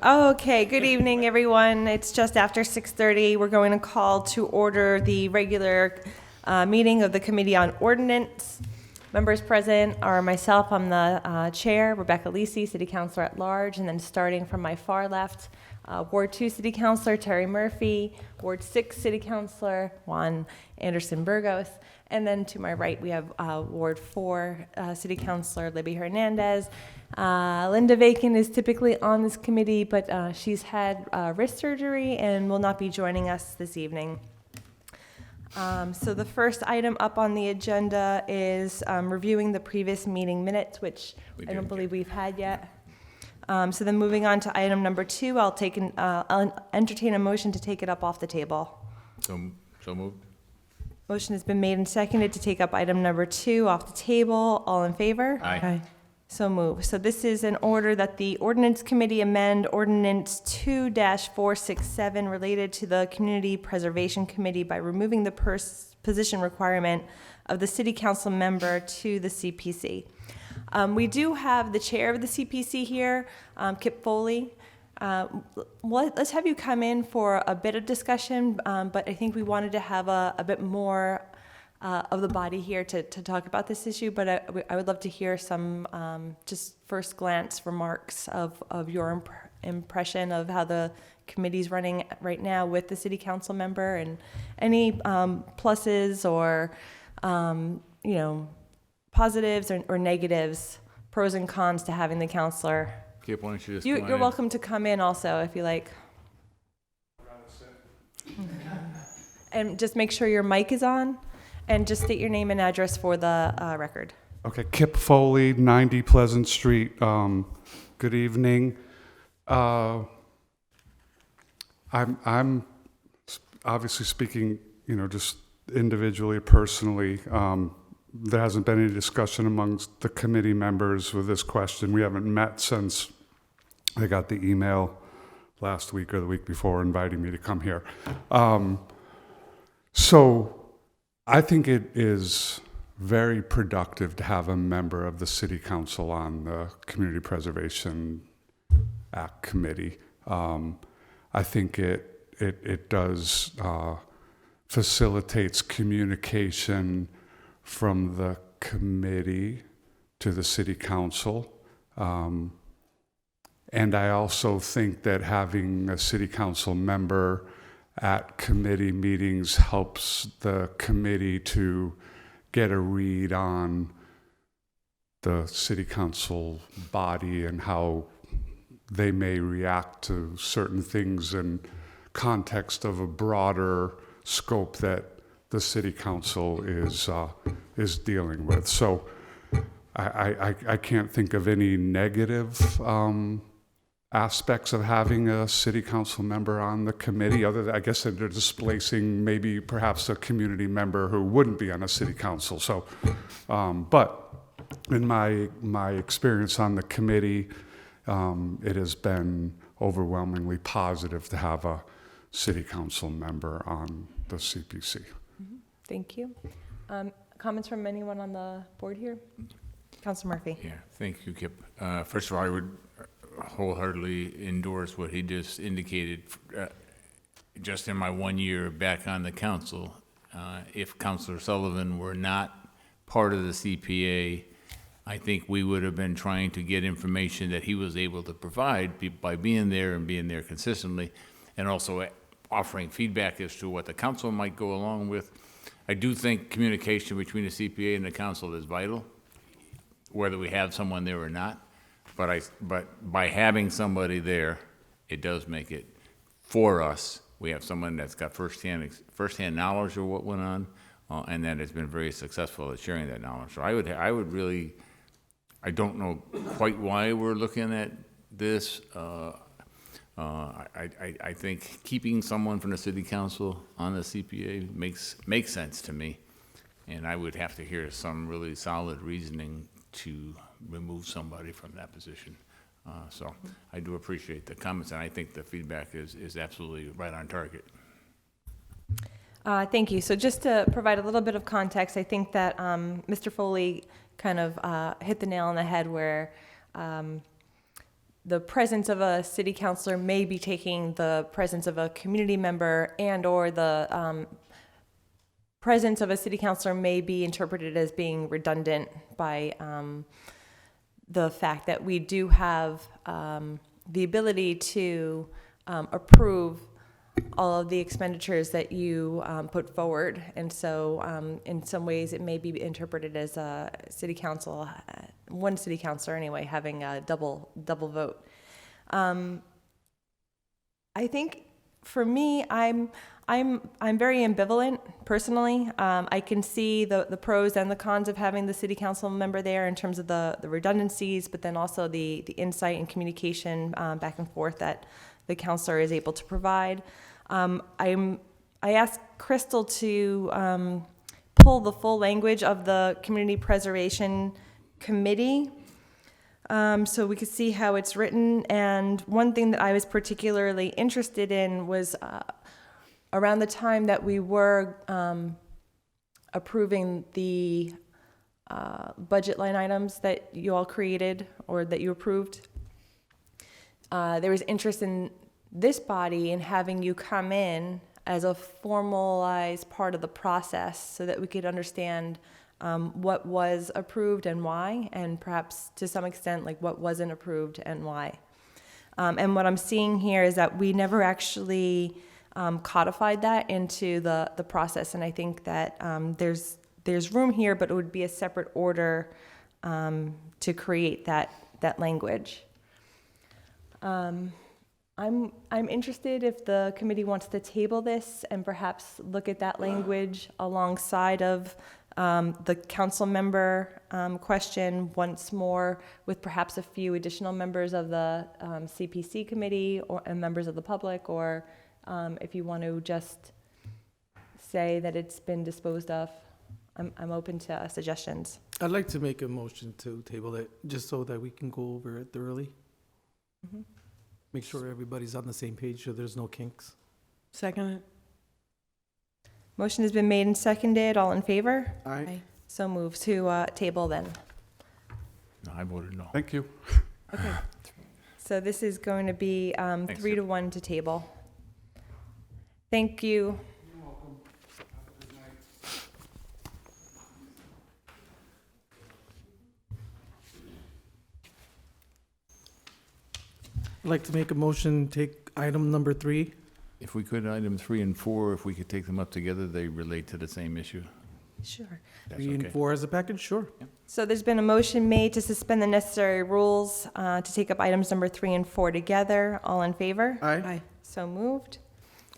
Okay, good evening, everyone. It's just after 6:30. We're going to call to order the regular meeting of the Committee on Ordinance. Members present are myself, I'm the chair, Rebecca Lisi, City Councilor at Large, and then starting from my far left, Ward 2 City Councilor Terry Murphy, Ward 6 City Councilor Juan Anderson Burgos, and then to my right we have Ward 4 City Councilor Libby Hernandez. Linda Bacon is typically on this committee, but she's had wrist surgery and will not be joining us this evening. So the first item up on the agenda is reviewing the previous meeting minutes, which I don't believe we've had yet. So then moving on to item number 2, I'll entertain a motion to take it up off the table. So moved. Motion has been made and seconded to take up item number 2 off the table. All in favor? Aye. So move. So this is an order that the Ordinance Committee amend Ordinance 2-467 related to the Community Preservation Committee by removing the position requirement of the City Council member to the CPC. We do have the chair of the CPC here, Kip Foley. Let's have you come in for a bit of discussion, but I think we wanted to have a bit more of the body here to talk about this issue, but I would love to hear some just first glance remarks of your impression of how the committee's running right now with the City Council member, and any pluses or positives or negatives, pros and cons to having the counselor. Kip, why don't you just You're welcome to come in also if you like. And just make sure your mic is on, and just state your name and address for the record. Okay, Kip Foley, 90 Pleasant Street. Good evening. I'm obviously speaking, just individually, personally. There hasn't been any discussion amongst the committee members with this question. We haven't met since I got the email last week or the week before inviting me to come here. So I think it is very productive to have a member of the City Council on the Community Preservation Act Committee. I think it does facilitates communication from the committee to the City Council. And I also think that having a City Council member at committee meetings helps the committee to get a read on the City Council body and how they may react to certain things in context of a broader scope that the City Council is dealing with. So I can't think of any negative aspects of having a City Council member on the committee, other than, I guess, they're displacing maybe perhaps a community member who wouldn't be on a City Council. So, but in my experience on the committee, it has been overwhelmingly positive to have a City Council member on the CPC. Thank you. Comments from anyone on the board here? Councilor Murphy. Yeah, thank you, Kip. First of all, I would wholeheartedly endorse what he just indicated. Just in my 1 year back on the council, if Councilor Sullivan were not part of the CPA, I think we would have been trying to get information that he was able to provide by being there and being there consistently, and also offering feedback as to what the council might go along with. I do think communication between the CPA and the council is vital, whether we have someone there or not. But by having somebody there, it does make it for us. We have someone that's got firsthand knowledge of what went on, and that has been very successful at sharing that knowledge. So I would really, I don't know quite why we're looking at this. I think keeping someone from the City Council on the CPA makes sense to me, and I would have to hear some really solid reasoning to remove somebody from that position. So I do appreciate the comments, and I think the feedback is absolutely right on target. Thank you. So just to provide a little bit of context, I think that Mr. Foley kind of hit the nail on the head where the presence of a city councilor may be taking the presence of a community member, and or the presence of a city councilor may be interpreted as being redundant by the fact that we do have the ability to approve all of the expenditures that you put forward. And so in some ways it may be interpreted as a city council, one city councilor anyway, having a double vote. I think for me, I'm very ambivalent personally. I can see the pros and the cons of having the city council member there in terms of the redundancies, but then also the insight and communication back and forth that the counselor is able to provide. I asked Crystal to pull the full language of the Community Preservation Committee so we could see how it's written. And one thing that I was particularly interested in was around the time that we were approving the budget line items that you all created or that you approved, there was interest in this body in having you come in as a formalized part of the process so that we could understand what was approved and why, and perhaps to some extent like what wasn't approved and why. And what I'm seeing here is that we never actually codified that into the process, and I think that there's room here, but it would be a separate order to create that language. I'm interested if the committee wants to table this and perhaps look at that language alongside of the council member question once more, with perhaps a few additional members of the CPC committee and members of the public, or if you want to just say that it's been disposed of. I'm open to suggestions. I'd like to make a motion to table it, just so that we can go over it thoroughly. Mm-hmm. Make sure everybody's on the same page so there's no kinks. Second. Motion has been made and seconded. All in favor? Aye. So move to table then. No, I voted no. Thank you. Okay. So this is going to be 3-1 to table. Thank you. I'd like to make a motion, take item number 3. If we could, item 3 and 4, if we could take them up together, they relate to the same issue. Sure. That's 3 and okay. 4 as a package, sure. So there's been a motion made to suspend the necessary rules to take up items number 3 and 4 together. All in favor? Aye. So moved.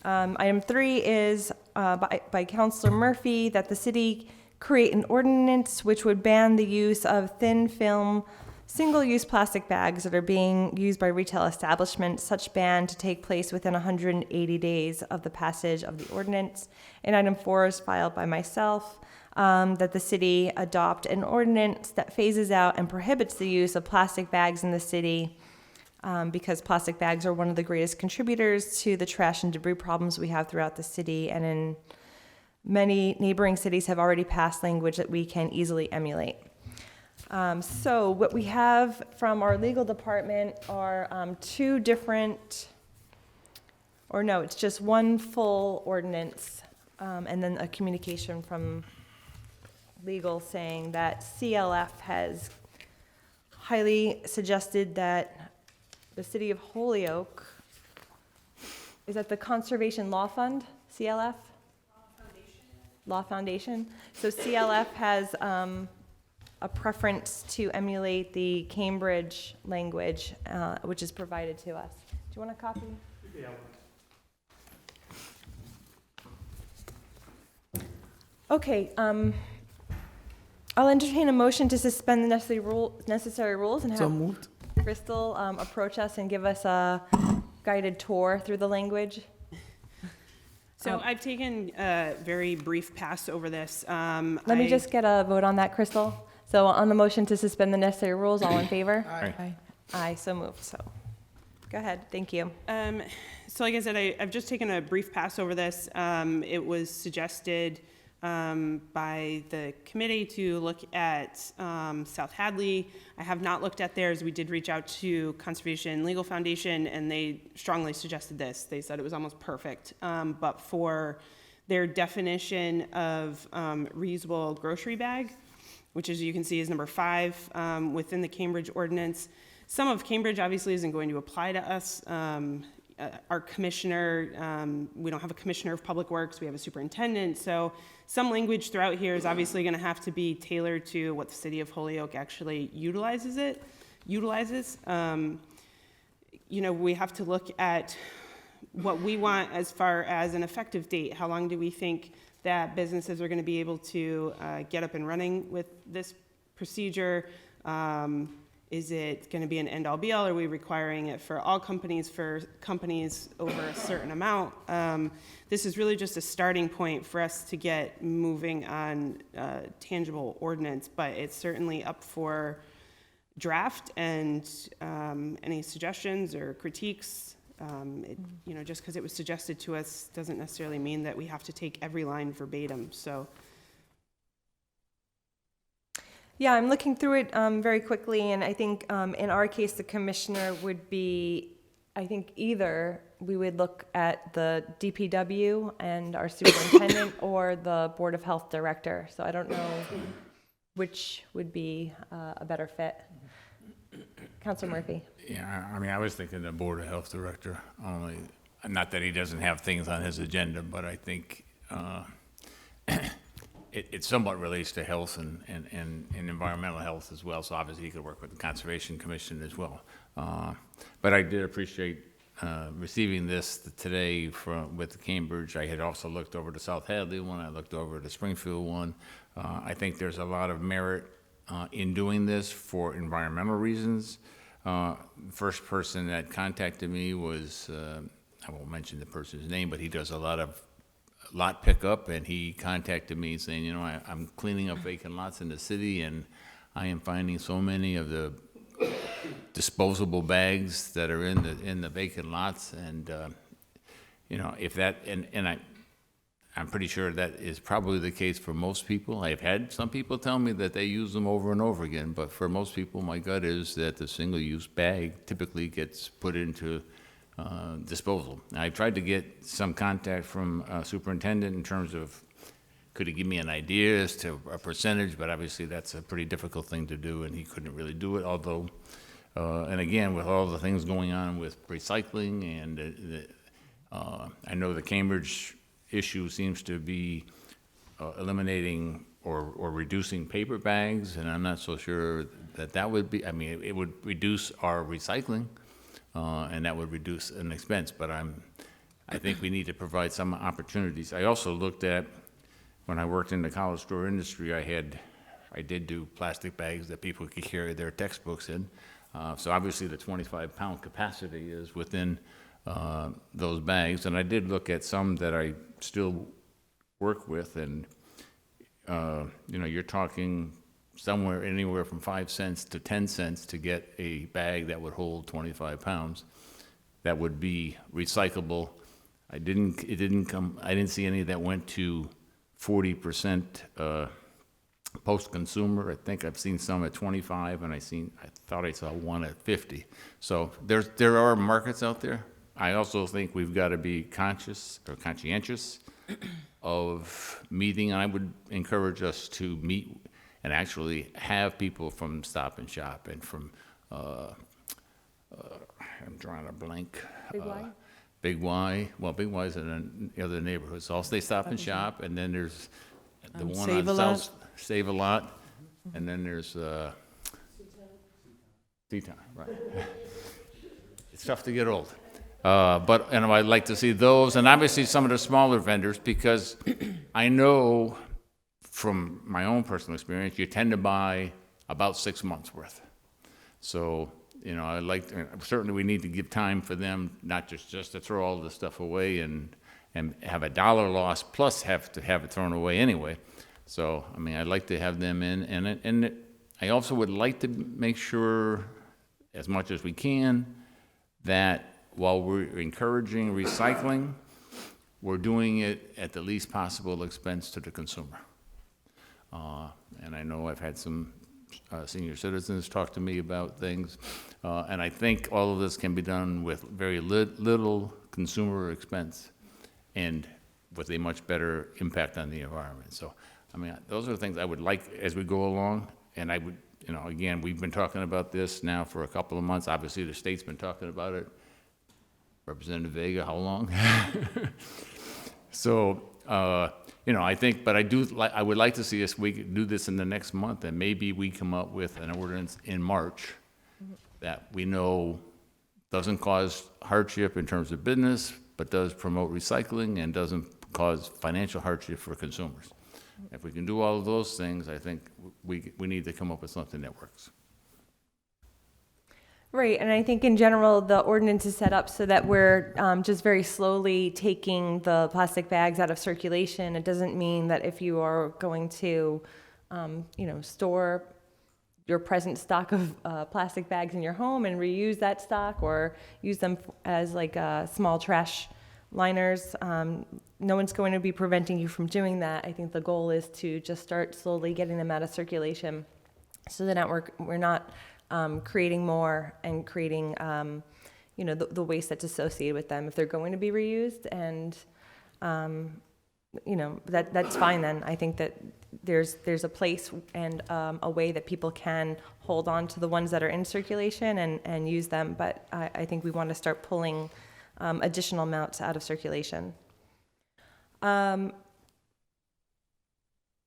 Item 3 is by Councilor Murphy, that the city create an ordinance which would ban the use of thin film single-use plastic bags that are being used by retail establishments. Such ban to take place within 180 days of the passage of the ordinance. And item 4 is filed by myself, that the city adopt an ordinance that phases out and prohibits the use of plastic bags in the city, because plastic bags are one of the greatest contributors to the trash and debris problems we have throughout the city, and in many neighboring cities have already passed language that we can easily emulate. So what we have from our legal department are two different, or no, it's just one full ordinance, and then a communication from legal saying that CLF has highly suggested that the city of Holyoke, is that the Conservation Law Fund, CLF? Law Foundation. So CLF has a preference to emulate the Cambridge language, which is provided to us. Do you want a copy? Yeah. Okay, I'll entertain a motion to suspend the necessary rules and So have moved. Crystal approach us and give us a guided tour through the language. So I've taken a very brief pass over this. Let me just get a vote on that, Crystal. So on the motion to suspend the necessary rules, all in favor? Aye. Aye, so moved. So go ahead. Thank you. So like I said, I've just taken a brief pass over this. It was suggested by the committee to look at South Hadley. I have not looked at theirs. We did reach out to Conservation Legal Foundation, and they strongly suggested this. They said it was almost perfect. But for their definition of reusable grocery bag, which as you can see is number 5 within the Cambridge ordinance. Some of Cambridge obviously isn't going to apply to us. Our commissioner, we don't have a commissioner of public works, we have a superintendent, so some language throughout here is obviously going to have to be tailored to what the city of Holyoke actually utilizes. You know, we have to look at what we want as far as an effective date. How long do we think that businesses are going to be able to get up and running with this procedure? Is it going to be an end-all be-all? Are we requiring it for all companies, for companies over a certain amount? This is really just a starting point for us to get moving on tangible ordinance, but it's certainly up for draft, and any suggestions or critiques, you know, just because it was suggested to us doesn't necessarily mean that we have to take every line verbatim, so. Yeah, I'm looking through it very quickly, and I think in our case, the commissioner would be, I think either we would look at the DPW and our superintendent or the Board of Health director. So I don't know which would be a better fit. Councilor Murphy. Yeah, I mean, I was thinking the Board of Health Director only, not that he doesn't have things on his agenda, but I think it somewhat relates to health and environmental health as well, so obviously he could work with the Conservation Commission as well. But I did appreciate receiving this today with the Cambridge. I had also looked over the South Hadley one, I looked over the Springfield one. I think there's a lot of merit in doing this for environmental reasons. First person that contacted me was, I won't mention the person's name, but he does a lot of lot pickup, and he contacted me saying, you know, I'm cleaning up vacant lots in the city, and I am finding so many of the disposable bags that are in the vacant lots, and you know, if that, and I'm pretty sure that is probably the case for most people. I've had some people tell me that they use them over and over again, but for most people, my gut is that the single-use bag typically gets put into disposal. I tried to get some contact from superintendent in terms of could he give me an idea as to a percentage, but obviously that's a pretty difficult thing to do, and he couldn't really do it, although, and again, with all the things going on with recycling, and I know the Cambridge issue seems to be eliminating or reducing paper bags, and I'm not so sure that would be, I mean, it would reduce our recycling, and that would reduce an expense, but I think we need to provide some opportunities. I also looked at, when I worked in the college store industry, I did do plastic bags that people could carry their textbooks in. So obviously the 25-pound capacity is within those bags, and I did look at some that I still work with, and you know, you're talking somewhere anywhere from 5 cents to 10 cents to get a bag that would hold 25 pounds that would be recyclable. I didn't see any that went to 40% post-consumer. I think I've seen some at 25, and I thought I saw one at 50. So there are markets out there. I also think we've got to be conscious or conscientious of meeting. I would encourage us to meet and actually have people from Stop and Shop and from, I'm drawing a blank. Big Y? Big Y. Well, Big Y is in the other neighborhoods. So I'll say Stop and Shop, and then there's the one Save on a South, Lot. Save a Lot, and then there's Teton, right. It's tough to get old. But I'd like to see those, and obviously some of the smaller vendors, because I know from my own personal experience, you tend to buy about 6 months worth. So, you know, certainly we need to give time for them, not just to throw all the stuff away and have a dollar loss plus have to have it thrown away anyway. So, I mean, I'd like to have them in, and I also would like to make sure, as much as we can, that while we're encouraging recycling, we're doing it at the least possible expense to the consumer. And I know I've had some senior citizens talk to me about things, and I think all of this can be done with very little consumer expense and with a much better impact on the environment. So, I mean, those are the things I would like as we go along, and I would, you know, again, we've been talking about this now for a couple of months. Obviously, the state's been talking about it. Representative Vega, how long? So, you know, I think, but I would like to see us, we could do this in the next month, and maybe we come up with an ordinance in March that we know doesn't cause hardship in terms of business, but does promote recycling and doesn't cause financial hardship for consumers. If we can do all of those things, I think we need to come up with something that works. Right, and I think in general, the ordinance is set up so that we're just very slowly taking the plastic bags out of circulation. It doesn't mean that if you are going to, you know, store your present stock of plastic bags in your home and reuse that stock or use them as like small trash liners, no one's going to be preventing you from doing that. I think the goal is to just start slowly getting them out of circulation so that we're not creating more and creating, you know, the waste that's associated with them. If they're going to be reused and, you know, that's fine then. I think that there's a place and a way that people can hold on to the ones that are in circulation and use them, but I think we want to start pulling additional amounts out of circulation.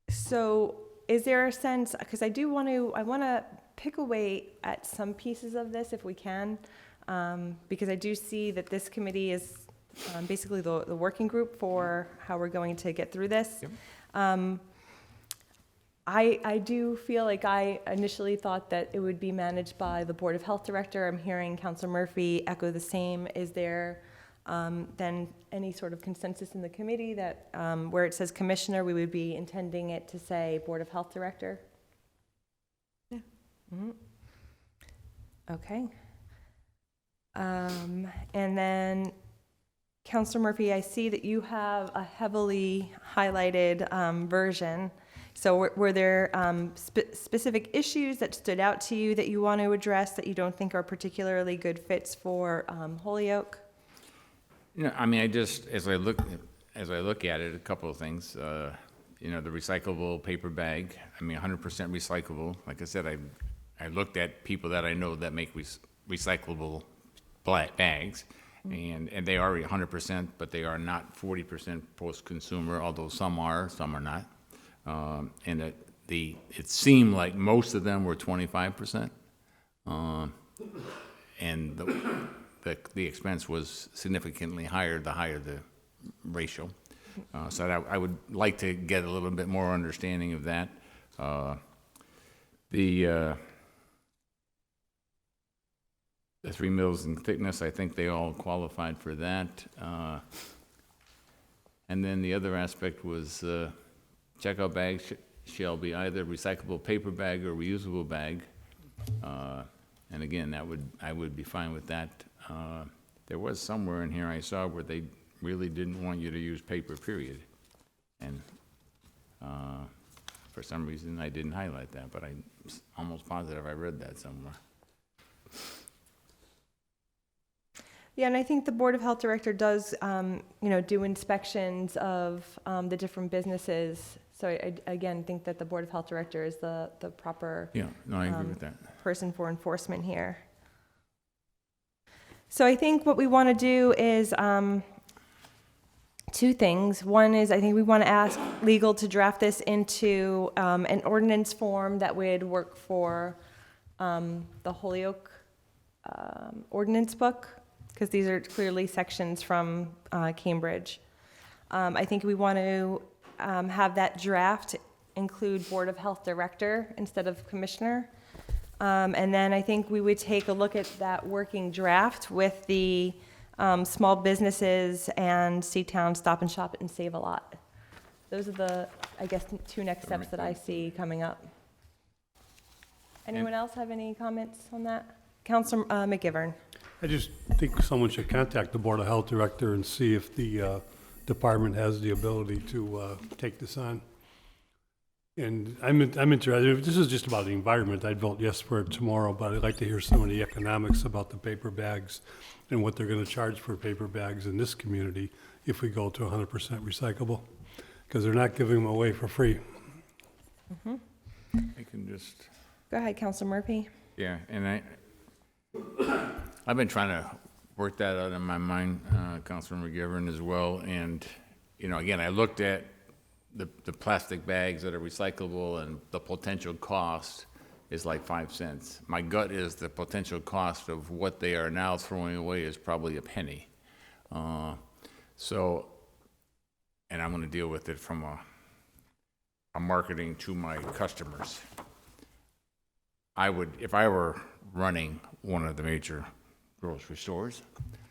So is there a sense, because I want to pick away at some pieces of this if we can, because I do see that this committee is basically the working group for how we're going to get through this. Yep. I do feel like I initially thought that it would be managed by the Board of Health Director. I'm hearing Councilor Murphy echo the same. Is there then any sort of consensus in the committee that where it says Commissioner, we would be intending it to say Board of Health Director? Yeah. Mm-hmm. Okay. And then, Councilor Murphy, I see that you have a heavily highlighted version. So were there specific issues that stood out to you that you want to address that you don't think are particularly good fits for Holyoke? You know, I mean, I just, as I look at it, a couple of things. You know, the recyclable paper bag, I mean, 100% recyclable. Like I said, I looked at people that I know that make recyclable bags, and they are 100%, but they are not 40% post-consumer, although some are not. And it seemed like most of them were 25%, and the expense was significantly higher, the higher the ratio. So I would like to get a little bit more understanding of that. The 3 mils in thickness, I think they all qualified for that. And then the other aspect was checkout bags shall be either recyclable paper bag or reusable bag. And again, I would be fine with that. There was somewhere in here I saw where they really didn't want you to use paper, period. And for some reason, I didn't highlight that, but I'm almost positive I read that somewhere. Yeah, and I think the Board of Health Director does, you know, do inspections of the different businesses. So I again think that the Board of Health Director is the proper Yeah, no, I agree with that. person for enforcement here. So I think what we want to do is two things. One is I think we want to ask legal to draft this into an ordinance form that would work for the Holyoke ordinance book, because these are clearly sections from Cambridge. I think we want to have that draft include Board of Health Director instead of Commissioner. And then I think we would take a look at that working draft with the small businesses and C-Town Stop and Shop and Save a Lot. Those are the, I guess, two next steps that I see coming up. Anyone else have any comments on that? Councilor McGivern. I just think someone should contact the Board of Health Director and see if the department has the ability to take this on. And I'm interested, if this is just about the environment, I'd vote yes for it tomorrow, but I'd like to hear some of the economics about the paper bags and what they're gonna charge for paper bags in this community if we go to 100% recyclable, because they're not giving them away for free. I can just, Go ahead, Councilor Murphy. yeah, and I've been trying to work that out in my mind, Councilor McGivern as well, and, you know, again, I looked at the plastic bags that are recyclable, and the potential cost is like 5 cents. My gut is the potential cost of what they are now throwing away is probably a penny. So, and I'm gonna deal with it from a marketing to my customers. I would, if I were running one of the major grocery stores,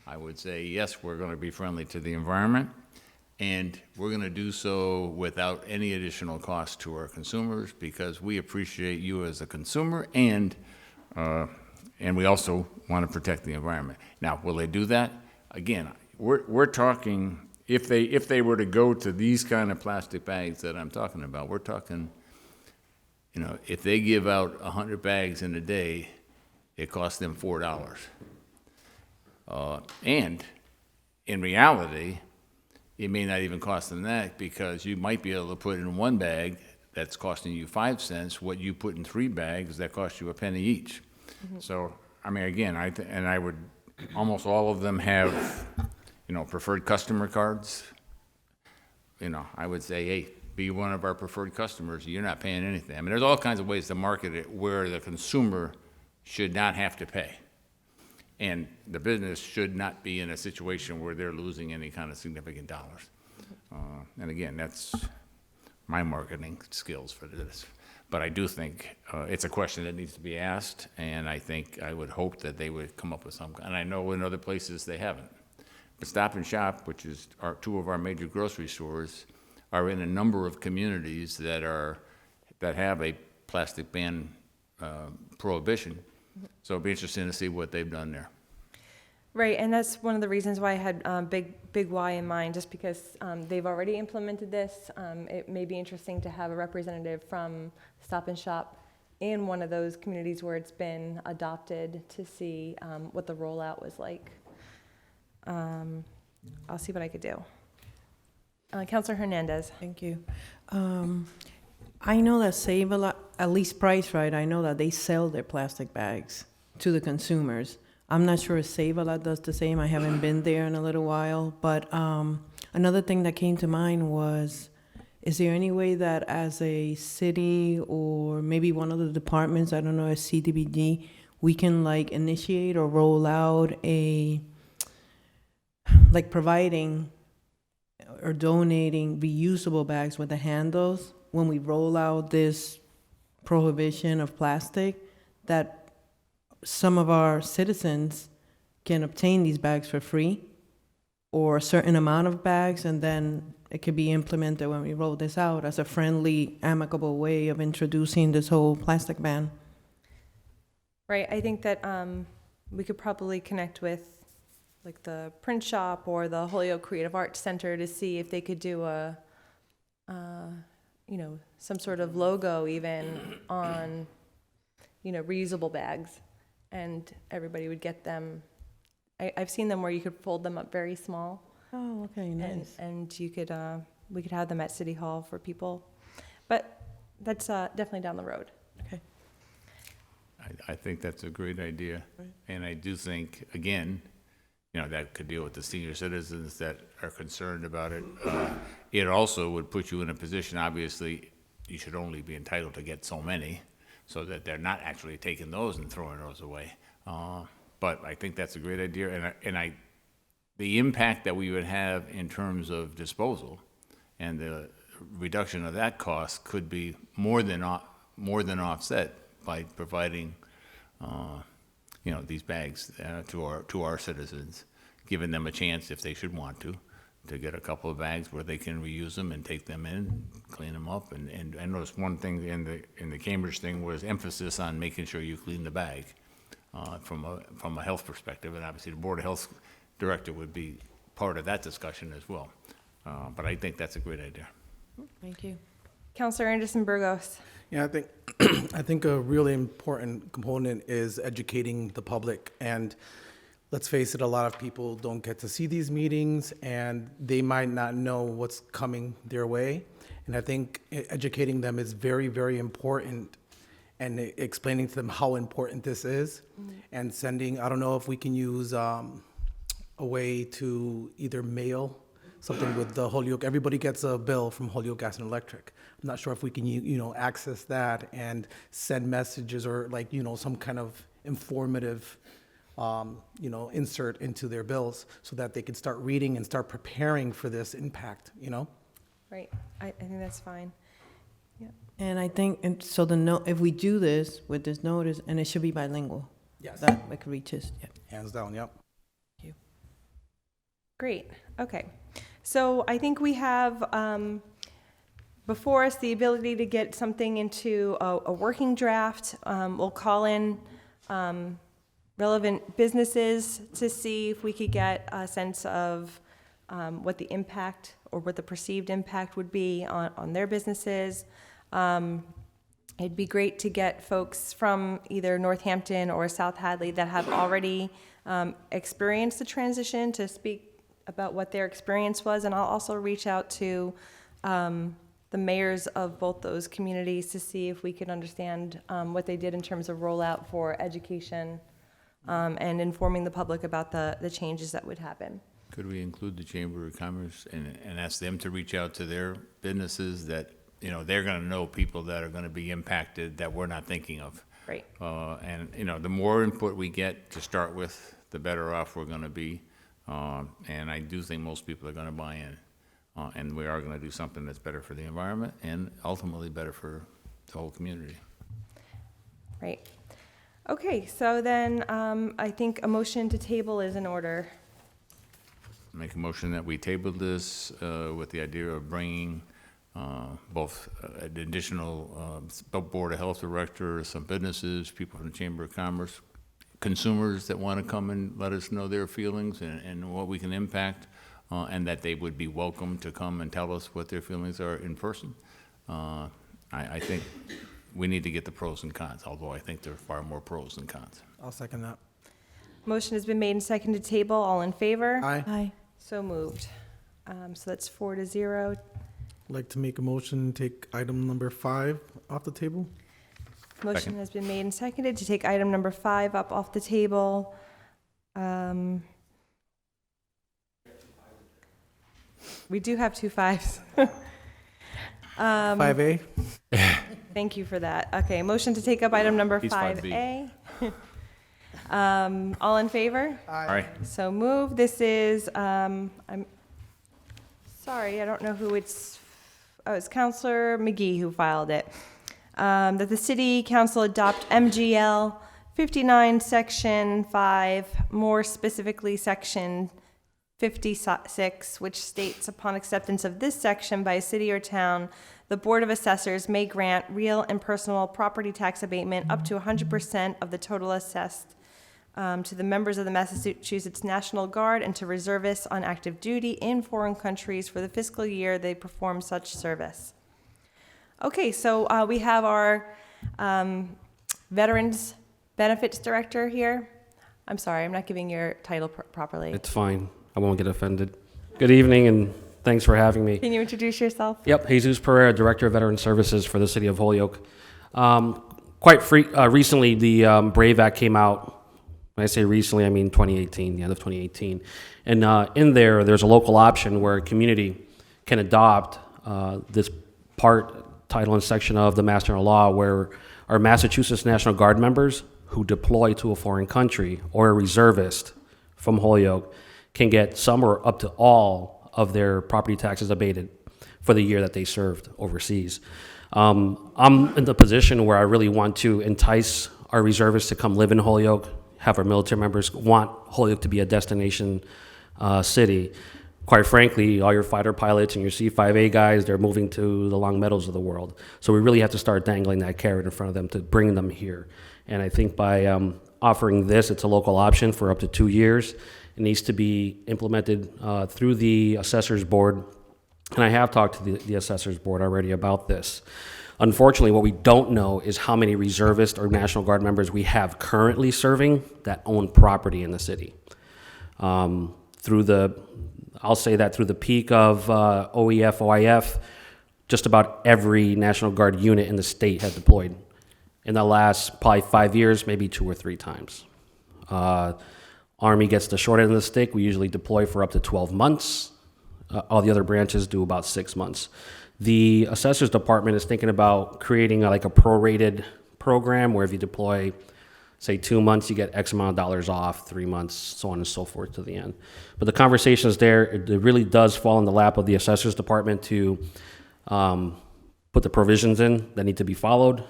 I would say, yes, we're gonna be friendly to the environment, and we're gonna do so without any additional cost to our consumers, because we appreciate you as a consumer, and we also wanna protect the environment. Now, will they do that? Again, we're talking, if they were to go to these kind of plastic bags that I'm talking about, we're talking, you know, if they give out 100 bags in a day, it costs them $4. And in reality, it may not even cost them that, because you might be able to put in one bag that's costing you 5 cents, what you put in 3 bags that cost you a penny each. So, I mean, again, I would, almost all of them have, you know, preferred customer cards. You know, I would say, hey, be one of our preferred customers, you're not paying anything. I mean, there's all kinds of ways to market it where the consumer should not have to pay. And the business should not be in a situation where they're losing any kind of significant dollars. And again, that's my marketing skills for this. But I do think it's a question that needs to be asked, and I would hope that they would come up with some, and I know in other places they haven't. But Stop and Shop, which is two of our major grocery stores, are in a number of communities that have a plastic ban prohibition. So it'll be interesting to see what they've done there. Right, and that's one of the reasons why I had big Y in mind, just because they've already implemented this. It may be interesting to have a representative from Stop and Shop in one of those communities where it's been adopted to see what the rollout was like. I'll see what I could do. Councilor Hernandez. Thank you. I know that Save a Lot, at least Price Right, I know that they sell their plastic bags to the consumers. I'm not sure if Save a Lot does the same. I haven't been there in a little while. But another thing that came to mind was, is there any way that as a city or maybe one of the departments, I don't know, as CDBG, we can like initiate or roll out like providing or donating reusable bags with the handles when we roll out this prohibition of plastic, that some of our citizens can obtain these bags for free, or a certain amount of bags, and then it could be implemented when we roll this out as a friendly, amicable way of introducing this whole plastic ban. Right, I think that we could probably connect with like the print shop or the Holyoke Creative Arts Center to see if they could do some sort of logo even on, reusable bags, and everybody would get them. I've seen them where you could fold them up very small. Oh, okay, nice. And you could, we could have them at City Hall for people, but that's definitely down the road. Okay. I think that's a great idea. Right. And I do think, again, that could deal with the senior citizens that are concerned about it. It also would put you in a position, obviously, you should only be entitled to get so many, so that they're not actually taking those and throwing those away. But I think that's a great idea, and the impact that we would have in terms of disposal and the reduction of that cost could be more than offset by providing these bags to our citizens, giving them a chance, if they should want to get a couple of bags where they can reuse them and take them in, clean them up. And I noticed one thing in the Cambridge thing was emphasis on making sure you clean the bag from a health perspective, and obviously the Board of Health director would be part of that discussion as well. But I think that's a great idea. Thank you. Counselor Anderson Burgos. Yeah, I think, I think a really important component is educating the public. And let's face it, a lot of people don't get to see these meetings and they might not know what's coming their way. And I think educating them is very, very important, and explaining to them how important this is, and sending, I don't know if we can use a way to either mail something with the Holyoke. Everybody gets a bill from Holyoke Gas and Electric. I'm not sure if we can, access that and send messages, or like, some kind of informative, insert into their bills so that they can start reading and start preparing for this impact, Right, I think that's fine. And I think, and so if we do this with this notice, and it should be bilingual. Yes. That like reaches, yeah. Hands down, yep. Great, okay. So I think we have before us the ability to get something into a working draft. We'll call in relevant businesses to see if we could get a sense of what the impact or what the perceived impact would be on their businesses. It'd be great to get folks from either Northampton or South Hadley that have already experienced the transition to speak about what their experience was. And I'll also reach out to the mayors of both those communities to see if we can understand what they did in terms of rollout for education and informing the public about the changes that would happen. Could we include the Chamber of Commerce and ask them to reach out to their businesses that, they're going to know people that are going to be impacted that we're not thinking of? Right. And, the more input we get to start with, the better off we're going to be. And I do think most people are going to buy in. And we are going to do something that's better for the environment and ultimately better for the whole community. Right. Okay, so then I think a motion to table is in order. Make a motion that we table this with the idea of bringing both an additional Board of Health director, some businesses, people from the Chamber of Commerce, consumers that want to come and let us know their feelings and what we can impact, and that they would be welcome to come and tell us what their feelings are in person. I think we need to get the pros and cons, although I think there are far more pros than cons. I'll second that. Motion has been made and seconded to table. All in favor? Aye. Aye. So moved. So that's 4-0. I'd like to make a motion, take item number 5 off the table. Motion Second. has been made and seconded to take item number 5 up off the table. We do have 2 5s. 5A? Thank you for that. Okay, motion to take up item number He's 5A. All in favor? All right. So moved. This is, I'm sorry, I don't know who it's Counselor McGee who filed it. That the City Council adopt MGL 59, Section 5, more specifically Section 56, which states upon acceptance of this section by a city or town, the Board of Assessors may grant real and personal property tax abatement up to 100% of the total assessed to the members of the Massachusetts National Guard and to reservists on active duty in foreign countries for the fiscal year they perform such service. Okay, so we have our Veterans Benefits Director here. I'm sorry, I'm not giving your title properly. It's fine. I won't get offended. Good evening, and thanks for having me. Can you introduce yourself? Yep, Jesus Pereira, Director of Veteran Services for the City of Holyoke. Recently, the BRAVE Act came out. When I say recently, I mean 2018, the end of 2018. And in there's a local option where a community can adopt this title, and section of the Master Law where our Massachusetts National Guard members who deploy to a foreign country or a reservist from Holyoke can get some or up to all of their property taxes abated for the year that they served overseas. I'm in the position where I really want to entice our reservists to come live in Holyoke, have our military members want Holyoke to be a destination city. Quite frankly, all your fighter pilots and your C-5A guys, they're moving to the Long Meadows of the world. So we really have to start dangling that carrot in front of them to bring them here. And I think by offering this, it's a local option for up to 2 years. It needs to be implemented through the assessors board And I have talked to the assessors board already about this. Unfortunately, what we don't know is how many reservist or National Guard members we have currently serving that own property in the city. I'll say that through the peak of OEF, OIF, just about every National Guard unit in the state had deployed. In the last probably 5 years, maybe 2 or 3 times. Army gets the short end of the stick. We usually deploy for up to 12 months. All the other branches do about 6 months. The assessors department is thinking about creating like a prorated program where if you deploy, say 2 months, you get X amount of dollars off, 3 months, so on and so forth to the end. But the conversation is there. It really does fall in the lap of the assessors department to put the provisions in that need to be followed.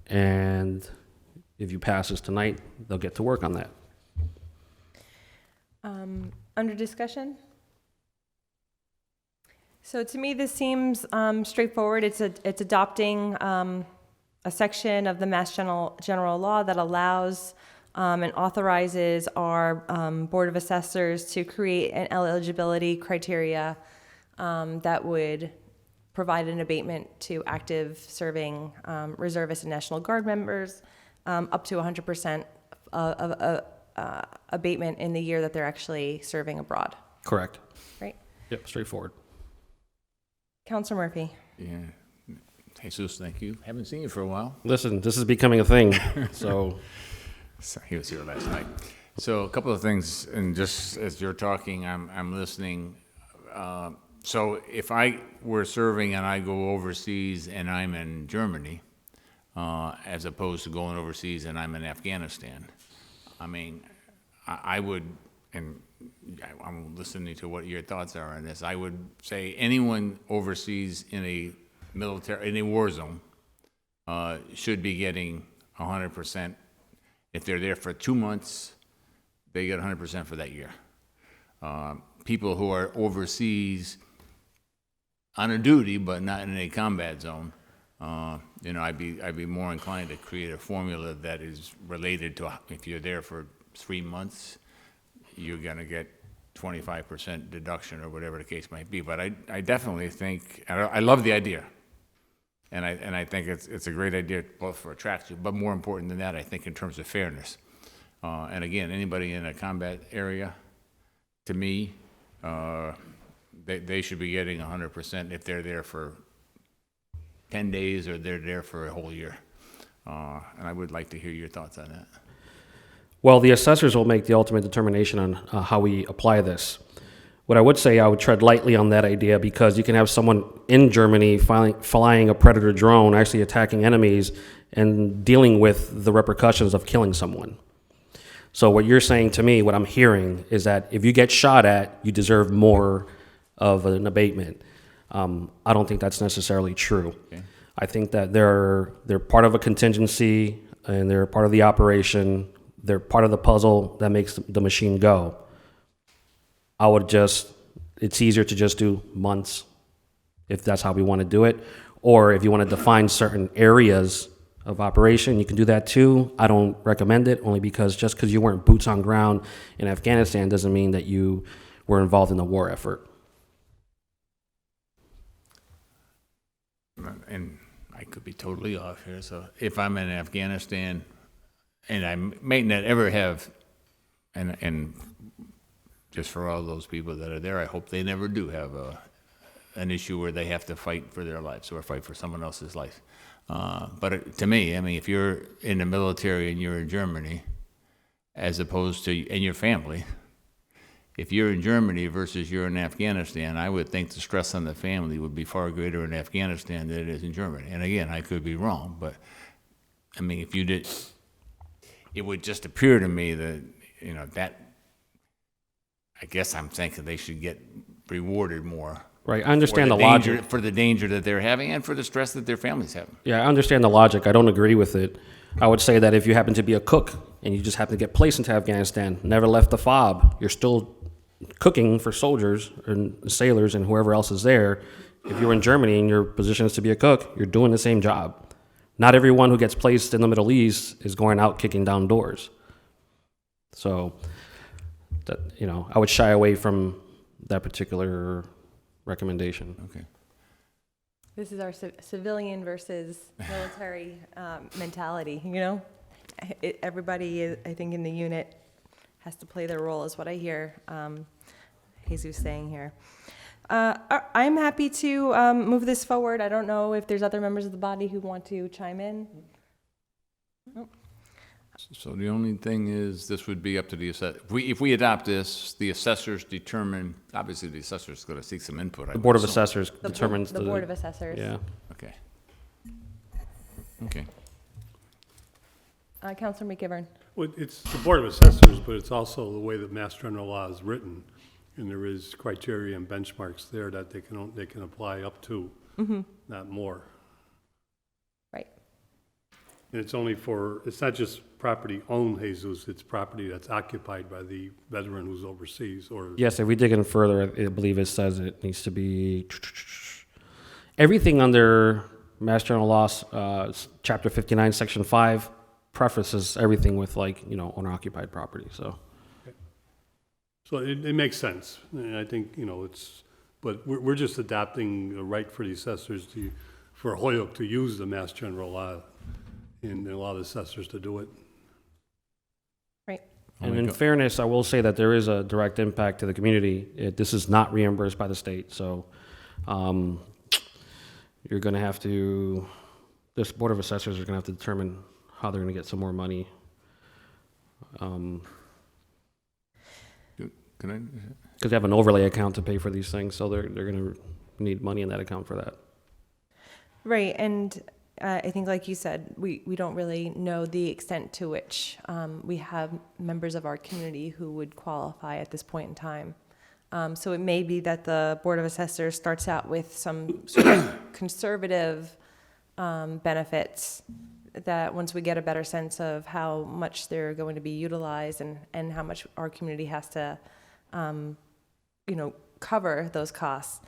And if you pass this tonight, they'll get to work on that. Under discussion? So to me, this seems straightforward. It's adopting a section of the Mass General Law that allows and authorizes our Board of Assessors to create an eligibility criteria that would provide an abatement to active serving reservist and National Guard members up to 100% of abatement in the year that they're actually serving abroad. Correct. Right? Yep, straightforward. Councilor Murphy. Yeah. Jesus, thank you. Haven't seen you for a while. Listen, this is becoming a thing, so. So he was here last night. So a couple of things, and just as you're talking, I'm listening. So if I were serving and I go overseas and I'm in Germany, as opposed to going overseas and I'm in Afghanistan, I mean, I would, and I'm listening to what your thoughts are on this. I would say anyone overseas in a war zone should be getting 100%. If they're there for 2 months, they get 100% for that year. People who are overseas on a duty but not in a combat zone, I'd be more inclined to create a formula that is related to if you're there for 3 months, you're going to get 25% deduction or whatever the case might be. But I definitely think, I love the idea. And I think it's a great idea both for attraction, but more important than that, I think in terms of fairness. And again, anybody in a combat area, to me, they should be getting 100% if they're there for 10 days or they're there for a whole year. And I would like to hear your thoughts on that. Well, the assessors will make the ultimate determination on how we apply this. What I would say, I would tread lightly on that idea because you can have someone in Germany flying a Predator drone, actually attacking enemies and dealing with the repercussions of killing someone. So what you're saying to me, what I'm hearing, is that if you get shot at, you deserve more of an abatement. I don't think that's necessarily true. Okay. I think that they're part of a contingency and they're part of the operation. They're part of the puzzle that makes the machine go. It's easier to just do months if that's how we want to do it. Or if you want to define certain areas of operation, you can do that too. I don't recommend it only because just because you weren't boots on ground in Afghanistan doesn't mean that you were involved in the war effort. And I could be totally off here. So if I'm in Afghanistan and I may not ever have, and just for all those people that are there, I hope they never do have an issue where they have to fight for their lives or fight for someone else's life. But to me, I mean, if you're in the military and you're in Germany, as opposed to, and your family, if you're in Germany versus you're in Afghanistan, I would think the stress on the family would be far greater in Afghanistan than it is in Germany. And again, I could be wrong, but I mean, if you did, it would just appear to me that, that, I guess I'm thinking they should get rewarded more. Right, I understand the logic. For the danger that they're having and for the stress that their families have. Yeah, I understand the logic. I don't agree with it. I would say that if you happen to be a cook and you just happen to get placed into Afghanistan, never left the FOB, you're still cooking for soldiers and sailors and whoever else is there. If you're in Germany and your position is to be a cook, you're doing the same job. Not everyone who gets placed in the Middle East is going out kicking down doors. So, I would shy away from that particular recommendation. Okay. This is our civilian versus military mentality, you know? Everybody, I think, in the unit has to play their role, is what I hear Jesus saying here. I'm happy to move this forward. I don't know if there's other members of the body who want to chime in. So the only thing is, this would be up to the assessor. If we adopt this, the assessors determine, obviously the assessor's going to seek some input. The Board of Assessors determines The Board of Assessors. Yeah. Okay. Okay. Councilor McGivern. Well, it's the Board of Assessors, but it's also the way that Mass General Law is written. And there is criteria and benchmarks there that they can apply up to, not more. Right. And it's only it's not just property owned, Jesus, it's property that's occupied by the veteran who's overseas or. Yes, if we dig in further, I believe it says it needs to be everything under Mass General Laws, Chapter 59, Section 5, prefaces everything with owner-occupied property, so. So it makes sense, and I think, but we're just adopting a right for the assessors for Holyoke to use the Mass General Law and allow the assessors to do it. Right. And in fairness, I will say that there is a direct impact to the community. This is not reimbursed by the state, so you're going to have to, this Board of Assessors are going to have to determine how they're going to get some more money. Because they have an overlay account to pay for these things, so they're going to need money in that account for that. Right, and I think, like you said, we don't really know the extent to which we have members of our community who would qualify at this point in time. So it may be that the Board of Assessors starts out with some sort of conservative benefits, that once we get a better sense of how much they're going to be utilized and how much our community has to cover those costs,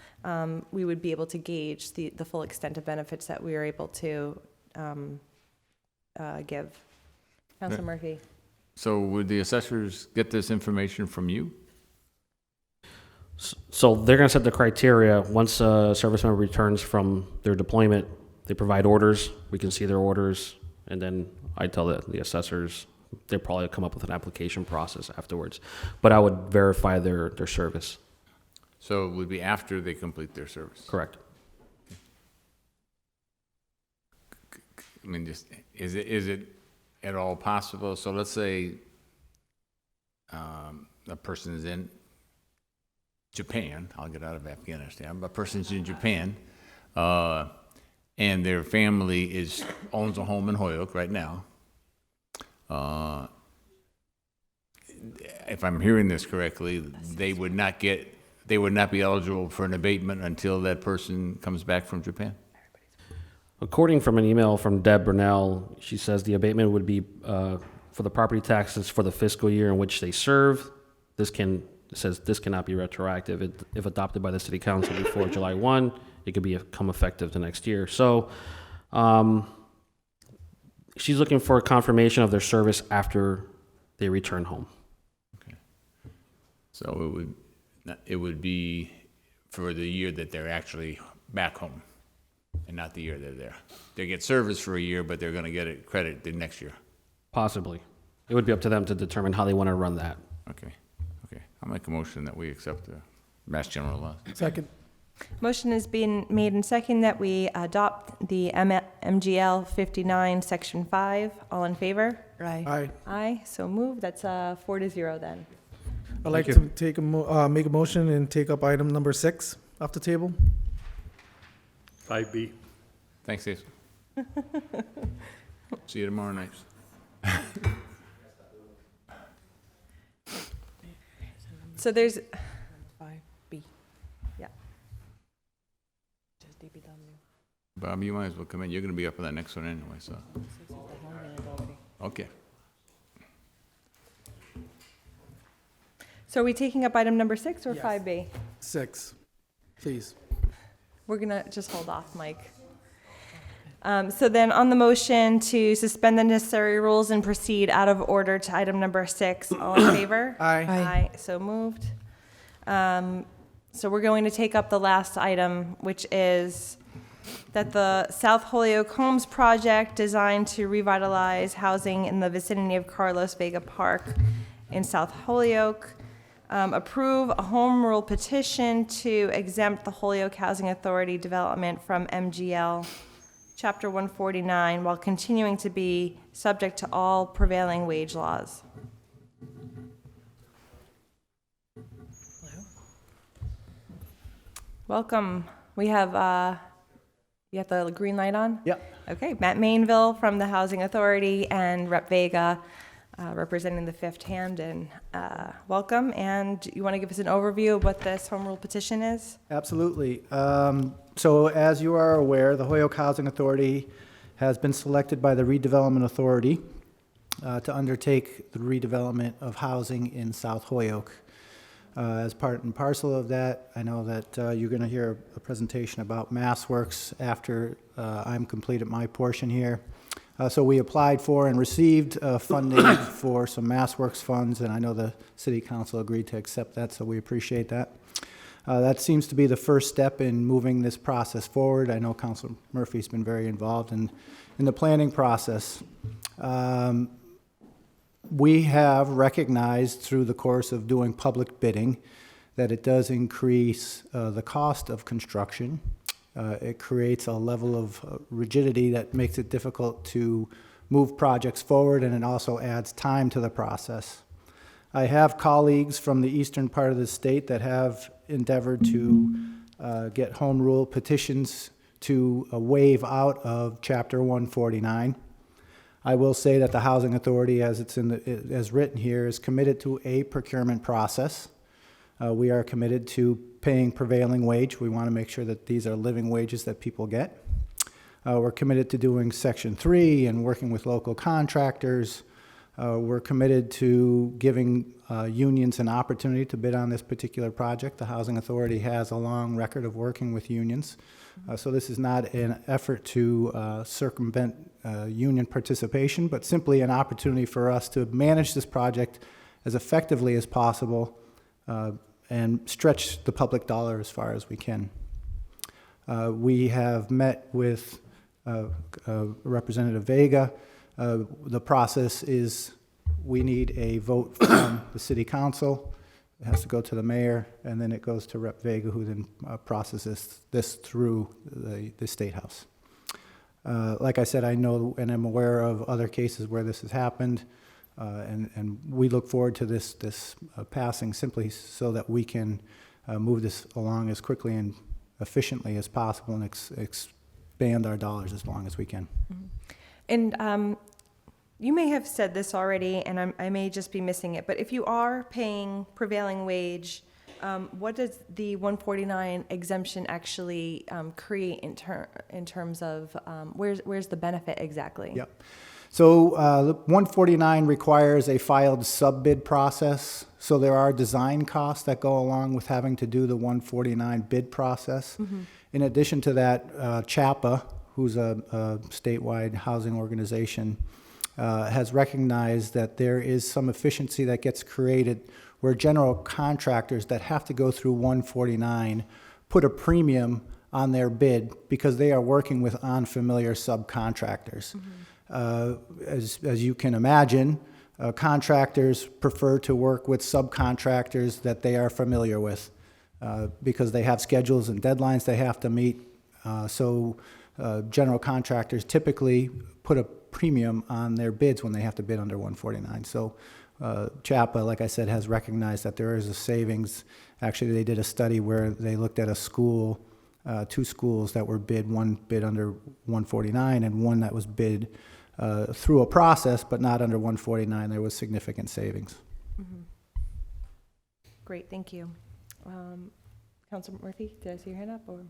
we would be able to gauge the full extent of benefits that we are able to give. Councilor Murphy. So would the assessors get this information from you? So they're going to set the criteria. Once a service member returns from their deployment, they provide orders. We can see their orders, and then I tell the assessors. They'll probably come up with an application process afterwards. But I would verify their service. So it would be after they complete their service? Correct. I mean, is it at all possible? So let's say a person is in Japan. I'll get out of Afghanistan. But a person's in Japan, and their family owns a home in Holyoke right now. If I'm hearing this correctly, they would not be eligible for an abatement until that person comes back from Japan? According from an email from Deb Burnell, she says the abatement would be for the property taxes for the fiscal year in which they serve. It says this cannot be retroactive. If adopted by the City Council before July 1, it could become effective the next year. So she's looking for a confirmation of their service after they return home. Okay. So it would be for the year that they're actually back home, and not the year they're there. They get service for a year, but they're going to get it credit the next year. Possibly. It would be up to them to determine how they want to run that. Okay. I'll make a motion that we accept the Mass General Law. Second. Motion has been made and second that we adopt the MGL 59, Section 5. All in favor? Aye. Aye, so moved. That's 4-0 then. I'd like to make a motion and take up item number 6 off the table. 5B. Thanks, Steve. See you tomorrow night. So there's, 5B. yeah. Just DPW. Bob, you might as well come in. You're going to be up for that next one anyway, so. Okay. So are we taking up item number 6 or Yes. 5B? 6, please. We're going to just hold off, Mike. So then on the motion to suspend the necessary rules and proceed out of order to item number 6, all in favor? Aye. Aye, so moved. So we're going to take up the last item, which is that the South Holyoke Homes project designed to revitalize housing in the vicinity of Carlos Vega Park in South Holyoke, approve a home rule petition to exempt the Holyoke Housing Authority development from MGL Chapter 149 while continuing to be subject to all prevailing wage laws. Welcome. We have, you have the green light on? Yep. Okay, Matt Mainville from the Housing Authority and Rep Vega representing the Fifth Hamden. Welcome, and you want to give us an overview of what this home rule petition is? Absolutely. So as you are aware, the Holyoke Housing Authority has been selected by the Redevelopment Authority to undertake the redevelopment of housing in South Holyoke. As part and parcel of that, I know that you're going to hear a presentation about MassWorks after I'm completed my portion here. So we applied for and received funding for some MassWorks funds, and I know the City Council agreed to accept that, so we appreciate that. That seems to be the first step in moving this process forward. I know Councilor Murphy's been very involved in the planning process. We have recognized through the course of doing public bidding that it does increase the cost of construction. It creates a level of rigidity that makes it difficult to move projects forward, and it also adds time to the process. I have colleagues from the eastern part of the state that have endeavored to get home rule petitions to waive out of Chapter 149. I will say that the Housing Authority, as it's as written here, is committed to a procurement process. We are committed to paying prevailing wage. We want to make sure that these are living wages that people get. We're committed to doing Section 3 and working with local contractors. We're committed to giving unions an opportunity to bid on this particular project. The Housing Authority has a long record of working with unions. So this is not an effort to circumvent union participation, but simply an opportunity for us to manage this project as effectively as possible and stretch the public dollar as far as we can. We have met with Representative Vega. The process is we need a vote from the City Council. It has to go to the mayor, and then it goes to Rep Vega, who then processes this through the State House. Like I said, I know and I'm aware of other cases where this has happened, and we look forward to this passing simply so that we can move this along as quickly and efficiently as possible and expand our dollars as long as we can. And you may have said this already, and I may just be missing it, but if you are paying prevailing wage, what does the 149 exemption actually create in terms of where's the benefit exactly? Yep. So the 149 requires a filed subbid process. So there are design costs that go along with having to do the 149 bid process. Mm-hmm. In addition to that, CHAPA, who's a statewide housing organization, has recognized that there is some efficiency that gets created where general contractors that have to go through 149 put a premium on their bid because they are working with unfamiliar subcontractors. Mm-hmm. As you can imagine, contractors prefer to work with subcontractors that they are familiar with because they have schedules and deadlines they have to meet. So general contractors typically put a premium on their bids when they have to bid under 149. So CHAPA, like I said, has recognized that there is a savings. Actually, they did a study where they looked at a school, two schools that were bid, one bid under 149 and one that was bid through a process but not under 149. There was significant savings. Mm-hmm. Great, thank you. Councilor Murphy, did I see your hand up? Or?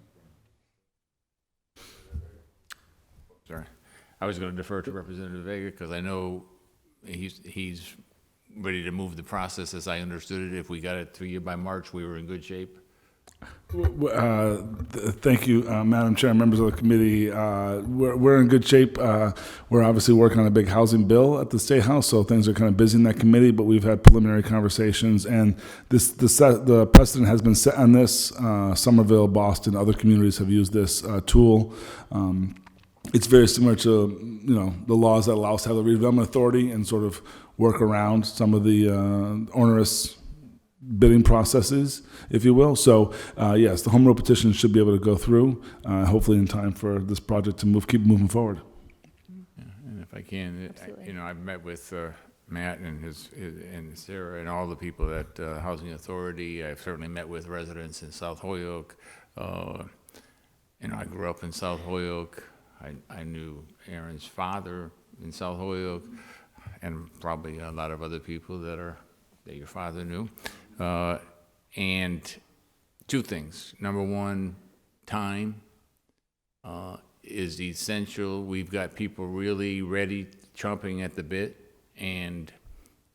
Sorry. I was going to defer to Representative Vega because I know he's ready to move the process as I understood it. If we got it to you by March, we were in good shape. Thank you, Madam Chair, members of the committee. We're in good shape. We're obviously working on a big housing bill at the State House, so things are kind of busy in that committee, but we've had preliminary conversations, and the precedent has been set on this. Somerville, Boston, other communities have used this tool. It's very similar to, the laws that allow us to have the redevelopment authority and sort of work around some of the onerous bidding processes, if you will. So, yes, the home rule petition should be able to go through, hopefully in time for this project to keep moving forward. Yeah, and if I can, I've met with Matt and and Sarah and all the people at Housing Authority. I've certainly met with residents in South Holyoke. I grew up in South Holyoke. I knew Aaron's father in South Holyoke, and probably a lot of other people that your father knew. And two things. Number one, time is essential. We've got people really ready, chomping at the bit, and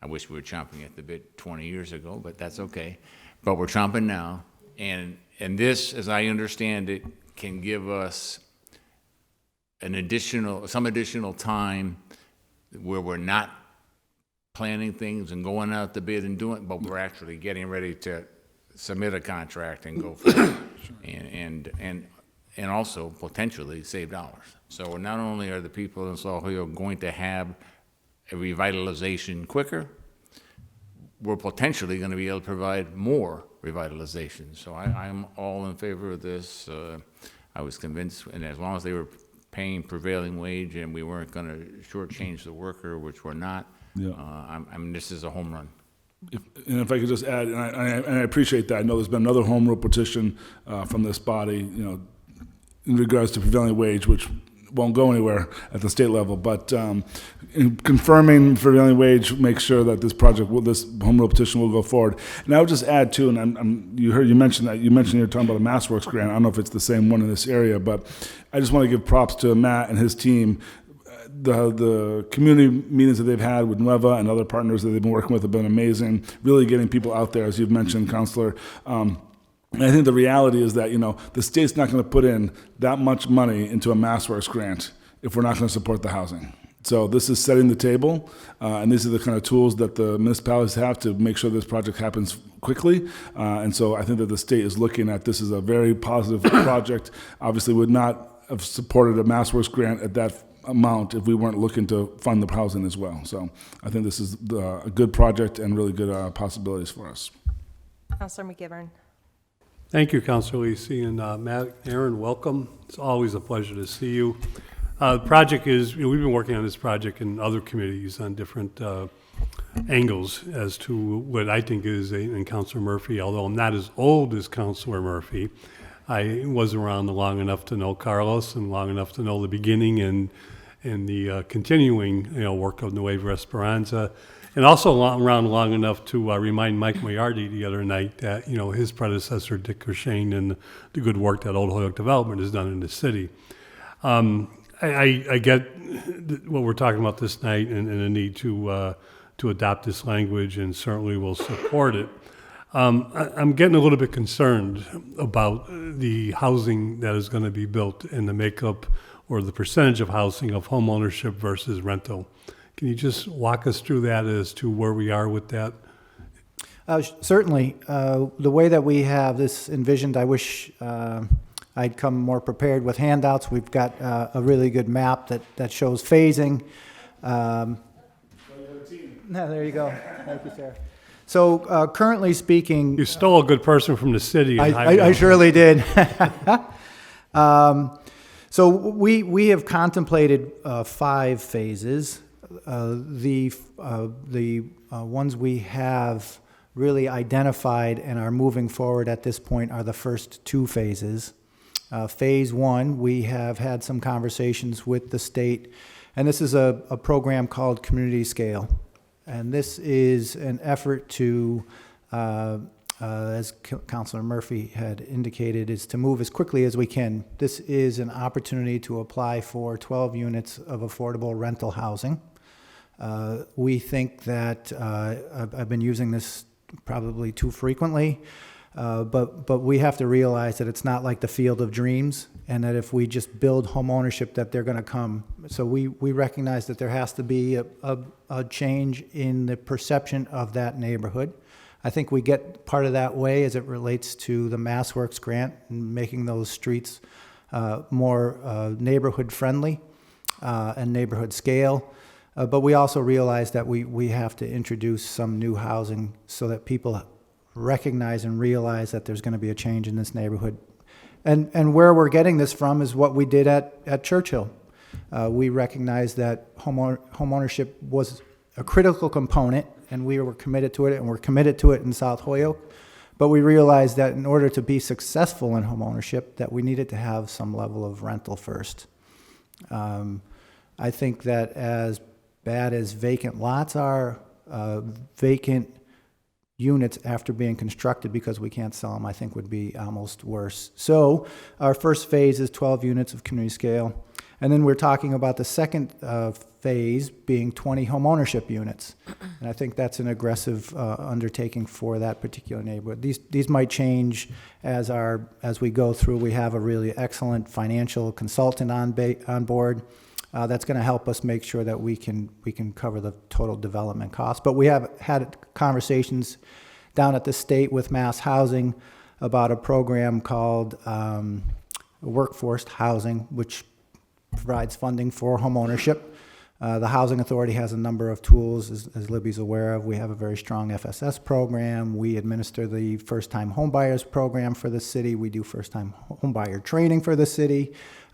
I wish we were chomping at the bit 20 years ago, but that's okay. But we're chomping now, and this, as I understand it, can give us some additional time where we're not planning things and going out to bid and doing, but we're actually getting ready to submit a contract and go forward, and also potentially save dollars. So not only are the people in South Holyoke going to have a revitalization quicker, we're potentially going to be able to provide more revitalization. So I'm all in favor of this. I was convinced, and as long as they were paying prevailing wage and we weren't going to shortchange the worker, which we're not, this is a home run. If I could just add, and I appreciate that. I know there's been another home rule petition from this body, in regards to prevailing wage, which won't go anywhere at the state level. But in confirming prevailing wage makes sure that this home rule petition will go forward. And I would just add too, and you mentioned you're talking about a MassWorks grant. I don't know if it's the same one in this area, but I just want to give props to Matt and his team. The community meetings that they've had with Nueva and other partners that they've been working with have been amazing. Really getting people out there, as you've mentioned, Counselor. And I think the reality is that, the state's not going to put in that much money into a MassWorks grant if we're not going to support the housing. So this is setting the table, and these are the kind of tools that the municipalities have to make sure this project happens quickly. And so I think that the state is looking at this as a very positive project. Obviously would not have supported a MassWorks grant at that amount if we weren't looking to fund the housing as well. So I think this is a good project and really good possibilities for us. Councilor McGivern. Thank you, Councilor Lisi, and Matt, Aaron, welcome. It's always a pleasure to see you. The project is, we've been working on this project in other committees on different angles as to what I think is, and Councilor Murphy, although I'm not as old as Councilor Murphy, I was around long enough to know Carlos and long enough to know the beginning and the continuing work of Nueva Esperanza, and also around long enough to remind Mike Moyardi the other night that his predecessor Dick Kershane and the good work that Old Holyoke Development has done in the city. I get what we're talking about this night and the need to adopt this language, and certainly will support it. I'm getting a little bit concerned about the housing that is going to be built and the makeup or the percentage of housing of home ownership versus rental. Can you just walk us through that as to where we are with that? Certainly. The way that we have this envisioned, I wish I'd come more prepared with handouts. We've got a really good map that shows phasing. No, there you go. Thank you, Sarah. So currently speaking... You stole a good person from the city. I surely did. So we have contemplated 5 phases. The ones we have really identified and are moving forward at this point are the first 2 phases. Phase 1, we have had some conversations with the state, and this is a program called Community Scale. And this is an effort to, as Councilor Murphy had indicated, is to move as quickly as we can. This is an opportunity to apply for 12 units of affordable rental housing. We think that I've been using this probably too frequently. But we have to realize that it's not like the field of dreams, and that if we just build home ownership, that they're going to come. So we recognize that there has to be a change in the perception of that neighborhood. I think we get part of that way as it relates to the MassWorks grant and making those streets more neighborhood friendly and neighborhood scale. But we also realize that we have to introduce some new housing so that people recognize and realize that there's going to be a change in this neighborhood. And where we're getting this from is what we did at Churchill. We recognized that home ownership was a critical component, and we were committed to it, and we're committed to it in South Holyoke. But we realized that in order to be successful in home ownership, that we needed to have some level of rental first. I think that as bad as vacant lots are, vacant units after being constructed because we can't sell them, I think would be almost worse. So our first phase is 12 units of community scale. And then we're talking about the second phase being 20 home ownership units. And I think that's an aggressive undertaking for that particular neighborhood. These might change as we go through. We have a really excellent financial consultant on board that's going to help us make sure that we can cover the total development cost. But we have had conversations down at the state with Mass Housing about a program called workforce housing, which provides funding for home ownership. The Housing Authority has a number of tools, as Libby's aware of. We have a very strong FSS program. We administer the first-time homebuyers program for the city. We do first-time homebuyer training for the city.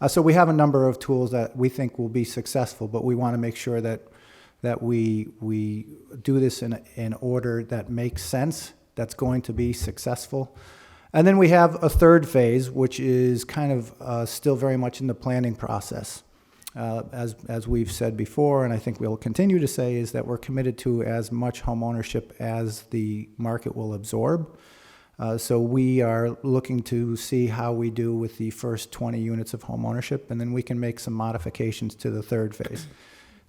So we have a number of tools that we think will be successful, but we want to make sure that we do this in order that makes sense, that's going to be successful. And then we have a third phase, which is kind of still very much in the planning process. As we've said before, and I think we'll continue to say, is that we're committed to as much home ownership as the market will absorb. So we are looking to see how we do with the first 20 units of home ownership, and then we can make some modifications to the third phase.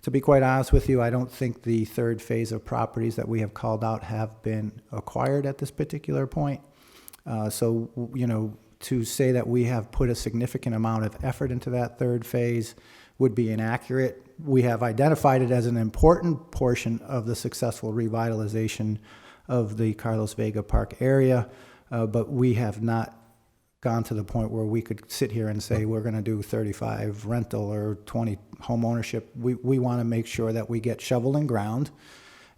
To be quite honest with you, I don't think the third phase of properties that we have called out have been acquired at this particular point. So, to say that we have put a significant amount of effort into that third phase would be inaccurate. We have identified it as an important portion of the successful revitalization of the Carlos Vega Park area, but we have not gone to the point where we could sit here and say we're going to do 35 rental or 20 home ownership. We want to make sure that we get shovel in ground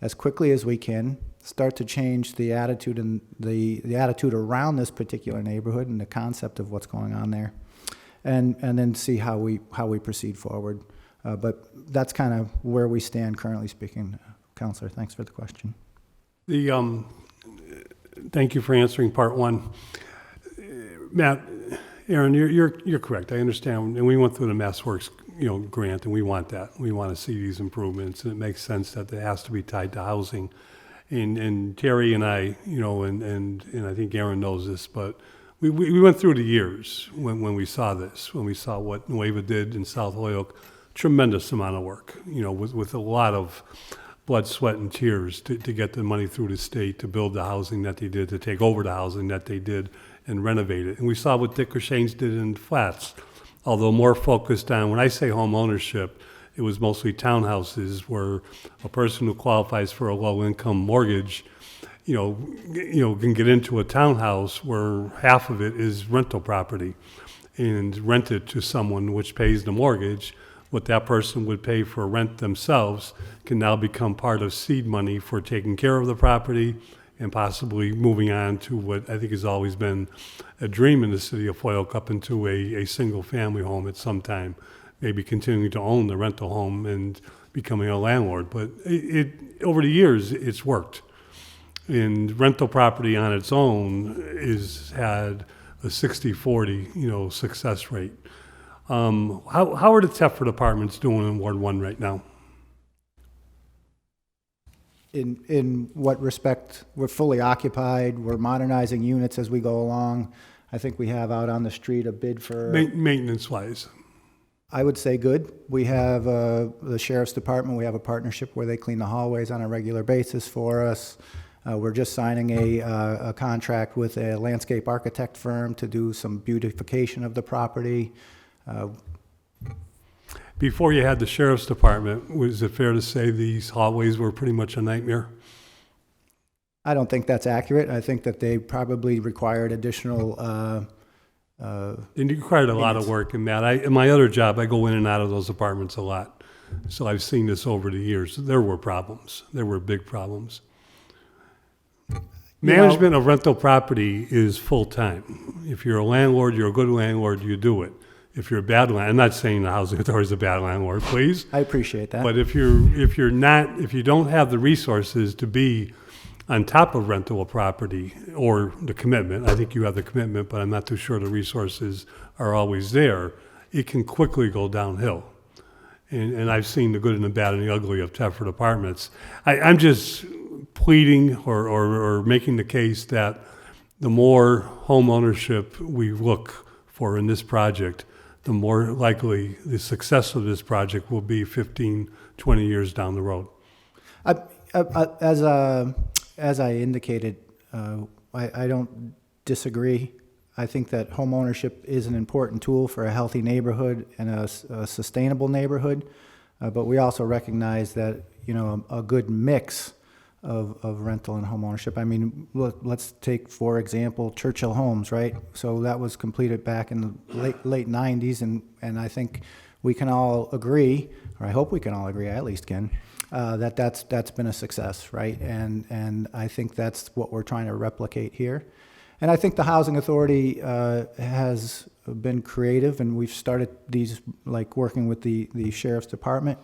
as quickly as we can, start to change the attitude and the attitude around this particular neighborhood and the concept of what's going on there, and then see how we proceed forward. But that's kind of where we stand currently speaking. Councilor, thanks for the question. Thank you for answering part one. Matt, Aaron, you're correct. I understand, and we went through the MassWorks grant, and we want that. We want to see these improvements, and it makes sense that it has to be tied to housing. And Terry and I, and I think Aaron knows this, but we went through the years when we saw this, when we saw what Nueva did in South Holyoke. Tremendous amount of work, with a lot of blood, sweat, and tears to get the money through the state to build the housing that they did, to take over the housing that they did and renovate it. And we saw what Dick O'Shane's did in Flats, although more focused on, when I say home ownership, it was mostly townhouses where a person who qualifies for a low-income mortgage, can get into a townhouse where half of it is rental property and rent it to someone which pays the mortgage. What that person would pay for rent themselves can now become part of seed money for taking care of the property and possibly moving on to what I think has always been a dream in the city of Holyoke, up into a single-family home at some time, maybe continuing to own the rental home and becoming a landlord. But over the years, it's worked. And rental property on its own has had a 60-40, success rate. How are the Thetford apartments doing in Ward 1 right now? In what respect? We're fully occupied. We're modernizing units as we go along. I think we have out on the street a bid for... Maintenance-wise? I would say good. We have the Sheriff's Department. We have a partnership where they clean the hallways on a regular basis for us. We're just signing a contract with a landscape architect firm to do some beautification of the property. Before you had the sheriff's department, was it fair to say these hallways were pretty much a nightmare? I don't think that's accurate. I think that they probably required additional, And you required a lot of work in that. In my other job, I go in and out of those apartments a lot. So I've seen this over the years. There were problems. There were big problems. Management of rental property is full-time. If you're a landlord, you're a good landlord, you do it. If you're a bad landlord, I'm not saying the housing authority is a bad landlord, please. I appreciate that. But if you don't have the resources to be on top of rental property or the commitment, I think you have the commitment, but I'm not too sure the resources are always there, it can quickly go downhill. And I've seen the good and the bad and the ugly of Thetford Apartments. I'm just pleading or making the case that the more home ownership we look for in this project, the more likely the success of this project will be 15, 20 years down the road. As I indicated, I don't disagree. I think that home ownership is an important tool for a healthy neighborhood and a sustainable neighborhood, but we also recognize that, you know, a good mix of rental and home ownership. I mean, let's take, for example, Churchill Homes, right? So that was completed back in the late 90s, and I think we can all agree, or I hope we can all agree, I at least can, that's been a success, right? And I think that's what we're trying to replicate here. And I think the Housing Authority has been creative, and we've started these, like working with the Sheriff's Department,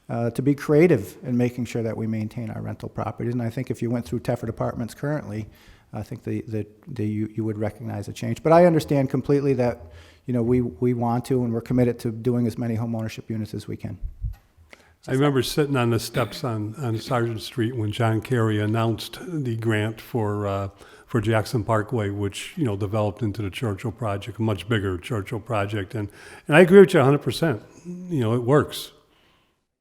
to be creative in making sure that we maintain our rental properties. And I think if you went through Thetford Apartments currently, I think you would recognize a change. But I understand completely that, you know, we want to, and we're committed to doing as many home ownership units as we can. I remember sitting on the steps on Sargent Street when John Kerry announced the grant for Jackson Parkway, which, you know, developed into the Churchill project, a much bigger Churchill project. And I agree with you 100%. You know, it works.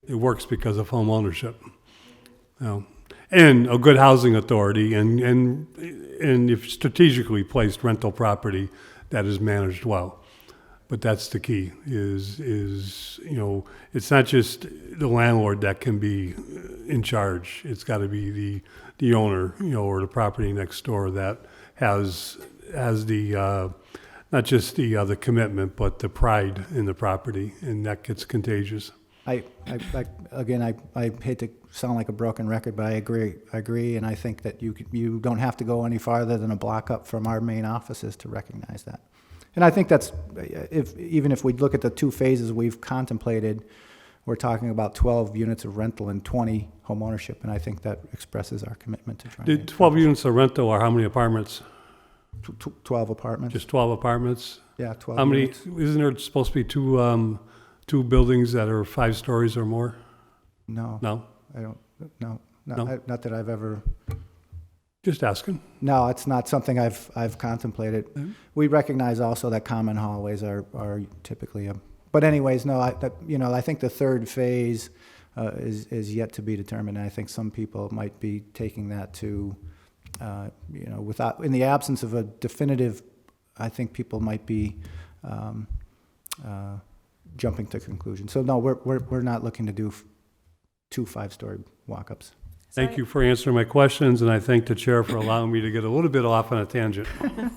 It works because of home ownership. You know, and a good housing authority and if strategically placed rental property that is managed well. But that's the key is, you know, it's not just the landlord that can be in charge. It's got to be the owner, you know, or the property next door that has the, not just the commitment, but the pride in the property, and that gets contagious. I hate to sound like a broken record, but I agree, and I think that you don't have to go any farther than a block up from our main offices to recognize that. And I think that's, even if we look at the two phases we've contemplated, we're talking about 12 units of rental and 20 home ownership, and I think that expresses our commitment to trying. The 12 units of rental are how many apartments? 12 apartments. Just 12 apartments? Yeah, 12 How many, units. isn't there supposed to be two buildings that are 5 stories or more? No. No? I don't, no. No? Not that I've ever. Just asking. No, it's not something I've contemplated. Mhm. We recognize also that common hallways are typically but anyways, no, I think the third phase is yet to be determined. And I think some people might be taking that to, without, in the absence of a definitive, I think people might be jumping to conclusions. So no, we're not looking to do 2 5-story walk-ups. Thank you for answering my questions, and I thank the chair for allowing me to get a little bit off on a tangent.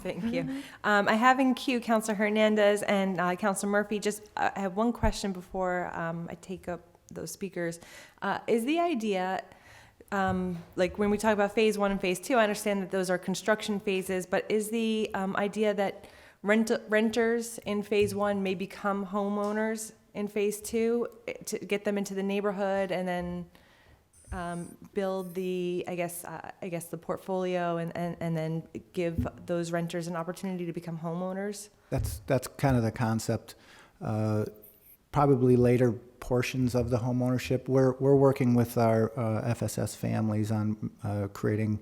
Thank you. I have in queue Councilor Hernandez and Councilor Murphy. I have one question before I take up those speakers. Is the idea, like when we talk about phase 1 and phase 2, I understand that those are construction phases, but is the idea that renters in phase 1 may become homeowners in phase 2 to get them into the neighborhood and then build the, I guess the portfolio and then give those renters an opportunity to become homeowners? That's kind of the concept. Probably later portions of the home ownership. We're working with our FSS families on creating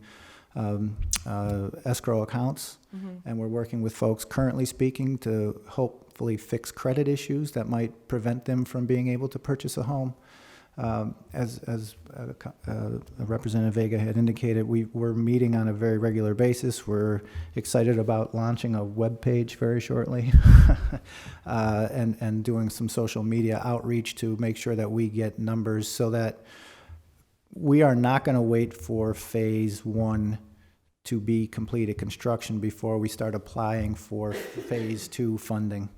escrow accounts, and we're working with folks currently speaking to hopefully fix credit issues that might prevent them from being able to purchase a home. As Representative Vega had indicated, we're meeting on a very regular basis. We're excited about launching a web page very shortly and doing some social media outreach to make sure that we get numbers so that we are not going to wait for phase one to be completed construction before we start applying for phase two funding.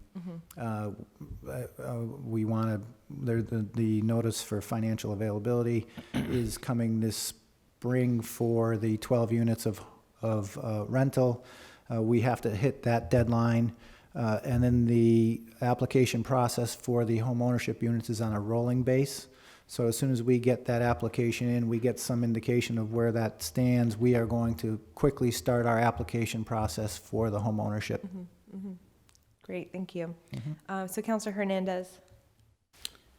We want to, the notice for financial availability is coming this spring for the 12 units of rental. We have to hit that deadline. And then the application process for the home ownership units is on a rolling base. So as soon as we get that application in, we get some indication of where that stands, we are going to quickly start our application process for the home ownership. Great, thank you. So Councilor Hernandez.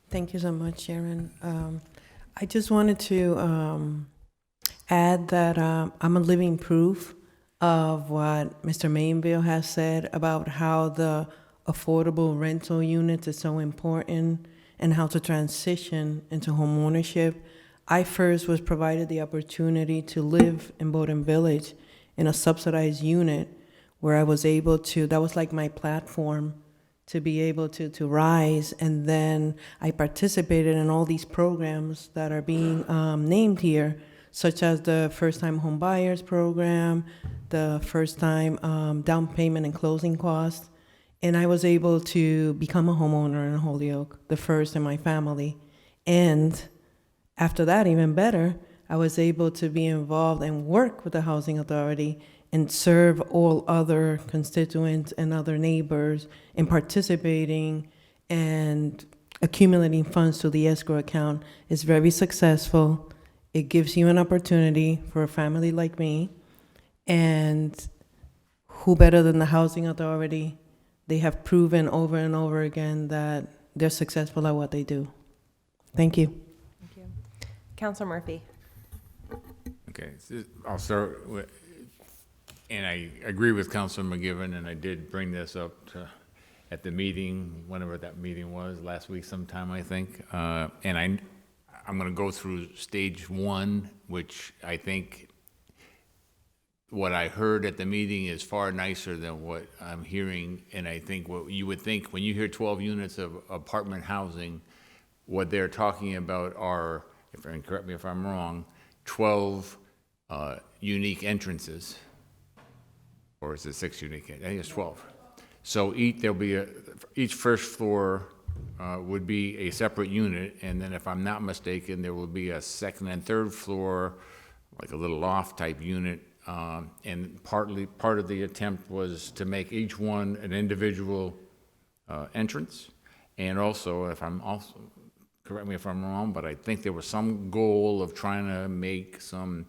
Thank you so much, Sharon. I just wanted to add that I'm a living proof of what Mr. Mainville has said about how the affordable rental units is so important and how to transition into home ownership. I first was provided the opportunity to live in Bowdoin Village in a subsidized unit where I was able to, that was like my platform to be able to rise. And then I participated in all these programs that are being named here, such as the first-time home buyers program, the first-time down payment and closing costs. And I was able to become a homeowner in Holyoke, the first in my family. And after that, even better, I was able to be involved and work with the Housing Authority and serve all other constituents and other neighbors in participating and accumulating funds to the escrow account. Is very successful. It gives you an opportunity for a family like me. And who better than the Housing Authority? They have proven over and over again that they're successful at what they do. Thank you. Thank you. Councilor Murphy. Okay, so I'll start with, and I agree with Councilor McGivern, and I did bring this up at the meeting, whenever that meeting was, last week sometime, I think. And I'm going to go through stage one, which I think what I heard at the meeting is far nicer than what I'm hearing. And I think what you would think when you hear 12 units of apartment housing, what they're talking about are, and correct me if I'm wrong, 12 unique entrances. Or is it 6 unique? I think it's 12. So there'll be each first floor would be a separate unit, and then if I'm not mistaken, there will be a second and third floor, like a little loft type unit. And part of the attempt was to make each one an individual entrance, and also, correct me if I'm wrong, but I think there was some goal of trying to make some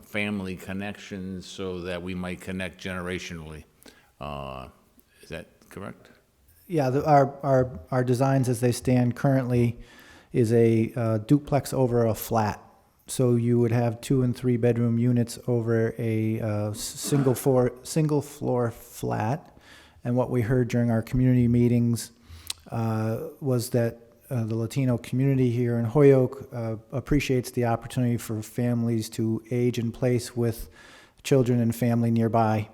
family connections so that we might connect generationally. Is that correct? Yeah, our designs as they stand currently is a duplex over a flat. So you would have 2 and 3 bedroom units over a single floor flat. And what we heard during our community meetings was that the Latino community here in Holyoke appreciates the opportunity for families to age in place with children and family nearby.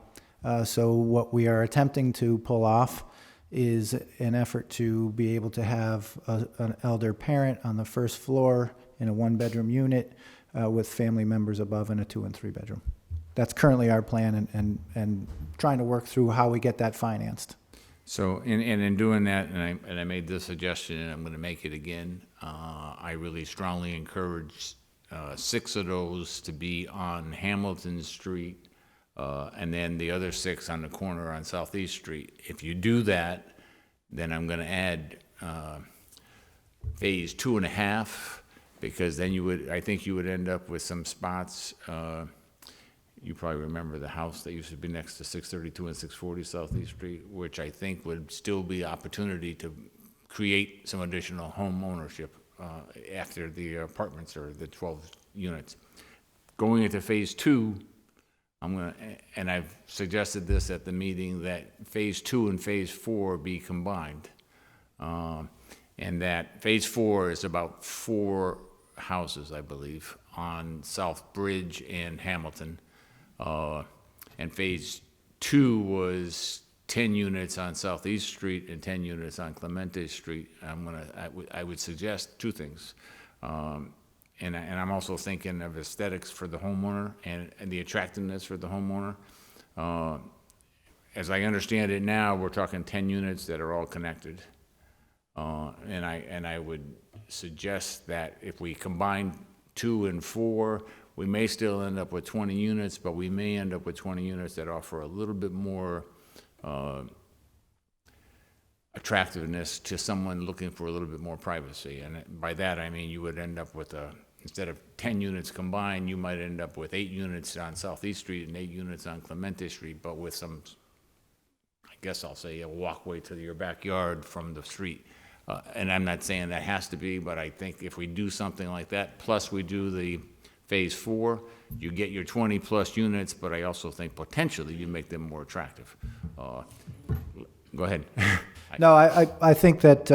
So what we are attempting to pull off is an effort to be able to have an elder parent on the first floor in a 1-bedroom unit with family members above in a 2 and 3 bedroom. That's currently our plan, and trying to work through how we get that financed. So, in doing that, and I made this suggestion, and I'm going to make it again, I really strongly encourage 6 of those to be on Hamilton Street, and then the other 6 on the corner on Southeast Street. If you do that, then I'm going to add phase 2.5, because then I think you would end up with some spots. You probably remember the house that used to be next to 632 and 640 Southeast Street, which I think would still be opportunity to create some additional home ownership after the apartments or the 12 units. Going into phase 2, and I've suggested this at the meeting, that phase 2 and phase 4 be combined. And that phase 4 is about 4 houses, I believe, on South Bridge and Hamilton. And phase 2 was 10 units on Southeast Street and 10 units on Clemente Street. I would suggest 2 things. And I'm also thinking of aesthetics for the homeowner and the attractiveness for the homeowner. As I understand it now, we're talking 10 units that are all connected. And I would suggest that if we combine 2 and 4, we may still end up with 20 units, but we may end up with 20 units that offer a little bit more attractiveness to someone looking for a little bit more privacy. And by that, I mean you would end up with instead of 10 units combined, you might end up with 8 units on Southeast Street and 8 units on Clemente Street, but with some, I guess I'll say, a walkway to your backyard from the street. And I'm not saying that has to be, but I think if we do something like that, plus we do the phase 4, you get your 20 plus units, but I also think potentially you make them more attractive. Go ahead. No, I think that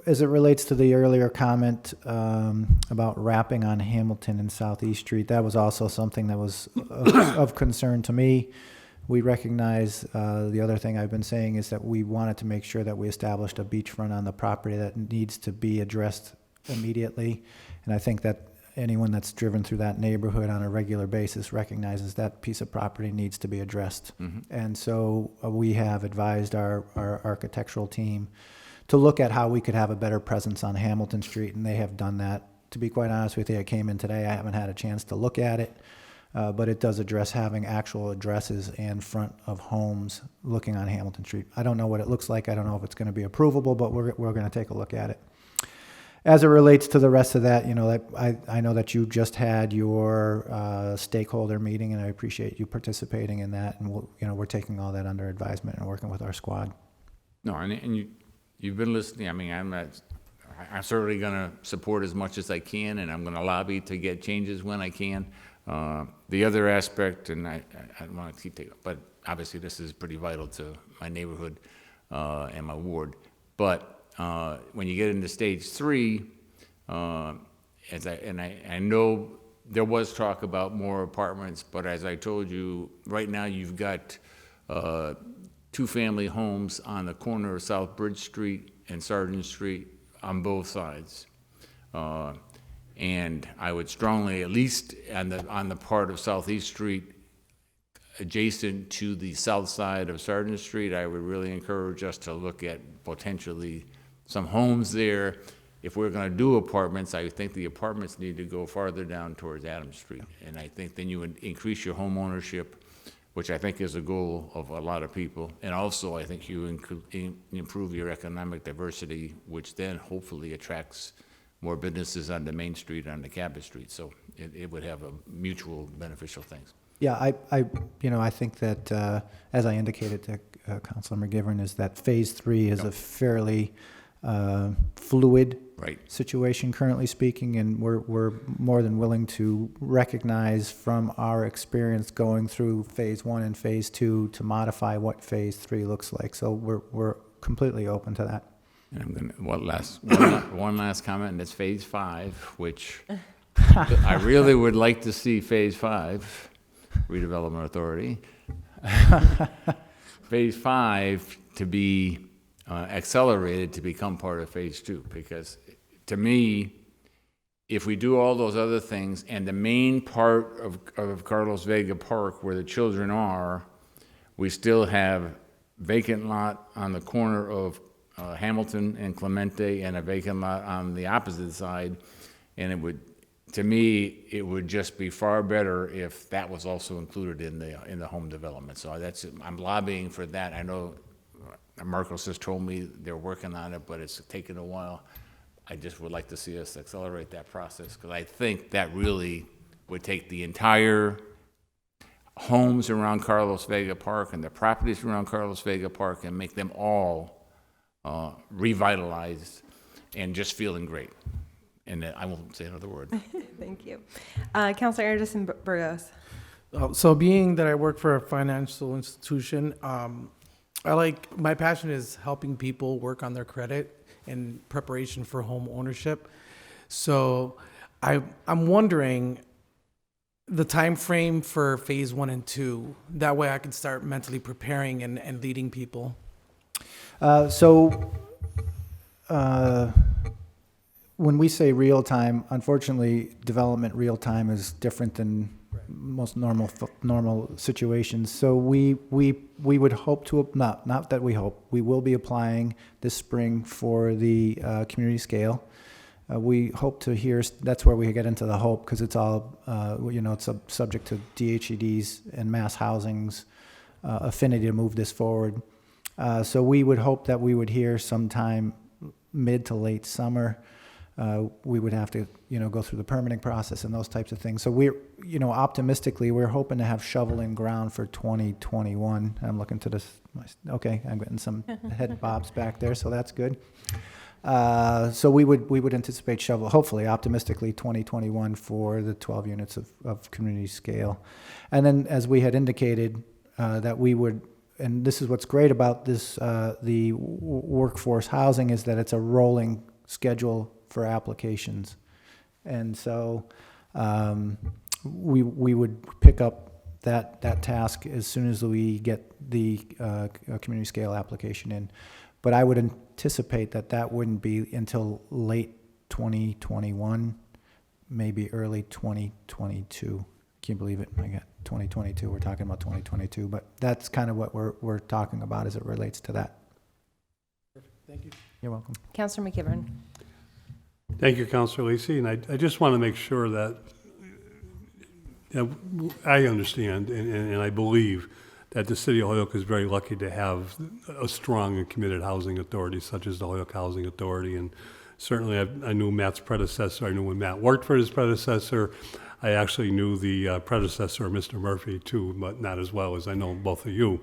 as it relates to the earlier comment about wrapping on Hamilton and Southeast Street, that was also something that was of concern to me. We recognize the other thing I've been saying is that we wanted to make sure that we established a beachfront on the property that needs to be addressed immediately. And I think that anyone that's driven through that neighborhood on a regular basis recognizes that piece of property needs to be addressed. Mm-hmm. And so we have advised our architectural team to look at how we could have a better presence on Hamilton Street, and they have done that. To be quite honest with you, I came in today, I haven't had a chance to look at it, but it does address having actual addresses and front of homes looking on Hamilton Street. I don't know what it looks like. I don't know if it's going to be approvable, but we're going to take a look at it. As it relates to the rest of that, I know that you just had your stakeholder meeting, and I appreciate you participating in that. And we're taking all that under advisement and working with our squad. No, and you've been listening. I mean, I'm certainly going to support as much as I can, and I'm going to lobby to get changes when I can. The other aspect, and I don't want to keep taking, but obviously this is pretty vital to my neighborhood and my ward. But when you get into stage 3, I know there was talk about more apartments, but as I told you, right now you've got 2-family homes on the corner of South Bridge Street and Sargent Street on both sides. And I would strongly, at least on the part of Southeast Street, adjacent to the south side of Sargent Street, I would really encourage us to look at potentially some homes there. If we're going to do apartments, I think the apartments need to go farther down towards Adams Street. And I think then you would increase your home ownership, which I think is a goal of a lot of people. And also, I think you improve your economic diversity, which then hopefully attracts more businesses on the Main Street, on the Cabot Street. So it would have a mutual beneficial things. Yeah, I think that as I indicated to Councilor McGivern, is that phase 3 is a fairly fluid situation, currently speaking, and we're more than willing to recognize from our experience going through phase 1 and phase 2 to modify what phase 3 looks like. So we're completely open to that. And I'm gonna one last comment, and it's phase 5, which I really would like to see phase 5, Redevelopment Authority, phase 5 to be accelerated to become part of phase 2, because to me, if we do all those other things and the main part of Carlos Vega Park where the children are, we still have vacant lot on the corner of Hamilton and Clemente and a vacant lot on the opposite side, and it would, to me, it would just be far better if that was also included in the home development. So I'm lobbying for that. I know Marcos has told me they're working on it, but it's taken a while. I just would like to see us accelerate that process, because I think that really would take the entire homes around Carlos Vega Park and the properties around Carlos Vega Park and make them all revitalized and just feeling great. And I won't say another word. Thank you. Councilor Anderson Burgos. So being that I work for a financial institution, My passion is helping people work on their credit in preparation for home ownership. So I'm wondering the time frame for phase 1 and 2. That way I can start mentally preparing and leading people. When we say real time, unfortunately, development real time is different than most normal situations. So we would hope to, not that we hope, we will be applying this spring for the community scale. We hope to hear, that's where we get into the hope, because it's all, it's subject to DHED's and mass housing's affinity to move this forward. So we would hope that we would hear sometime mid to late summer. We would have to, go through the permitting process and those types of things. So we're, optimistically, we're hoping to have shovel in ground for 2021. I'm looking to this, okay, I'm getting some head bobs back there, so that's good. So we would anticipate shovel, hopefully, optimistically, 2021 for the 12 units of community scale. And then, as we had indicated, that we would, and this is what's great about this, the workforce housing, is that it's a rolling schedule for applications. And so we would pick up that task as soon as we get the community scale application in. But I would anticipate that wouldn't be until late 2021, maybe early 2022. Can't believe it. I got 2022. We're talking about 2022, but that's kind of what we're talking about as it relates to that. Perfect. Thank you. You're welcome. Councilor McGivern. Thank you, Councilor Lisi. And I just want to make sure that I understand and I believe that the city of Holyoke is very lucky to have a strong and committed housing authority such as the Holyoke Housing Authority. And certainly I knew Matt's predecessor. I knew when Matt worked for his predecessor. I actually knew the predecessor, Mr. Murphy, too, but not as well as I know both of you.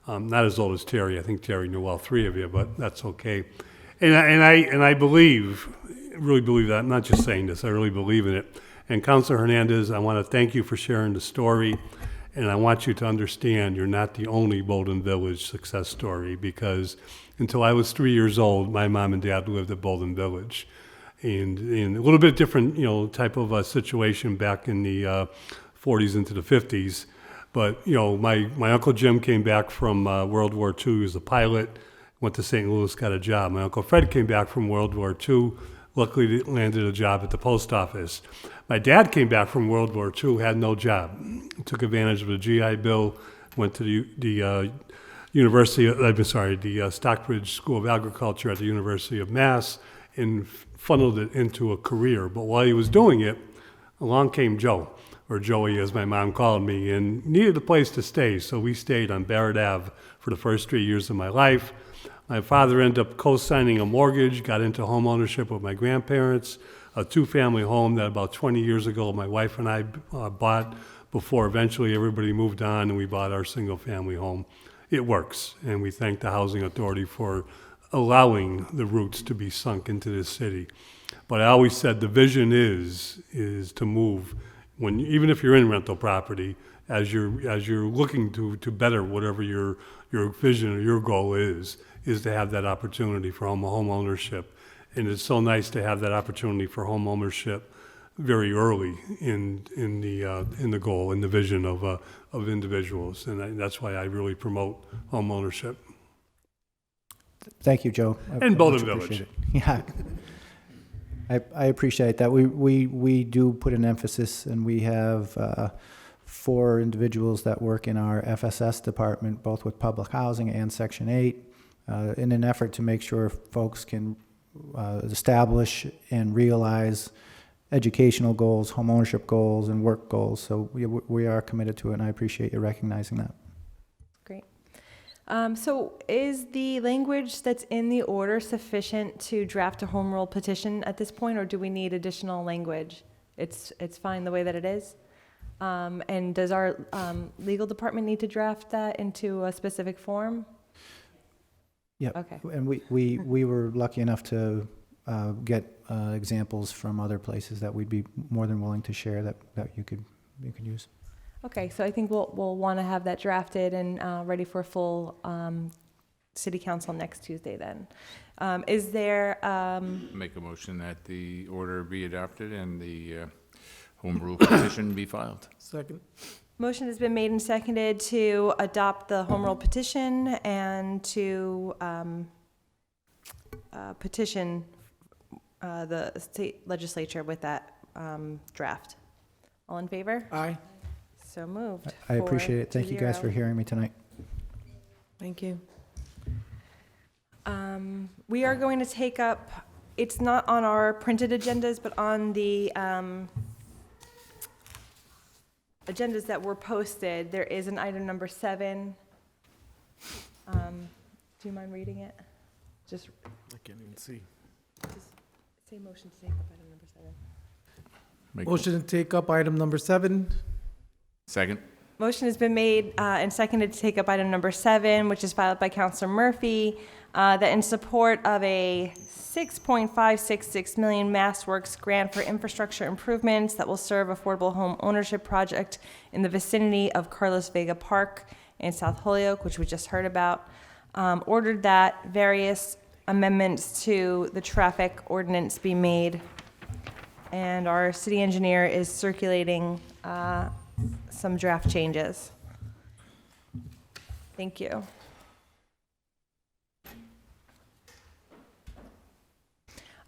Not as old as Terry. I think Terry knew all three of you, but that's okay. And I believe, really believe that. I'm not just saying this. I really believe in it. And Councilor Hernandez, I want to thank you for sharing the story. And I want you to understand you're not the only Bolden Village success story, because until I was 3 years old, my mom and dad lived at Bolden Village. And in a little bit different, type of a situation back in the 40s into the 50s. But, my Uncle Jim came back from World War II. He was a pilot, went to St. Louis, got a job. My Uncle Fred came back from World War II, luckily landed a job at the post office. My dad came back from World War II, had no job. Took advantage of the GI Bill, went to the Stockbridge School of Agriculture at the University of Mass, and funneled it into a career. But while he was doing it, along came Joe, or Joey as my mom called me, and needed a place to stay. So we stayed on Barrett Ave for the first 3 years of my life. My father ended up co-signing a mortgage, got into home ownership with my grandparents, a two-family home that about 20 years ago my wife and I bought before eventually everybody moved on and we bought our single-family home. It works, and we thank the Housing Authority for allowing the roots to be sunk into this city. But I always said the vision is to move, even if you're in rental property, as you're looking to better whatever your vision or your goal is to have that opportunity for home ownership. And it's so nice to have that opportunity for home ownership very early in the goal, in the vision of individuals. And that's why I really promote home ownership. Thank you, Joe. And Bolden much Village. Yeah. I appreciate that. We do put an emphasis, and we have 4 individuals that work in our FSS department, both with public housing and Section 8, in an effort to make sure folks can establish and realize educational goals, home ownership goals, and work goals. So we are committed to it, and I appreciate you recognizing that. Great. So is the language that's in the order sufficient to draft a home rule petition at this point, or do we need additional language? It's fine the way that it is? And does our legal department need to draft that into a specific form? Yeah. Okay. And we were lucky enough to get examples from other places that we'd be more than willing to share that you could use. Okay, so I think we'll want to have that drafted and ready for full city council next Tuesday then. Is there, Make a motion that the order be adopted and the home rule petition be filed. Second. motion has been made and seconded to adopt the home rule petition and to petition the state legislature with that draft. All in favor? Aye. So moved. I appreciate it. 4-0. Thank you guys for hearing me tonight. Thank you. We are going to take up, it's not on our printed agendas, but on the agendas that were posted, there is an item number 7. Do you mind reading it? Just I can't even see. say motion to take up item number 7. Make- Motion to take up item number 7. Second. Motion has been made and seconded to take up item number 7, which is filed by Councilor Murphy, that in support of a $6.566 million MassWorks grant for infrastructure improvements that will serve affordable home ownership project in the vicinity of Carlos Vega Park in South Holyoke, which we just heard about, ordered that various amendments to the traffic ordinance be made. And our city engineer is circulating some draft changes. Thank you.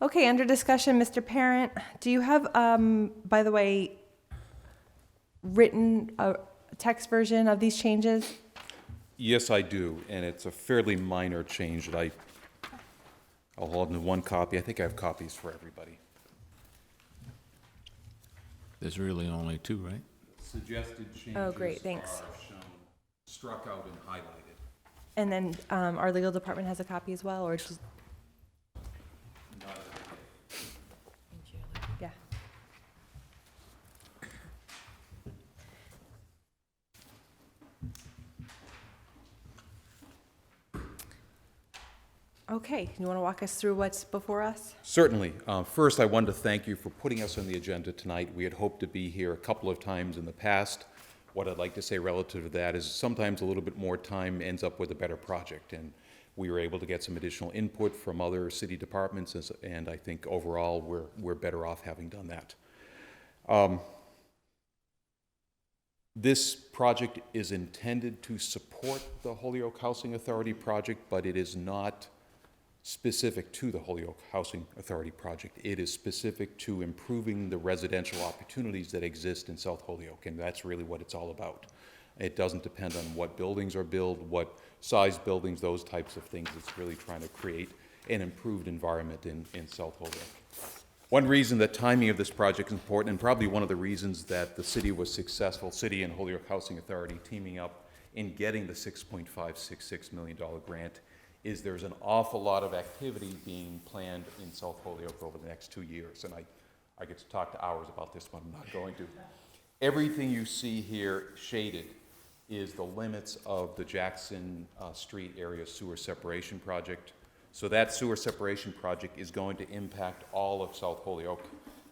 Okay, under discussion, Mr. Parent, do you have, by the way, written a text version of these changes? Yes, I do, and it's a fairly minor change that I'll hold in one copy. I think I have copies for everybody. There's really only 2, right? Suggested changes Oh, great, thanks. are shown, struck out and highlighted. And then our legal department has a copy as well, or just? Yeah. Okay, you want to walk us through what's before us? Certainly. First, I wanted to thank you for putting us on the agenda tonight. We had hoped to be here a couple of times in the past. What I'd like to say relative to that is sometimes a little bit more time ends up with a better project, and we were able to get some additional input from other city departments, and I think overall we're better off having done that. This project is intended to support the Holyoke Housing Authority project, but it is not specific to the Holyoke Housing Authority project. It is specific to improving the residential opportunities that exist in South Holyoke, and that's really what it's all about. It doesn't depend on what buildings are built, what size buildings, those types of things. It's really trying to create an improved environment in South Holyoke. One reason that timing of this project is important, and probably one of the reasons that the city was successful, city and Holyoke Housing Authority teaming up in getting the $6.566 million grant, is there's an awful lot of activity being planned in South Holyoke over the next 2 years. And I get to talk to hours about this, but I'm not going to. Everything you see here shaded is the limits of the Jackson Street area sewer separation project. So that sewer separation project is going to impact all of South Holyoke,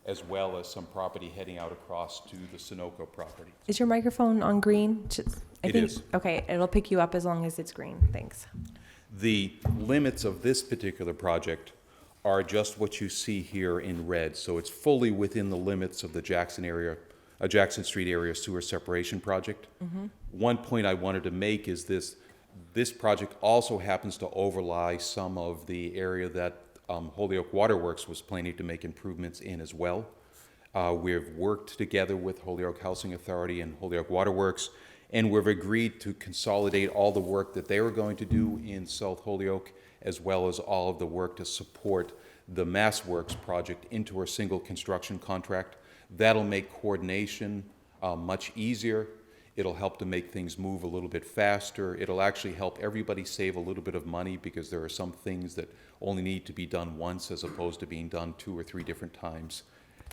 as well as some property heading out across to the Sunoco property. Is your microphone on green? It is. Okay, it'll pick you up as long as it's green. Thanks. The limits of this particular project are just what you see here in red. So it's fully within the limits of the Jackson Street area sewer separation project. One point I wanted to make is this project also happens to overlie some of the area that Holyoke Waterworks was planning to make improvements in as well. We've worked together with Holyoke Housing Authority and Holyoke Waterworks, and we've agreed to consolidate all the work that they were going to do in South Holyoke, as well as all of the work to support the MassWorks project into a single construction contract. That'll make coordination much easier. It'll help to make things move a little bit faster. It'll actually help everybody save a little bit of money, because there are some things that only need to be done once as opposed to being done 2 or 3 different times.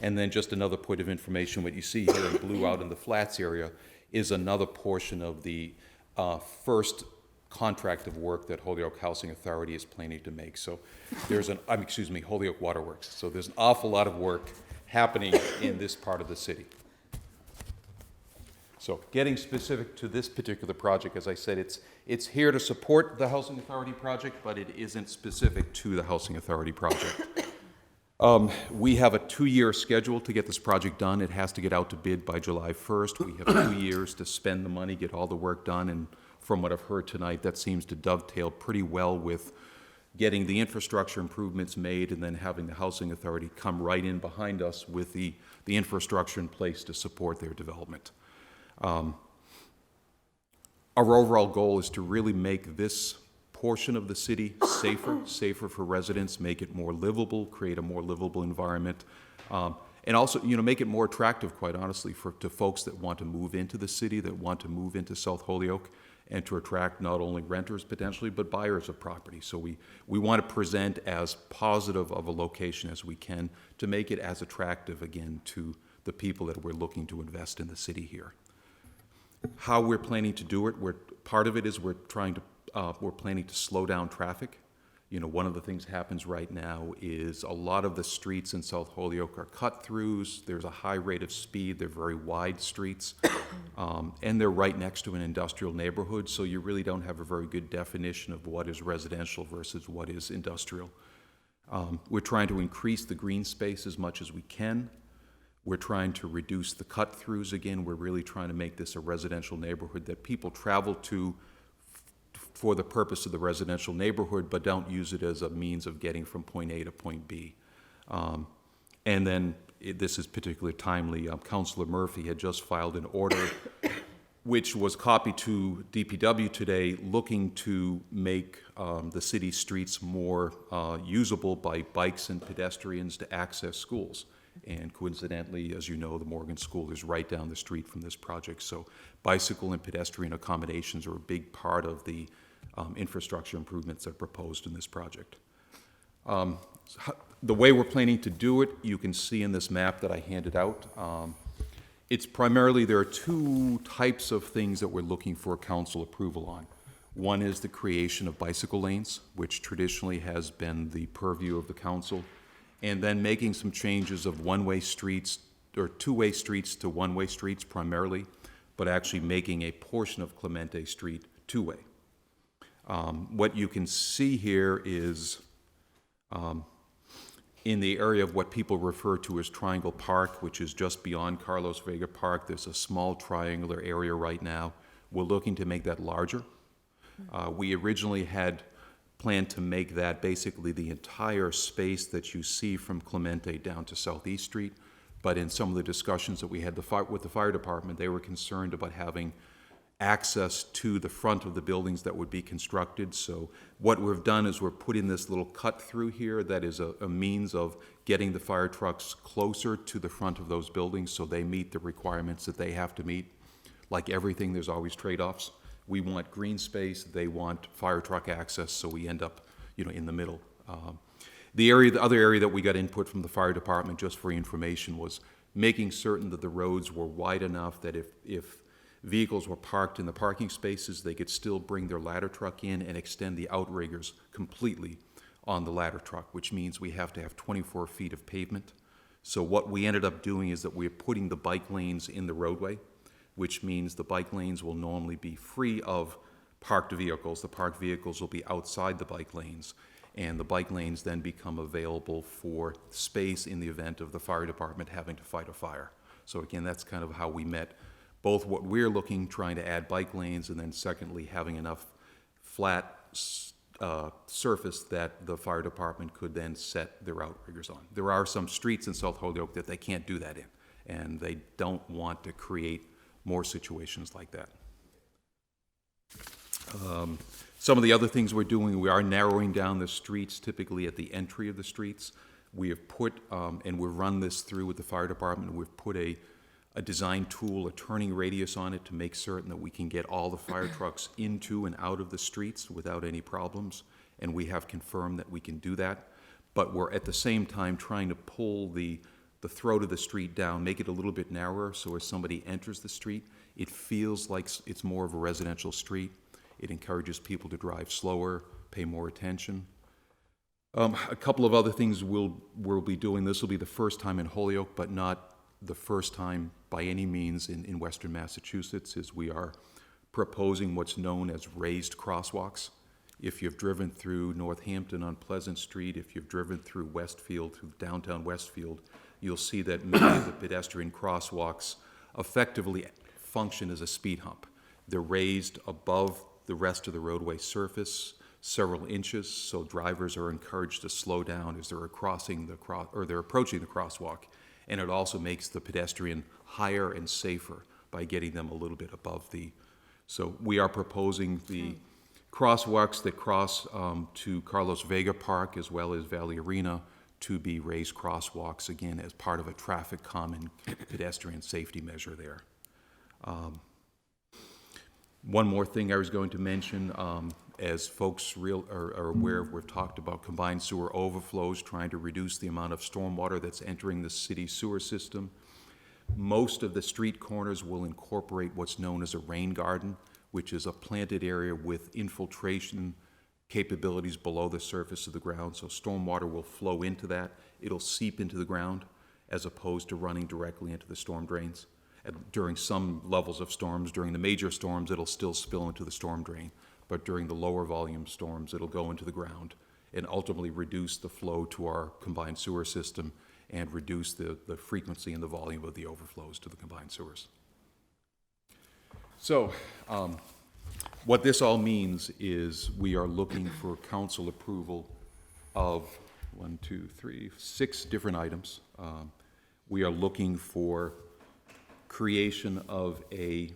And then just another point of information, what you see here in blue out in the flats area is another portion of the first contract of work that Holyoke Housing Authority is planning to make. So there's Holyoke Waterworks. So there's an awful lot of work happening in this part of the city. So getting specific to this particular project, as I said, it's here to support the Housing Authority project, but it isn't specific to the Housing Authority project. We have a 2-year schedule to get this project done. It has to get out to bid by July 1st. We have 2 years to spend the money, get all the work done, and from what I've heard tonight, that seems to dovetail pretty well with getting the infrastructure improvements made and then having the Housing Authority come right in behind us with the infrastructure in place to support their development. Our overall goal is to really make this portion of the city safer for residents, make it more livable, create a more livable environment, and also, make it more attractive, quite honestly, to folks that want to move into the city, that want to move into South Holyoke, and to attract not only renters potentially, but buyers of property. So we want to present as positive of a location as we can to make it as attractive, again, to the people that we're looking to invest in the city here. How we're planning to do it, part of it is we're planning to slow down traffic. One of the things happens right now is a lot of the streets in South Holyoke are cut-throughs. There's a high rate of speed. They're very wide streets. And they're right next to an industrial neighborhood, so you really don't have a very good definition of what is residential versus what is industrial. We're trying to increase the green space as much as we can. We're trying to reduce the cut-throughs again. We're really trying to make this a residential neighborhood that people travel to for the purpose of the residential neighborhood, but don't use it as a means of getting from point A to point B. And then, this is particularly timely, Councilor Murphy had just filed an order which was copied to DPW today, looking to make the city streets more usable by bikes and pedestrians to access schools. And coincidentally, as you know, the Morgan School is right down the street from this project. So bicycle and pedestrian accommodations are a big part of the infrastructure improvements that are proposed in this project. The way we're planning to do it, you can see in this map that I handed out. It's primarily, there are 2 types of things that we're looking for council approval on. One is the creation of bicycle lanes, which traditionally has been the purview of the council, and then making some changes of one-way streets, or two-way streets to one-way streets primarily, but actually making a portion of Clemente Street two-way. What you can see here is in the area of what people refer to as Triangle Park, which is just beyond Carlos Vega Park, there's a small triangular area right now. We're looking to make that larger. We originally had planned to make that basically the entire space that you see from Clemente down to Southeast Street, but in some of the discussions that we had with the fire department, they were concerned about having access to the front of the buildings that would be constructed. So what we've done is we're putting this little cut through here that is a means of getting the fire trucks closer to the front of those buildings so they meet the requirements that they have to meet. Like everything, there's always trade-offs. We want green space, they want fire truck access, so we end up, in the middle. The other area that we got input from the fire department, just for information, was making certain that the roads were wide enough that if vehicles were parked in the parking spaces, they could still bring their ladder truck in and extend the outriggers completely on the ladder truck, which means we have to have 24 feet of pavement. So what we ended up doing is that we're putting the bike lanes in the roadway, which means the bike lanes will normally be free of parked vehicles. The parked vehicles will be outside the bike lanes, and the bike lanes then become available for space in the event of the fire department having to fight a fire. So again, that's kind of how we met both what we're trying to add bike lanes, and then secondly, having enough flat surface that the fire department could then set their outriggers on. There are some streets in South Holyoke that they can't do that in, and they don't want to create more situations like that. Some of the other things we're doing, we are narrowing down the streets, typically at the entry of the streets. We have put, and we've run this through with the fire department, we've put a design tool, a turning radius on it to make certain that we can get all the fire trucks into and out of the streets without any problems, and we have confirmed that we can do that. But we're at the same time trying to pull the throat of the street down, make it a little bit narrower, so as somebody enters the street, it feels like it's more of a residential street. It encourages people to drive slower, pay more attention. A couple of other things we'll be doing. This will be the first time in Holyoke, but not the first time by any means in Western Massachusetts, is we are proposing what's known as raised crosswalks. If you've driven through Northampton on Pleasant Street, if you've driven through Westfield, through downtown Westfield, you'll see that many of the pedestrian crosswalks effectively function as a speed hump. They're raised above the rest of the roadway surface several inches, so drivers are encouraged to slow down as they're approaching the crosswalk. And it also makes the pedestrian higher and safer by getting them a little bit above the. So we are proposing the crosswalks that cross to Carlos Vega Park as well as Valley Arena to be raised crosswalks, again, as part of a traffic calming pedestrian safety measure there. One more thing I was going to mention, as folks are aware, we've talked about combined sewer overflows, trying to reduce the amount of stormwater that's entering the city sewer system. Most of the street corners will incorporate what's known as a rain garden, which is a planted area with infiltration capabilities below the surface of the ground. So stormwater will flow into that. It'll seep into the ground as opposed to running directly into the storm drains. During some levels of storms, during the major storms, it'll still spill into the storm drain. But during the lower volume storms, it'll go into the ground and ultimately reduce the flow to our combined sewer system and reduce the frequency and the volume of the overflows to the combined sewers. So, what this all means is we are looking for council approval of 6 different items. We are looking for creation of a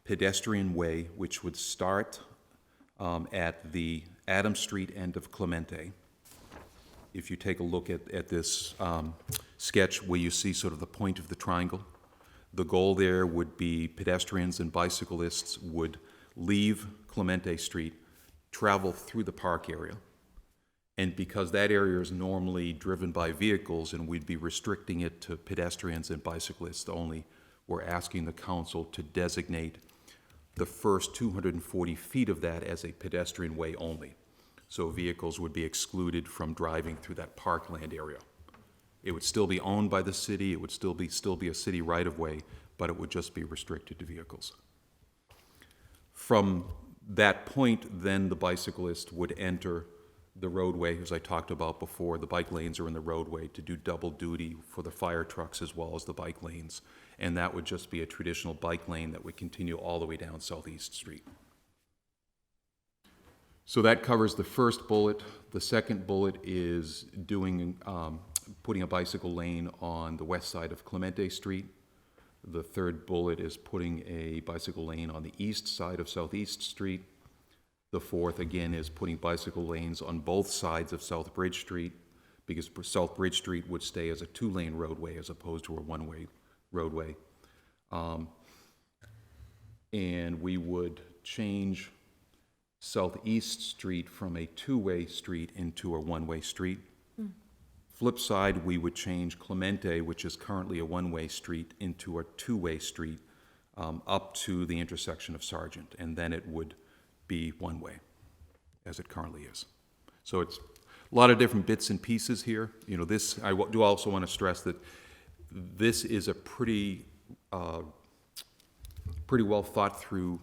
pedestrian way which would start at the Adams Street end of Clemente. If you take a look at this sketch where you see sort of the point of the triangle, the goal there would be pedestrians and bicyclists would leave Clemente Street, travel through the park area, and because that area is normally driven by vehicles and we'd be restricting it to pedestrians and bicyclists only, we're asking the council to designate the first 240 feet of that as a pedestrian way only. So vehicles would be excluded from driving through that parkland area. It would still be owned by the city, it would still be a city right-of-way, but it would just be restricted to vehicles. From that point, then the bicyclist would enter the roadway, as I talked about before. The bike lanes are in the roadway to do double duty for the fire trucks as well as the bike lanes. And that would just be a traditional bike lane that would continue all the way down Southeast Street. So that covers the first bullet. The second bullet is putting a bicycle lane on the west side of Clemente Street. The third bullet is putting a bicycle lane on the east side of Southeast Street. The fourth, again, is putting bicycle lanes on both sides of South Bridge Street, because South Bridge Street would stay as a 2-lane roadway as opposed to a 1-way roadway. And we would change Southeast Street from a 2-way street into a 1-way street. Flip side, we would change Clemente, which is currently a 1-way street, into a 2-way street up to the intersection of Sargent, and then it would be 1-way, as it currently is. So it's a lot of different bits and pieces here. You know, this, I do also want to stress that this is a pretty well thought through,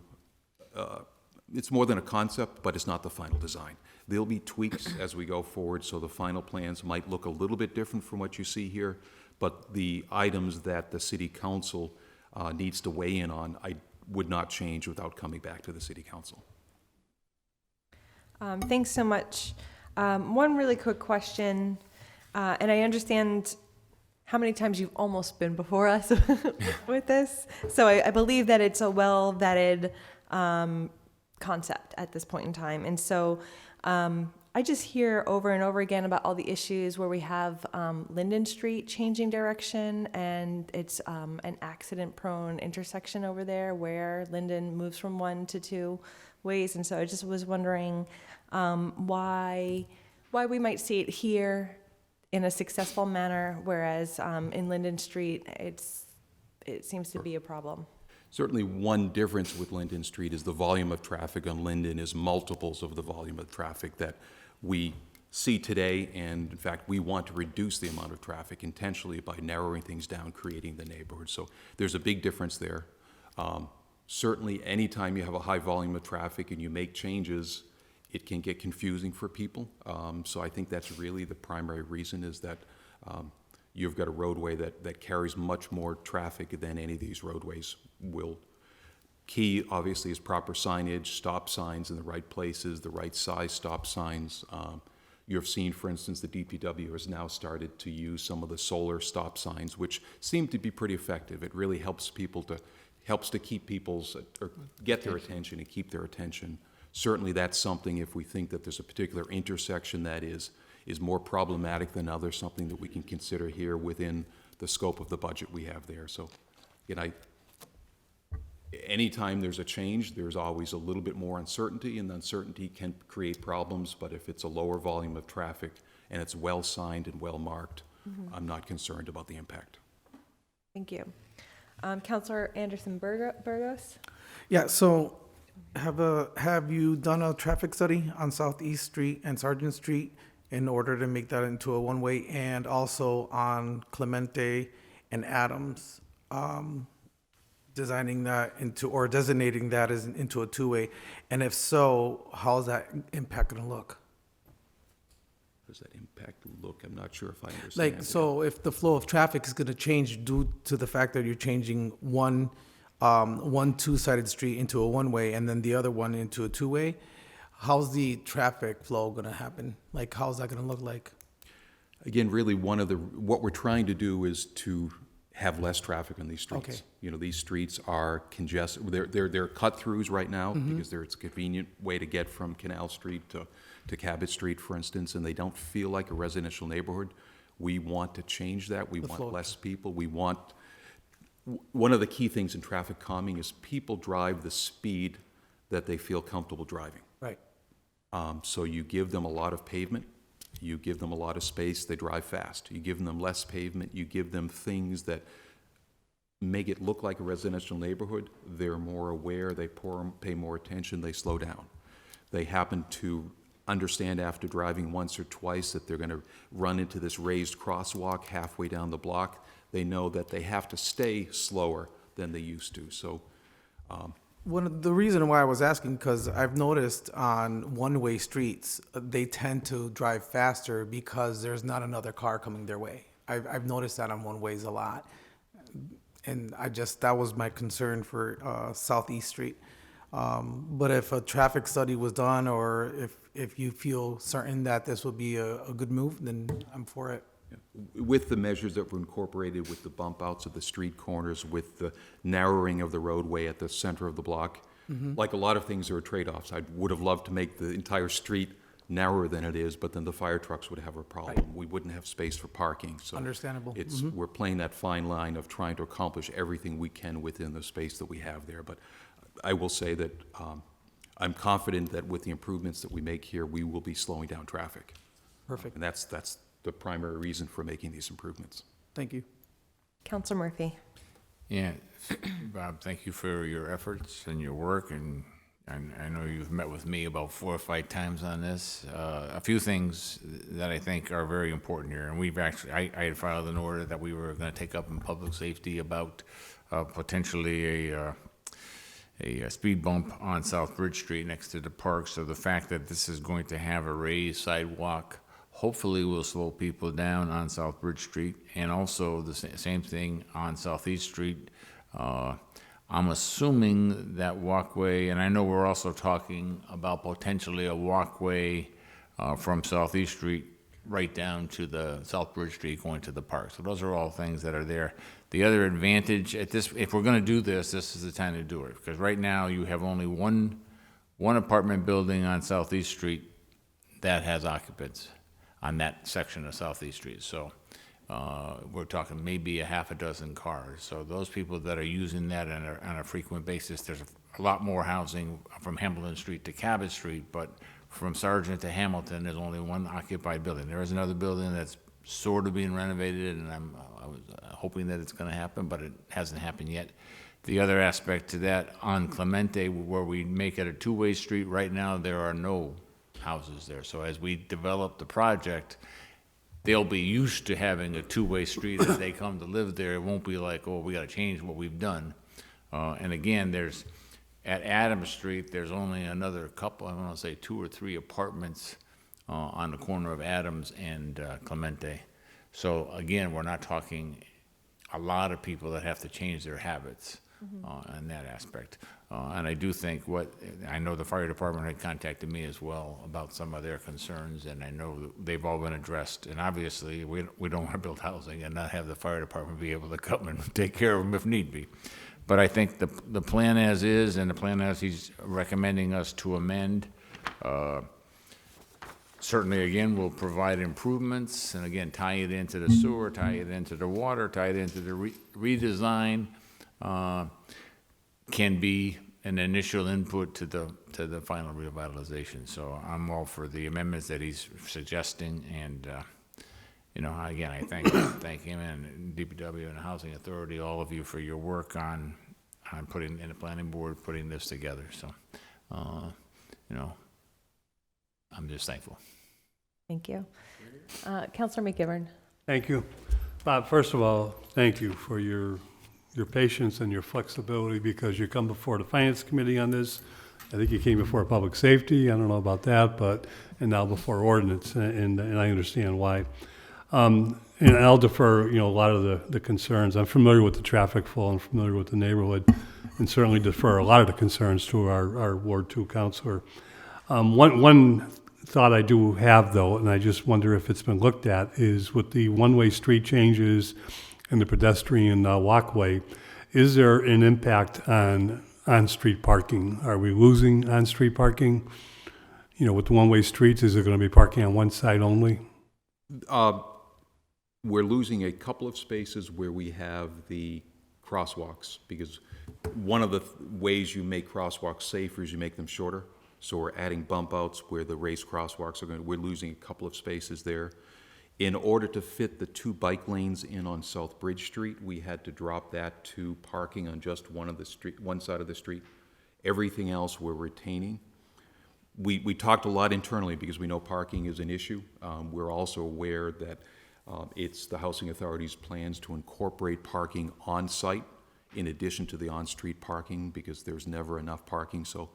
it's more than a concept, but it's not the final design. There'll be tweaks as we go forward, so the final plans might look a little bit different from what you see here, but the items that the city council needs to weigh in on, I would not change without coming back to the city council. Thanks so much. One really quick question, and I understand how many times you've almost been before us with this. So I believe that it's a well-vetted concept at this point in time. And so I just hear over and over again about all the issues where we have Linden Street changing direction, and it's an accident-prone intersection over there where Linden moves from 1 to 2 ways. And so I just was wondering why we might see it here in a successful manner, whereas in Linden Street, it seems to be a problem. Certainly one difference with Linden Street is the volume of traffic on Linden is multiples of the volume of traffic that we see today, and in fact, we want to reduce the amount of traffic intentionally by narrowing things down, creating the neighborhood. So there's a big difference there. Certainly, anytime you have a high volume of traffic and you make changes, it can get confusing for people. So I think that's really the primary reason, is that you've got a roadway that carries much more traffic than any of these roadways will. Key, obviously, is proper signage, stop signs in the right places, the right size stop signs. You've seen, for instance, the DPW has now started to use some of the solar stop signs, which seem to be pretty effective. It really helps to keep people's, or get their attention and keep their attention. Certainly, that's something, if we think that there's a particular intersection that is more problematic than others, something that we can consider here within the scope of the budget we have there. So, again, anytime there's a change, there's always a little bit more uncertainty, and the uncertainty can create problems, but if it's a lower volume of traffic and it's well signed and well marked, I'm not concerned about the impact. Thank you. Councilor Anderson Burgos? Yeah, so have you done a traffic study on Southeast Street and Sargent Street in order to make that into a one-way, and also on Clemente and Adams, designing that into, or designating that as into a two-way? And if so, how's that impact gonna look? Does that impact look? I'm not sure if I understand. Like, so if the flow of traffic is gonna change due to the fact that you're changing one two-sided street into a one-way and then the other one into a two-way, how's the traffic flow gonna happen? Like, how's that gonna look like? Again, really, what we're trying to do is to have less traffic on these streets. Okay. You know, these streets are congested. They're cut-throughs right now because it's a convenient way to get from Canal Street to Cabot Street, for instance, and they don't feel like a residential neighborhood. We want to change that. We want less people. One of the key things in traffic calming is people drive the speed that they feel comfortable driving. Right. So you give them a lot of pavement, you give them a lot of space, they drive fast. You give them less pavement, you give them things that make it look like a residential neighborhood, they're more aware, they pay more attention, they slow down. They happen to understand after driving once or twice that they're going to run into this raised crosswalk halfway down the block. They know that they have to stay slower than they used to. So The reason why I was asking, because I've noticed on one-way streets, they tend to drive faster because there's not another car coming their way. I've noticed that on one-ways a lot. And that was my concern for Southeast Street. But if a traffic study was done, or if you feel certain that this would be a good move, then I'm for it. with the measures that were incorporated with the bump outs of the street corners, with the narrowing of the roadway at the center of the block, like a lot of things, there are trade-offs. I would have loved to make the entire street narrower than it is, but then the fire trucks would have a problem. Right. We wouldn't have space for parking. So Understandable. it's, we're playing that fine line of trying to accomplish everything we can within the space that we have there. But I will say that I'm confident that with the improvements that we make here, we will be slowing down traffic. Perfect. And that's the primary reason for making these improvements. Thank you. Councilor Murphy. Yeah, Bob, thank you for your efforts and your work, and I know you've met with me about 4 or 5 times on this. A few things that I think are very important here, and we've actually, I had filed an order that we were going to take up in public safety about potentially a speed bump on South Bridge Street next to the park. So the fact that this is going to have a raised sidewalk hopefully will slow people down on South Bridge Street, and also the same thing on Southeast Street. I'm assuming that walkway, and I know we're also talking about potentially a walkway from Southeast Street right down to the South Bridge Street going to the park. So those are all things that are there. The other advantage at this, if we're going to do this, this is the time to do it, because right now you have only one apartment building on Southeast Street that has occupants on that section of Southeast Street. So we're talking maybe a half a dozen cars. So those people that are using that on a frequent basis, there's a lot more housing from Hamilton Street to Cabot Street, but from Sargent to Hamilton, there's only one occupied building. There is another building that's sort of being renovated, and I was hoping that it's going to happen, but it hasn't happened yet. The other aspect to that, on Clemente, where we make it a two-way street, right now there are no houses there. So as we develop the project, they'll be used to having a two-way street as they come to live there. It won't be like, oh, we gotta change what we've done. And again, at Adams Street, there's only another couple, I want to say 2 or 3 apartments on the corner of Adams and Clemente. So again, we're not talking a lot of people that have to change their habits in that aspect. And I do think I know the fire department had contacted me as well about some of their concerns, and I know they've all been addressed. And obviously, we don't want to build housing and not have the fire department be able to come and take care of them if need be. But I think the plan as is, and the plan as he's recommending us to amend, certainly, again, will provide improvements, and again, tie it into the sewer, tie it into the water, tie it into the redesign, can be an initial input to the final revitalization. So I'm all for the amendments that he's suggesting, and again, I thank him and DPW and the Housing Authority, all of you, for your work on putting in the planning board, putting this together. So, I'm just thankful. Thank you. Councilor McGivern. Thank you. Bob, first of all, thank you for your patience and your flexibility, because you come before the Finance Committee on this. I think you came before Public Safety, I don't know about that, and now before Ordinance, and I understand why. And I'll defer, a lot of the concerns. I'm familiar with the traffic flow, I'm familiar with the neighborhood, and certainly defer a lot of the concerns to our Ward 2 councilor. One thought I do have, though, and I just wonder if it's been looked at, is with the one-way street changes and the pedestrian walkway, is there an impact on on-street parking? Are we losing on-street parking? With the one-way streets, is there going to be parking on one side only? We're losing a couple of spaces where we have the crosswalks, because one of the ways you make crosswalks safer is you make them shorter. So we're adding bump outs where the raised crosswalks are we're losing a couple of spaces there. In order to fit the 2 bike lanes in on South Bridge Street, we had to drop that to parking on just one side of the street. Everything else we're retaining. We talked a lot internally because we know parking is an issue. We're also aware that it's the Housing Authority's plans to incorporate parking on site in addition to the on-street parking, because there's never enough parking. So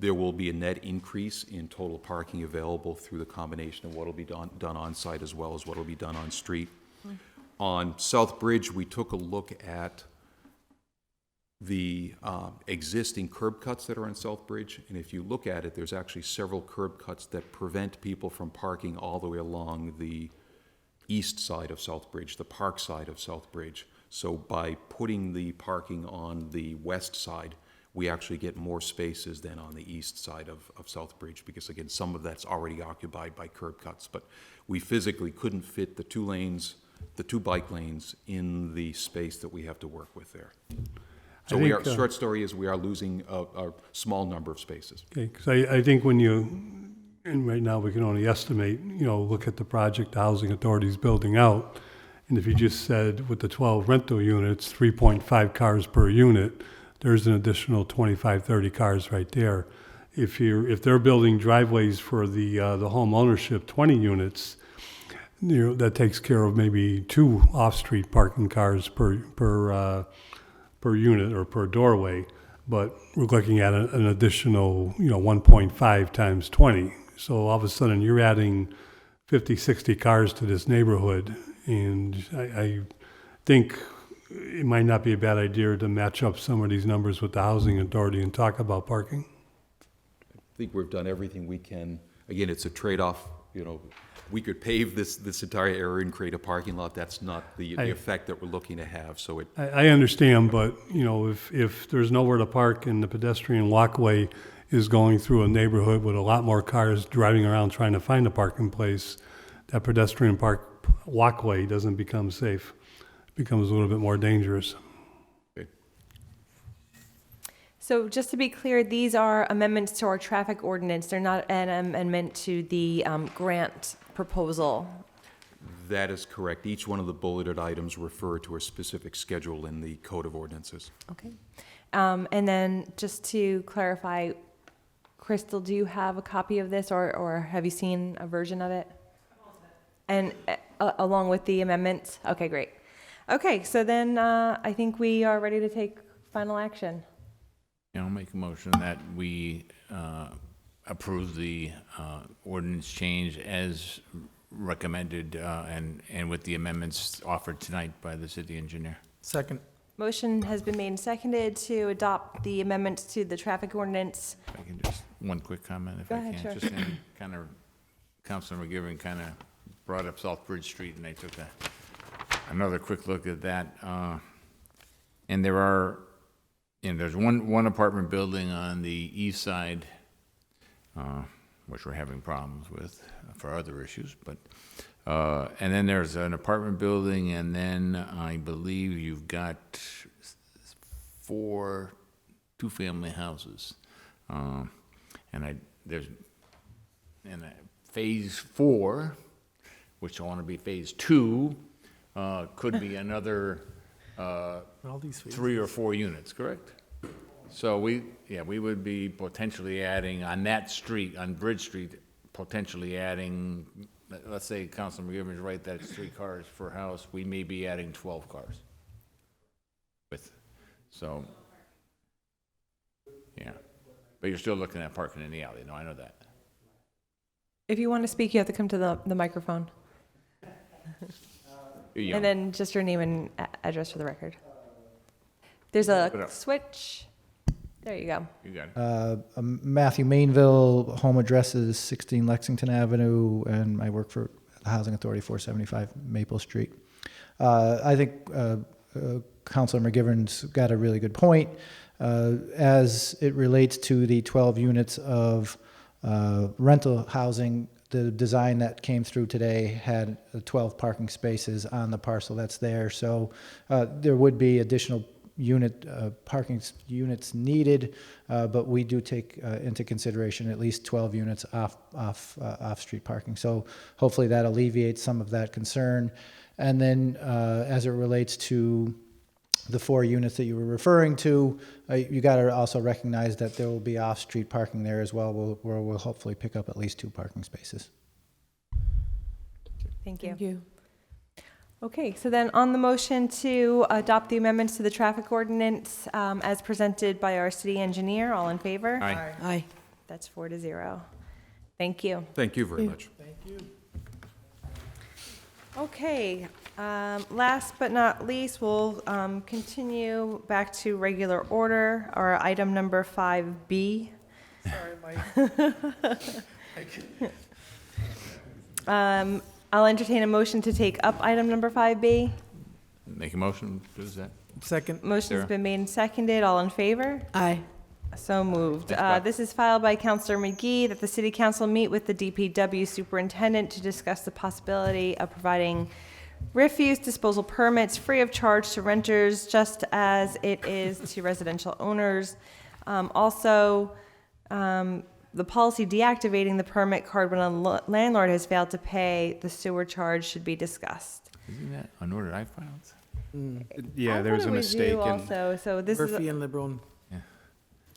there will be a net increase in total parking available through the combination of what will be done on site as well as what will be done on street. On South Bridge, we took a look at the existing curb cuts that are on South Bridge, and if you look at it, there's actually several curb cuts that prevent people from parking all the way along the east side of South Bridge, the park side of South Bridge. So by putting the parking on the west side, we actually get more spaces than on the east side of South Bridge, because again, some of that's already occupied by curb cuts, but we physically couldn't fit the 2 bike lanes in the space that we have to work with there. So short story is we are losing a small number of spaces. Okay, because I think and right now we can only estimate, look at the project the Housing Authority is building out, and if you just said with the 12 rental units, 3.5 cars per unit, there's an additional 25, 30 cars right there. If they're building driveways for the home ownership, 20 units, that takes care of maybe 2 off-street parking cars per unit or per doorway. But we're looking at an additional, 1.5 times 20. So all of a sudden you're adding 50, 60 cars to this neighborhood, and I think it might not be a bad idea to match up some of these numbers with the Housing Authority and talk about parking. I think we've done everything we can. Again, it's a trade-off. We could pave this entire area and create a parking lot. That's not the effect that we're looking to have. So I understand, but if there's nowhere to park and the pedestrian walkway is going through a neighborhood with a lot more cars driving around trying to find a parking place, that pedestrian walkway doesn't become safe. Becomes a little bit more dangerous. Okay. So just to be clear, these are amendments to our traffic ordinance. They're not an amendment to the grant proposal. That is correct. Each one of the bulleted items refer to a specific schedule in the Code of Ordinances. Okay. And then just to clarify, Crystal, do you have a copy of this, or have you seen a version of it? And along with the amendments? Okay, great. Okay, so then I think we are ready to take final action. Yeah, I'll make a motion that we approve the ordinance change as recommended and with the amendments offered tonight by the city engineer. Second. Motion has been made and seconded to adopt the amendments to the traffic ordinance. If I can just, one quick comment if Go I ahead, can. sure. Just kind of, Councilor McGivern kind of brought up South Bridge Street, and I took another quick look at that. And there's one apartment building on the east side, which we're having problems with for other issues, but, and then there's an apartment building, and then I believe you've got 4 two-family houses. Phase 4, which I want to be phase 2, could be another All these 3 or 4 units, correct? So we would be potentially adding on that street, on Bridge Street, potentially adding, let's say Councilman McGivern's right, that it's 3 cars per house, we may be adding 12 cars. So, yeah. But you're still looking at parking in the alley, no, I know that. If you want to speak, you have to come to the microphone. You're young. And then just your name and address for the record. There's a switch. There you go. You got it. Matthew Mainville, home address is 16 Lexington Avenue, and I work for the Housing Authority, 475 Maple Street. I think Councilor McGivern's got a really good point. As it relates to the 12 units of rental housing, the design that came through today had 12 parking spaces on the parcel that's there. So there would be additional parking units needed, but we do take into consideration at least 12 units off-street parking. So hopefully that alleviates some of that concern. And then as it relates to the 4 units that you were referring to, you got to also recognize that there will be off-street parking there as well, where we'll hopefully pick up at least 2 parking spaces. Thank you. Thank you. Okay, so then on the motion to adopt the amendments to the traffic ordinance as presented by our city engineer, all in favor? Aye. Aye. That's 4-0. Thank you. Thank you very much. Okay, last but not least, we'll continue back to regular order, or item number 5B. Sorry, Mike. I'll entertain a motion to take up item number 5B. Make a motion, do that. Second. Motion's Sarah. been made and seconded. All in favor? Aye. So moved. Thanks, Bob. This is filed by Councilor McGee that the City Council meet with the DPW Superintendent to discuss the possibility of providing refuse disposal permits free of charge to renters, just as it is to residential owners. Also, the policy deactivating the permit card when a landlord has failed to pay the sewer charge should be discussed. Isn't that an order I filed? Yeah, there was a mistake in, Also, so this is. Murphy and LeBron. Yeah.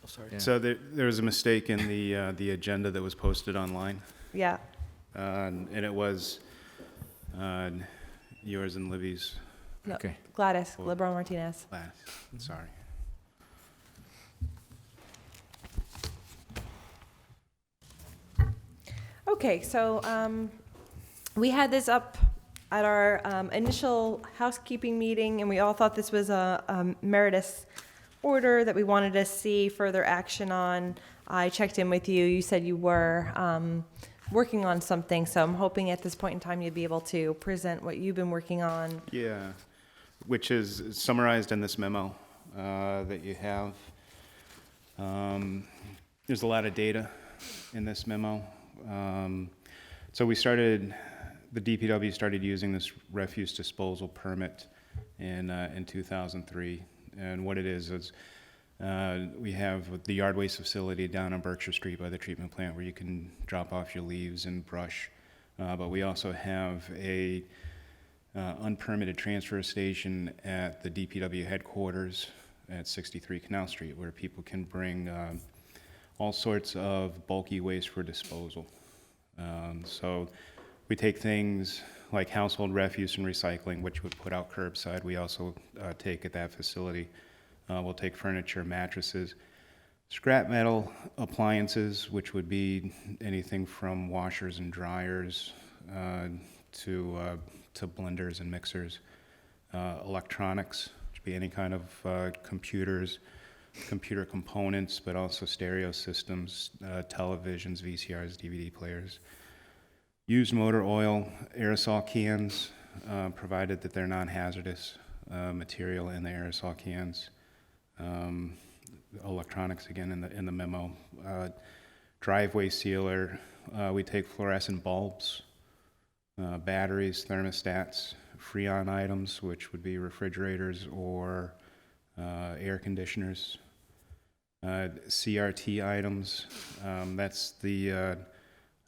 Oh, sorry. Yeah. so there was a mistake in the agenda that was posted online. Yeah. And it was yours and Libby's No, Okay. Gladys, LeBron Martinez. last. Sorry. Okay, so we had this up at our initial housekeeping meeting, and we all thought this was a meritorious order that we wanted to see further action on. I checked in with you. You said you were working on something, so I'm hoping at this point in time you'd be able to present what you've been working on. Yeah, which is summarized in this memo that you have. There's a lot of data in this memo. So the DPW started using this refuse disposal permit in 2003. And what it is we have the yard waste facility down on Berkshire Street by the treatment plant where you can drop off your leaves and brush. But we also have a unpermitted transfer station at the DPW headquarters at 63 Canal Street where people can bring all sorts of bulky waste for disposal. So we take things like household refuse and recycling, which would put out curbside. We also take at that facility. We'll take furniture, mattresses, scrap metal appliances, which would be anything from washers and dryers to blenders and mixers, electronics, which would be any kind of computers, computer components, but also stereo systems, televisions, VCRs, DVD players. Used motor oil, aerosol cans, provided that they're non-hazardous material in the aerosol cans. Electronics, again, in the memo. Driveway sealer, we take fluorescent bulbs, batteries, thermostats, Freon items, which would be refrigerators or air conditioners. CRT items, that's the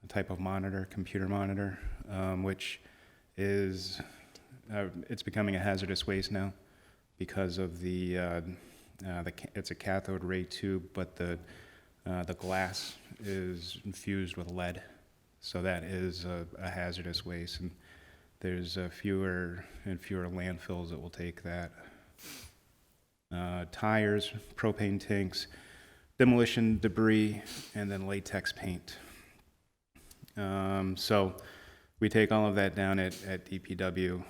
type of monitor, computer monitor, which is, it's becoming a hazardous waste now because of it's a cathode ray tube, but the glass is infused with lead, so that is a hazardous waste, and there's fewer and fewer landfills that will take that. Tires, propane tanks, demolition debris, and then latex paint. So we take all of that down at DPW.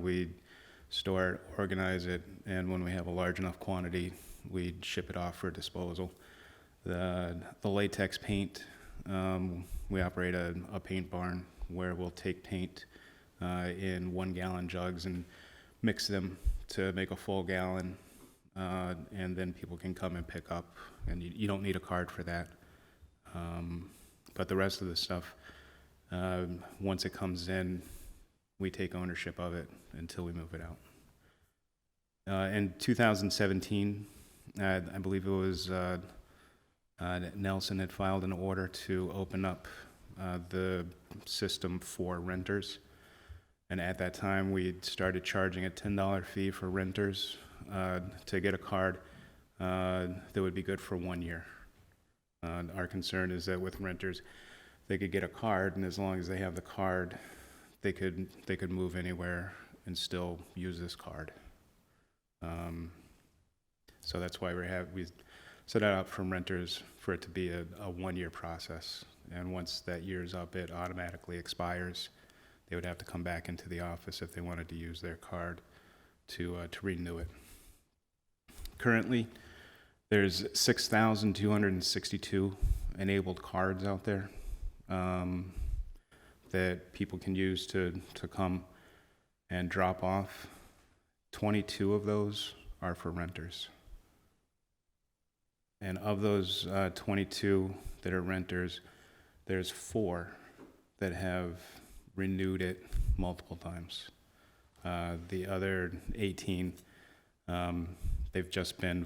We store it, organize it, and when we have a large enough quantity, we ship it off for disposal. The latex paint, we operate a paint barn where we'll take paint in 1 gallon jugs and mix them to make a full gallon, and then people can come and pick up, and you don't need a card for that. But the rest of the stuff, once it comes in, we take ownership of it until we move it out. In 2017, I believe it was Nelson had filed an order to open up the system for renters. And at that time, we started charging a $10 fee for renters to get a card that would be good for 1 year. Our concern is that with renters, they could get a card, and as long as they have the card, they could move anywhere and still use this card. So that's why we set it up from renters for it to be a 1 year process. And once that year's up, it automatically expires. They would have to come back into the office if they wanted to use their card to renew it. Currently, there's 6,262 enabled cards out there that people can use to come and drop off. 22 of those are for renters. And of those 22 that are renters, there's 4 that have renewed it multiple times. The other 18, they've just been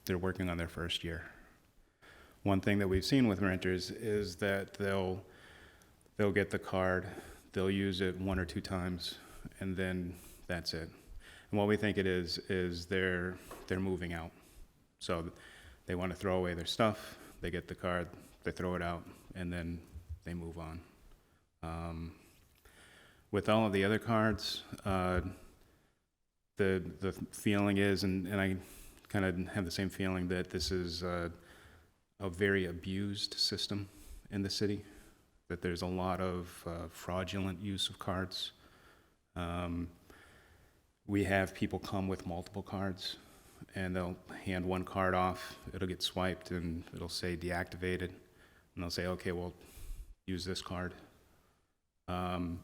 they're working on their first year. One thing that we've seen with renters is that they'll get the card, they'll use it 1 or 2 times, and then that's it. And what we think it is they're moving out. So they want to throw away their stuff, they get the card, they throw it out, and then they move on. With all of the other cards, the feeling is, and I kind of have the same feeling, that this is a very abused system in the city, that there's a lot of fraudulent use of cards. We have people come with multiple cards, and they'll hand one card off, it'll get swiped, and it'll say deactivated, and they'll say, okay, well, use this card. For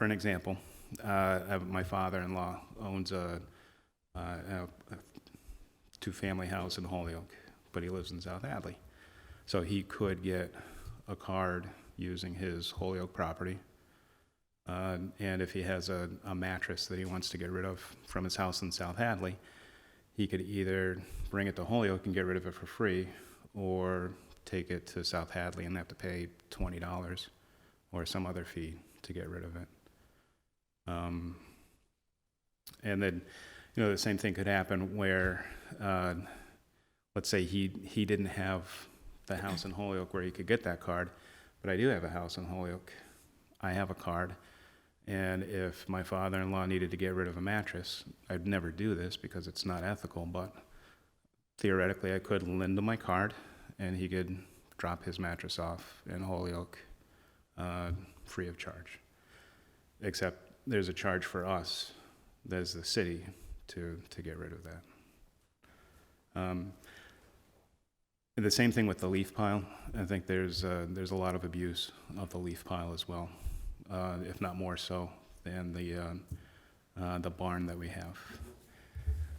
an example, my father-in-law owns a 2-family house in Holyoke, but he lives in South Hadley. So he could get a card using his Holyoke property. And if he has a mattress that he wants to get rid of from his house in South Hadley, he could either bring it to Holyoke and get rid of it for free, or take it to South Hadley and have to pay $20 or some other fee to get rid of it. And then, you know, the same thing could happen where, let's say he didn't have the house in Holyoke where he could get that card, but I do have a house in Holyoke. I have a card. And if my father-in-law needed to get rid of a mattress, I'd never do this because it's not ethical, but theoretically I could lend him my card and he could drop his mattress off in Holyoke free of charge. Except there's a charge for us, as the city, to get rid of that. And the same thing with the leaf pile. I think there's a lot of abuse of the leaf pile as well, if not more so than the barn that we have.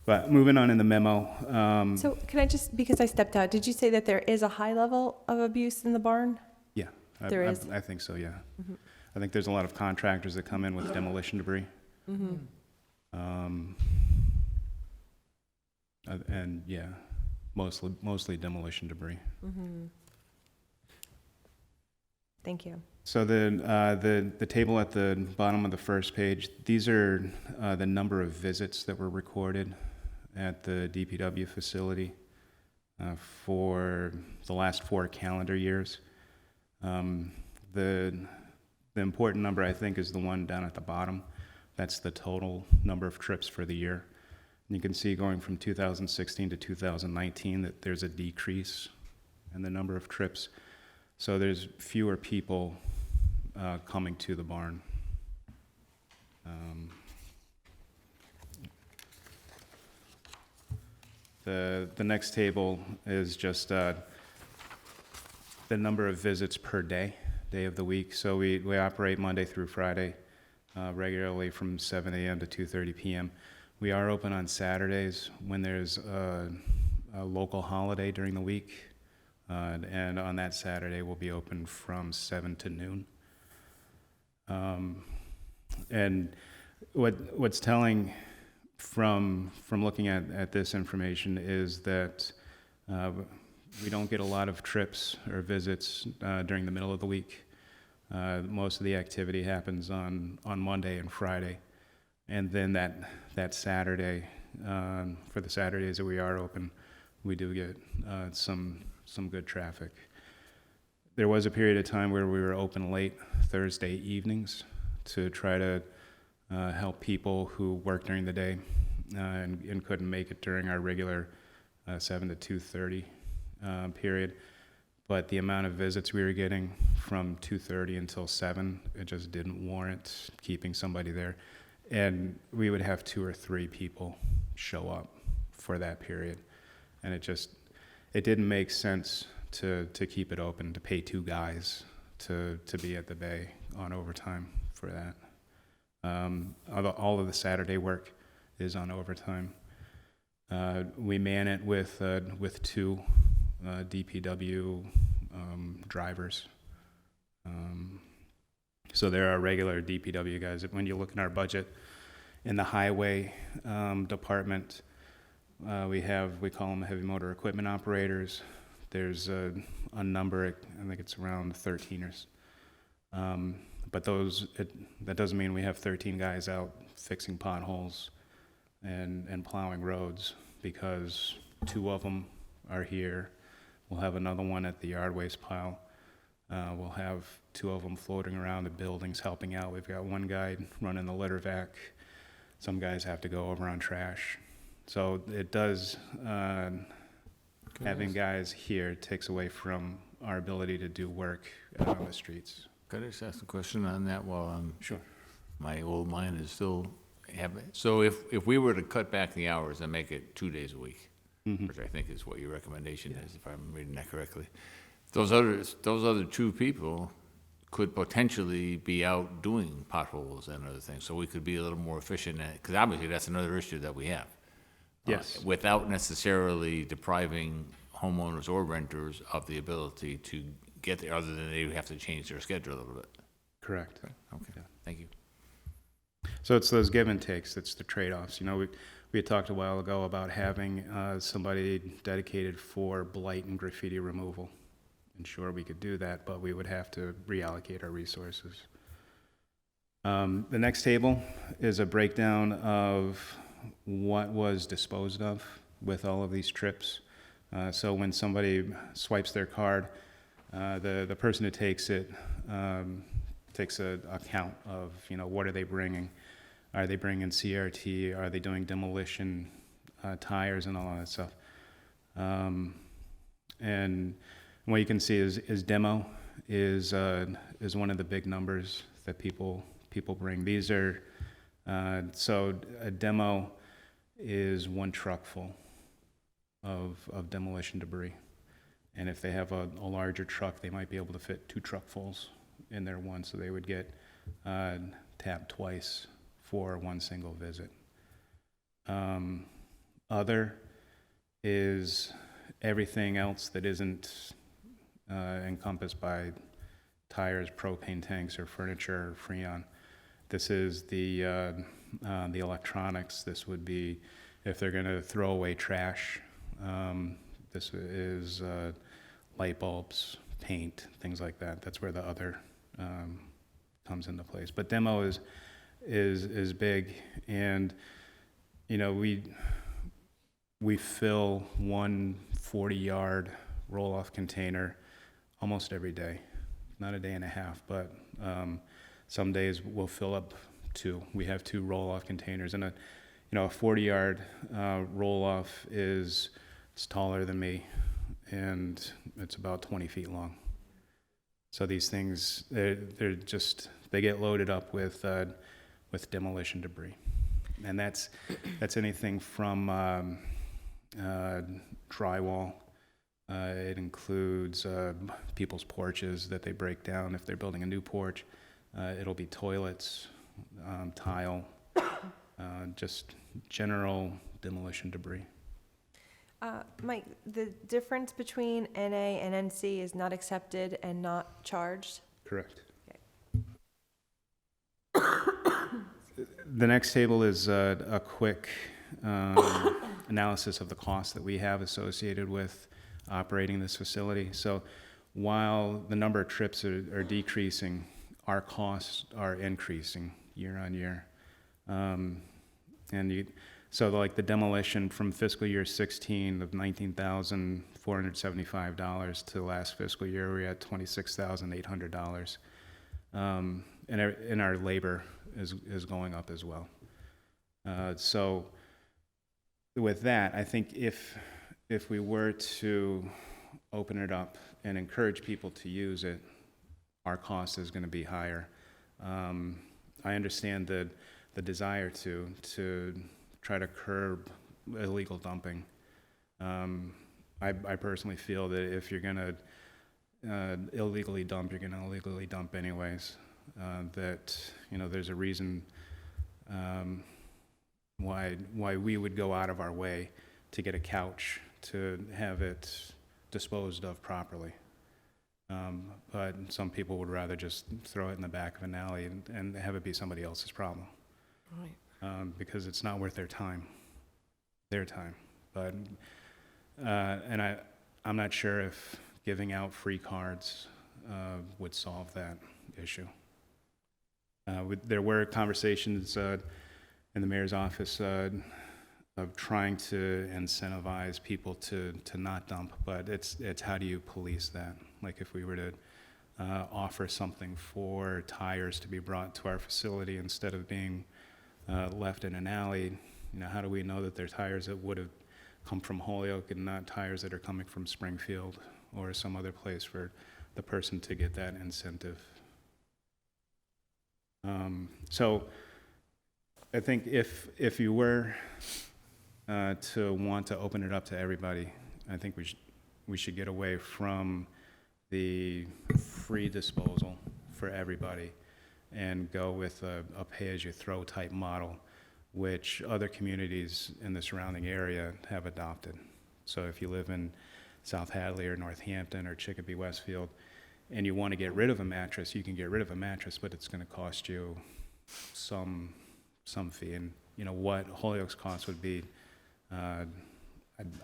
But moving on in the memo. So can I just, because I stepped out, did you say that there is a high level of abuse in the barn? Yeah, There is? I think so, yeah. I think there's a lot of contractors that come in with demolition debris. And yeah, mostly demolition debris. Thank you. So the table at the bottom of the first page, these are the number of visits that were recorded at the DPW facility for the last 4 calendar years. The important number, I think, is the one down at the bottom. That's the total number of trips for the year. And you can see going from 2016 to 2019 that there's a decrease in the number of trips. So there's fewer people coming to the barn. The next table is just the number of visits per day of the week. So we operate Monday through Friday regularly from 7 a.m. to 2:30 p.m. We are open on Saturdays when there's a local holiday during the week. And on that Saturday, we'll be open from 7 to noon. And what's telling from looking at this information is that we don't get a lot of trips or visits during the middle of the week. Most of the activity happens on Monday and Friday. And then that Saturday, for the Saturdays that we are open, we do get some good traffic. There was a period of time where we were open late Thursday evenings to try to help people who work during the day and couldn't make it during our regular 7 to 2:30 period. But the amount of visits we were getting from 2:30 until 7, it just didn't warrant keeping somebody there. And we would have 2 or 3 people show up for that period. And it didn't make sense to keep it open, to pay 2 guys to be at the bay on overtime for that. All of the Saturday work is on overtime. We man it with 2 DPW drivers. So there are regular DPW guys. When you look in our budget, in the highway department, we call them heavy motor equipment operators. There's a number, I think it's around 13 or so. But that doesn't mean we have 13 guys out fixing potholes and plowing roads, because 2 of them are here. We'll have another one at the yard waste pile. We'll have 2 of them floating around the buildings helping out. We've got 1 guy running the litter vac. Some guys have to go over on trash. So it does, having guys here takes away from our ability to do work out on the streets. Could I just ask a question on that while Sure. my old mind is still having, so if we were to cut back the hours and make it 2 days a week, which I think is what your recommendation is, if I'm reading that correctly, those other 2 people could potentially be out doing potholes and other things, so we could be a little more efficient at, because obviously that's another issue that we have. Yes. Without necessarily depriving homeowners or renters of the ability to get there, other than they have to change their schedule a little bit. Correct. Okay, thank you. So it's those give and takes, it's the trade-offs. You know, we had talked a while ago about having somebody dedicated for blight and graffiti removal. And sure, we could do that, but we would have to reallocate our resources. The next table is a breakdown of what was disposed of with all of these trips. So when somebody swipes their card, the person who takes it takes a count of, what are they bringing? Are they bringing CRT? Are they doing demolition, tires, and all that stuff? And what you can see is demo is one of the big numbers that people bring. These are so a demo is one truck full of demolition debris, and if they have a larger truck, they might be able to fit 2 truckfuls in their one, so they would get tabbed twice for one single visit. Other is everything else that isn't encompassed by tires, propane tanks, or furniture, or Freon. This is the electronics. This would be if they're going to throw away trash. This is light bulbs, paint, things like that. That's where the other comes into place. But demo is big, and we fill one 40-yard roll-off container almost every day. Not a day and a half, but some days we'll fill up 2. We have 2 roll-off containers, and a 40-yard roll-off it's taller than me, and it's about 20 feet long. So these things, they get loaded up with demolition debris, and that's anything from drywall. It includes people's porches that they break down if they're building a new porch. It'll be toilets, tile, just general demolition debris. Mike, the difference between NA and NC is not accepted and not charged? Correct. The next table is a quick analysis of the costs that we have associated with operating this facility. So while the number of trips are decreasing, our costs are increasing year on year. So like the demolition from fiscal year 16 of $19,475 to last fiscal year, we're at $26,800. And our labor is going up as well. So with that, I think if we were to open it up and encourage people to use it, our cost is going to be higher. I understand the desire to try to curb illegal dumping. I personally feel that if you're going to illegally dump, you're going to illegally dump anyways. That there's a reason why we would go out of our way to get a couch to have it disposed of properly. But some people would rather just throw it in the back of an alley and have it be somebody else's problem. Right. Because it's not worth their time. But I'm not sure if giving out free cards would solve that issue. There were conversations in the mayor's office of trying to incentivize people to not dump, but it's how do you police that? Like if we were to offer something for tires to be brought to our facility instead of being left in an alley, how do we know that they're tires that would have come from Holyoke and not tires that are coming from Springfield or some other place for the person to get that incentive? So I think if you were to want to open it up to everybody, I think we should get away from the free disposal for everybody and go with a pay-as-you-throw type model, which other communities in the surrounding area have adopted. So if you live in South Hadley or Northampton or Chicopee Westfield, and you want to get rid of a mattress, you can get rid of a mattress, but it's going to cost you some fee. And what Holyoke's cost would be, I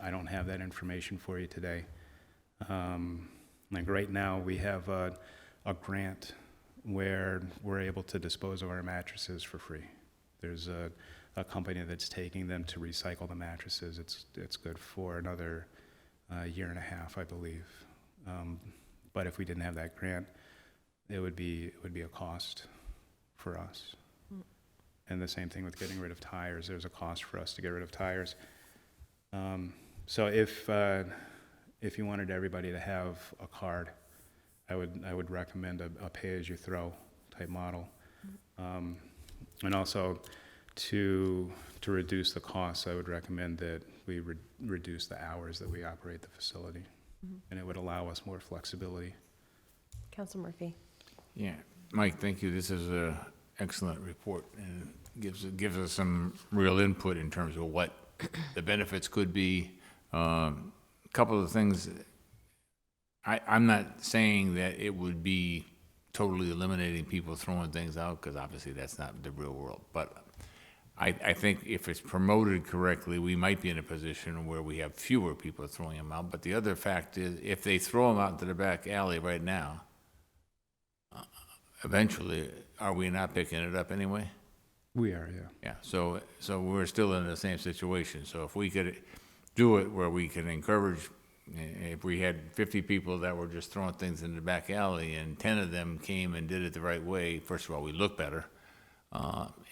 don't have that information for you today. Like right now, we have a grant where we're able to dispose of our mattresses for free. There's a company that's taking them to recycle the mattresses. It's good for another year and a half, I believe. But if we didn't have that grant, it would be a cost for us. And the same thing with getting rid of tires. There's a cost for us to get rid of tires. So if you wanted everybody to have a card, I would recommend a pay-as-you-throw type model. And also to reduce the costs, I would recommend that we reduce the hours that we operate the facility. And it would allow us more flexibility. Council Murphy. Yeah, Mike, thank you. This is an excellent report and gives us some real input in terms of what the benefits could be. A couple of things. I'm not saying that it would be totally eliminating people throwing things out, because obviously that's not the real world. But I think if it's promoted correctly, we might be in a position where we have fewer people throwing them out. But the other fact is, if they throw them out into the back alley right now, eventually, are we not picking it up anyway? We are, yeah. Yeah, so we're still in the same situation. So if we could do it where we can encourage, if we had 50 people that were just throwing things in the back alley and 10 of them came and did it the right way, first of all, we look better.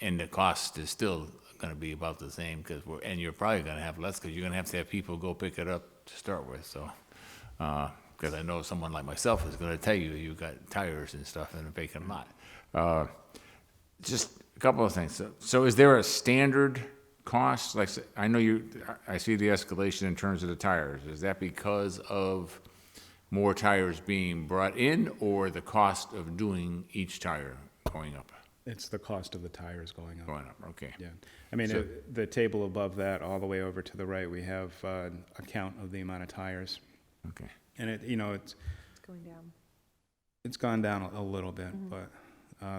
And the cost is still going to be about the same, and you're probably going to have less, because you're going to have people go pick it up to start with. So, because I know someone like myself is going to tell you you've got tires and stuff in a vacant lot. Just a couple of things. So is there a standard cost? Like, I know I see the escalation in terms of the tires. Is that because of more tires being brought in, or the cost of doing each tire going up? It's the cost of the tires going up. Going up, okay. Yeah. I mean, the table above that, all the way over to the right, we have a count of the amount of tires. Okay. And it's Going down. It's gone down a little bit, but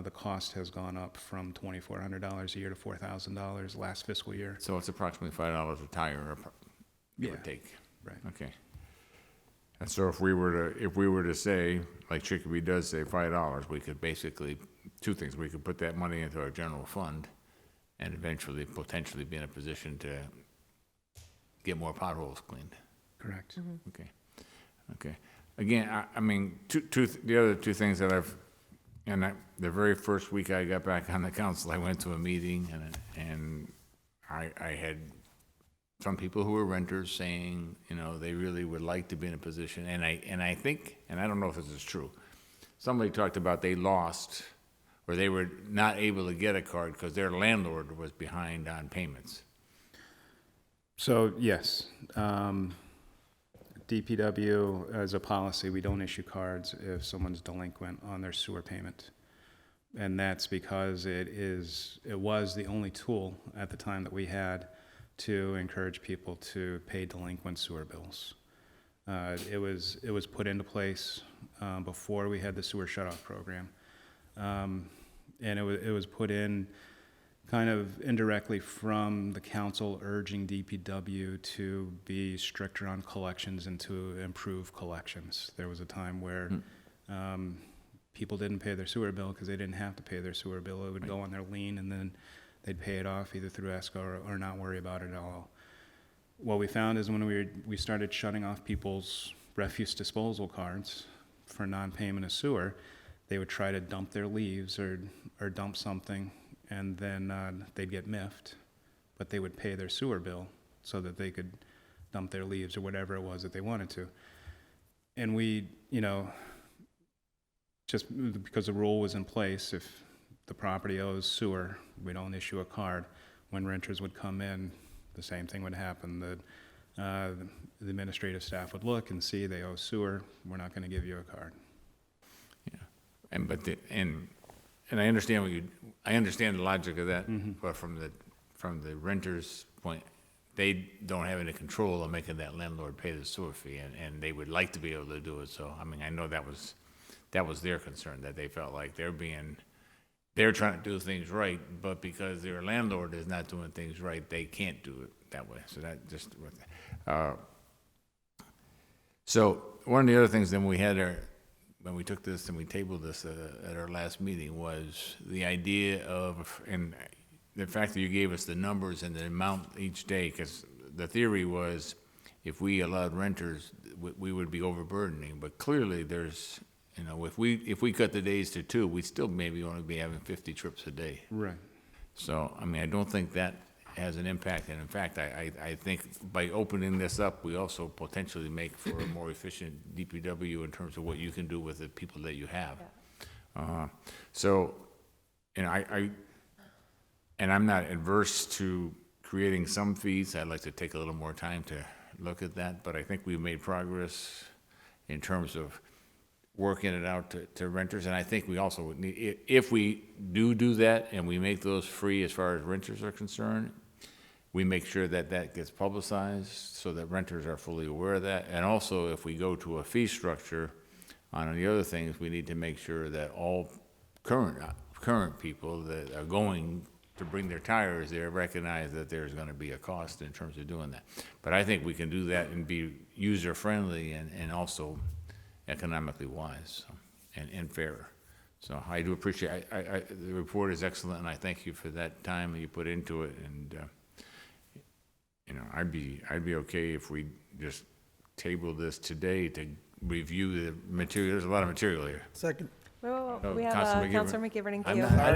the cost has gone up from $2,400 a year to $4,000 last fiscal year. So it's approximately $5 a tire, give or take. Right. Okay. And so if we were to say, like Chicopee does say, $5, we could basically, two things. We could put that money into our general fund and eventually potentially be in a position to get more potholes cleaned. Correct. Okay. Okay. Again, I mean, the other two things that the very first week I got back on the council, I went to a meeting and I had some people who were renters saying, they really would like to be in a position, and I think, and I don't know if this is true, somebody talked about they lost, or they were not able to get a card because their landlord was behind on payments. So, yes, DPW, as a policy, we don't issue cards if someone's delinquent on their sewer payment. And that's because it was the only tool at the time that we had to encourage people to pay delinquent sewer bills. It was put into place before we had the sewer shutoff program. And it was put in kind of indirectly from the council urging DPW to be stricter on collections and to improve collections. There was a time where people didn't pay their sewer bill because they didn't have to pay their sewer bill. It would go on their lien, and then they'd pay it off either through escrow or not worry about it at all. What we found is when we started shutting off people's refuse disposal cards for non-payment of sewer, they would try to dump their leaves or dump something, and then they'd get miffed, but they would pay their sewer bill so that they could dump their leaves or whatever it was that they wanted to. And we, just because the rule was in place, if the property owes sewer, we don't issue a card. When renters would come in, the same thing would happen. The administrative staff would look and see they owe sewer, we're not going to give you a card. Yeah, and I understand I understand the logic of that, but from the renter's point, they don't have any control of making that landlord pay the sewer fee, and they would like to be able to do it. So, I mean, I know that was their concern, that they felt like they're trying to do things right, but because their landlord is not doing things right, they can't do it that way. So that just, so one of the other things then we had when we took this and we tabled this at our last meeting, was the idea of, and the fact that you gave us the numbers and the amount each day, because the theory was if we allowed renters, we would be overburdening. But clearly there's, you know, if we cut the days to 2, we'd still maybe only be having 50 trips a day. Right. So, I mean, I don't think that has an impact. And in fact, I think by opening this up, we also potentially make for a more efficient DPW in terms of what you can do with the people that you have. So, and I'm not adverse to creating some fees. I'd like to take a little more time to look at that, but I think we've made progress in terms of working it out to renters. And I think we also need, if we do that and we make those free as far as renters are concerned, we make sure that that gets publicized so that renters are fully aware of that. And also, if we go to a fee structure on the other things, we need to make sure that all current people that are going to bring their tires there recognize that there's going to be a cost in terms of doing that. But I think we can do that and be user-friendly and also economically wise and fair. So I do appreciate, the report is excellent, and I thank you for that time that you put into it. And you know, I'd be okay if we just table this today to review the material. There's a lot of material here. Second. Whoa, we have Councilman Councilor McGivern and I'm Keel. not-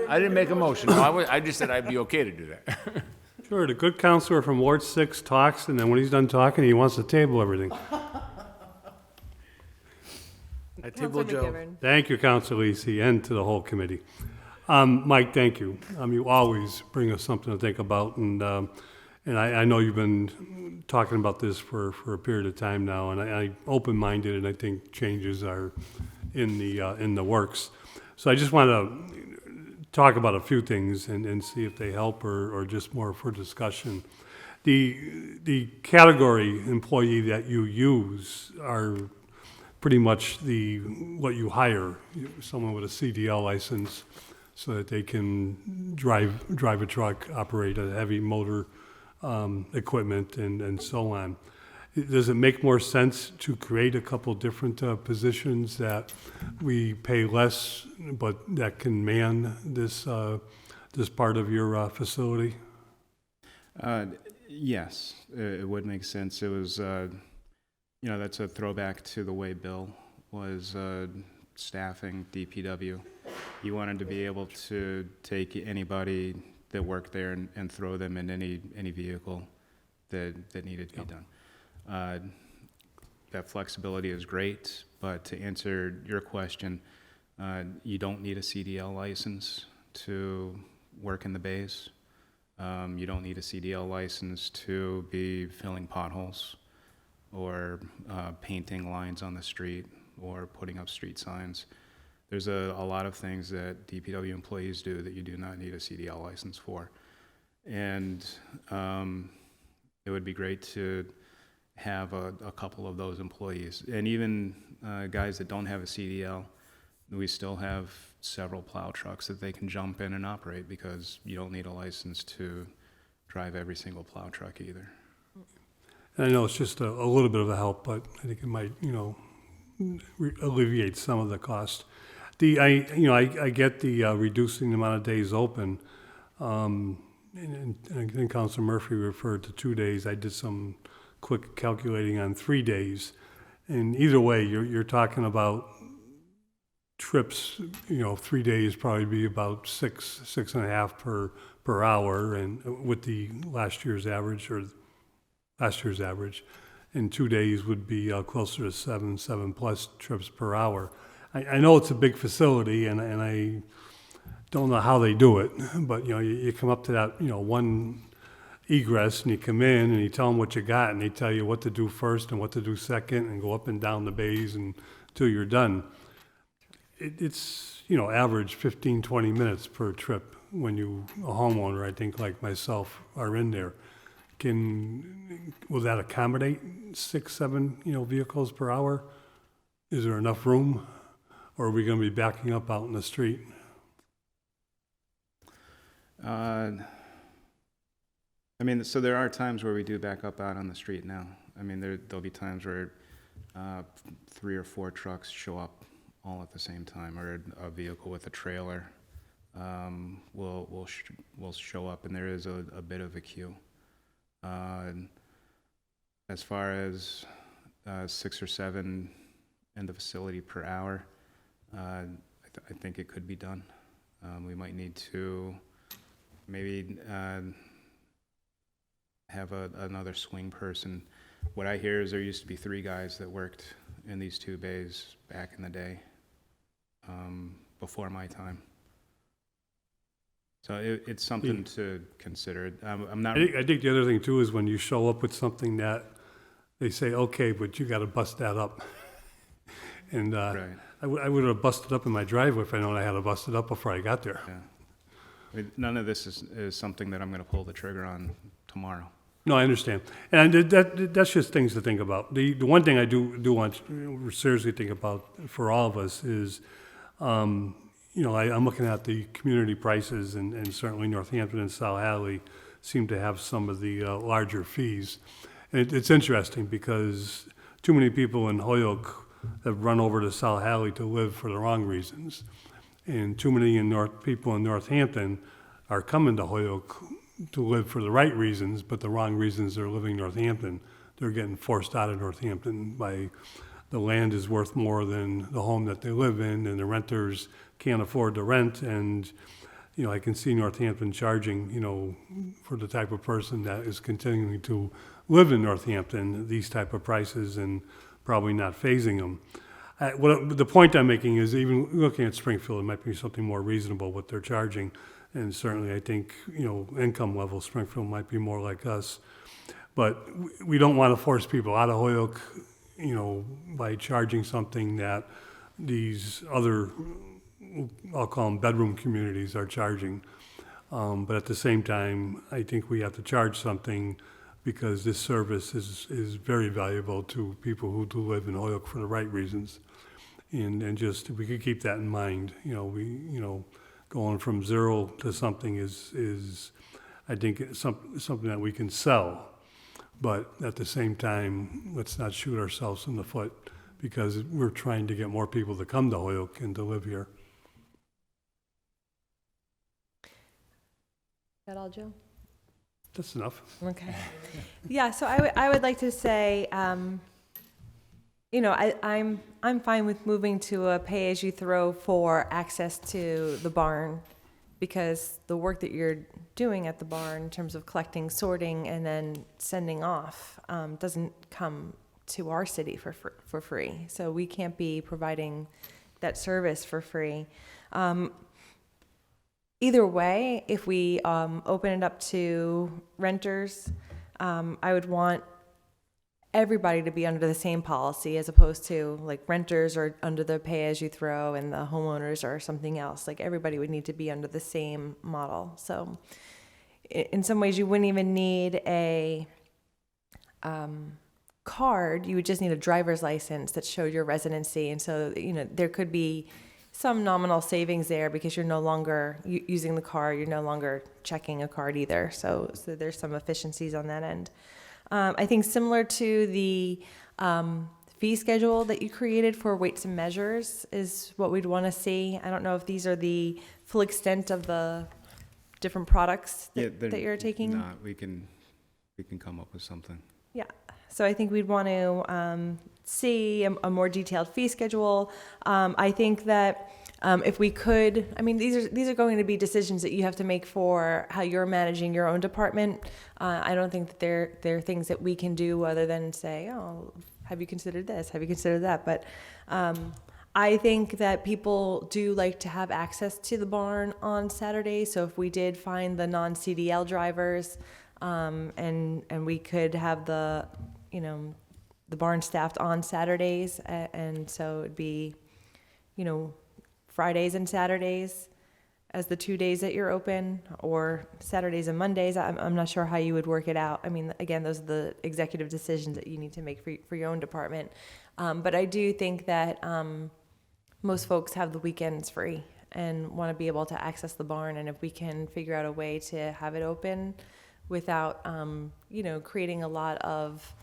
I didn't make a motion. No, I just said I'd be okay to do that. Sure, the good counselor from Ward 6 talks, and then when he's done talking, he wants to table everything. I Councilor table Joe. McGivern. Thank you, Counselor Lisi, and to the whole committee. Mike, thank you. You always bring us something to think about, and I know you've been talking about this for a period of time now, and I'm open-minded, and I think changes are in the works. So I just want to talk about a few things and see if they help or just more for discussion. The category employee that you use are pretty much what you hire, someone with a CDL license so that they can drive a truck, operate a heavy motor equipment, and so on. Does it make more sense to create a couple different positions that we pay less, but that can man this part of your facility? Yes, it would make sense. It was, that's a throwback to the way Bill was staffing DPW. He wanted to be able to take anybody that worked there and throw them in any vehicle that needed to be done. That flexibility is great, but to answer your question, you don't need a CDL license to work in the bays. You don't need a CDL license to be filling potholes or painting lines on the street or putting up street signs. There's a lot of things that DPW employees do that you do not need a CDL license for. And it would be great to have a couple of those employees. And even guys that don't have a CDL, we still have several plow trucks that they can jump in and operate because you don't need a license to drive every single plow truck either. I know it's just a little bit of a help, but I think it might, alleviate some of the cost. I get the reducing the amount of days open. And I think Councilor Murphy referred to 2 days. I did some quick calculating on 3 days. And either way, you're talking about trips, 3 days probably be about six and a half per hour, and with the last year's average, and 2 days would be closer to seven plus trips per hour. I know it's a big facility, and I don't know how they do it, but you come up to that one egress, and you come in and you tell them what you got, and they tell you what to do first and what to do second, and go up and down the bays until you're done. It's average 15-20 minutes per trip when a homeowner, I think like myself, are in there. Will that accommodate 6-7 vehicles per hour? Is there enough room, or are we going to be backing up out in the street? So there are times where we do back up out on the street now. There'll be times where 3 or 4 trucks show up all at the same time, or a vehicle with a trailer will show up, and there is a bit of a queue. As far as 6 or 7 in the facility per hour, I think it could be done. We might need to maybe have another swing person. What I hear is there used to be 3 guys that worked in these 2 bays back in the day, before my time. So it's something to consider. I'm not. I think the other thing too is when you show up with something that they say, okay, but you got to bust that up. And Right. I would have busted up in my driveway if I known I had to bust it up before I got there. Yeah. I mean, none of this is something that I'm going to pull the trigger on tomorrow. No, I understand. And that's just things to think about. The one thing I do want to seriously think about for all of us is, I'm looking at the community prices, and certainly Northampton and South Hadley seem to have some of the larger fees. And it's interesting because too many people in Holyoke have run over to South Hadley to live for the wrong reasons. And too many people in Northampton are coming to Holyoke to live for the right reasons, but the wrong reasons they're living in Northampton. They're getting forced out of Northampton by the land is worth more than the home that they live in, and the renters can't afford to rent. And, I can see Northampton charging, for the type of person that is continuing to live in Northampton, these type of prices, and probably not phasing them. The point I'm making is even looking at Springfield, it might be something more reasonable what they're charging. And certainly I think, income level, Springfield might be more like us. But we don't want to force people out of Holyoke, by charging something that these other, I'll call them bedroom communities, are charging. But at the same time, I think we have to charge something because this service is very valuable to people who do live in Holyoke for the right reasons. And just, if we could keep that in mind, going from 0 to something is I think, it's something that we can sell. But at the same time, let's not shoot ourselves in the foot because we're trying to get more people to come to Holyoke and to live here. That all, Joe? That's enough. Okay. Yeah, so I would like to say, I'm fine with moving to a pay-as-you-throw for access to the barn, because the work that you're doing at the barn in terms of collecting, sorting, and then sending off doesn't come to our city for free. So we can't be providing that service for free. Either way, if we open it up to renters, I would want everybody to be under the same policy, as opposed to like renters are under the pay-as-you-throw and the homeowners are something else. Like everybody would need to be under the same model. So in some ways you wouldn't even need a card. You would just need a driver's license that showed your residency. And so, there could be some nominal savings there because you're no longer using the card. You're no longer checking a card either. So there's some efficiencies on that end. I think similar to the fee schedule that you created for weights and measures is what we'd want to see. I don't know if these are the full extent of the different products that you're taking. No, we can come up with something. Yeah. So I think we'd want to see a more detailed fee schedule. I think that if we could, these are going to be decisions that you have to make for how you're managing your own department. I don't think that they're things that we can do other than say, oh, have you considered this? Have you considered that? But I think that people do like to have access to the barn on Saturdays. So if we did find the non-CDL drivers, and we could have the barn staffed on Saturdays, and so it'd be, Fridays and Saturdays as the 2 days that you're open, or Saturdays and Mondays. I'm not sure how you would work it out. Again, those are the executive decisions that you need to make for your own department. But I do think that most folks have the weekends free and want to be able to access the barn. And if we can figure out a way to have it open without, creating a lot of,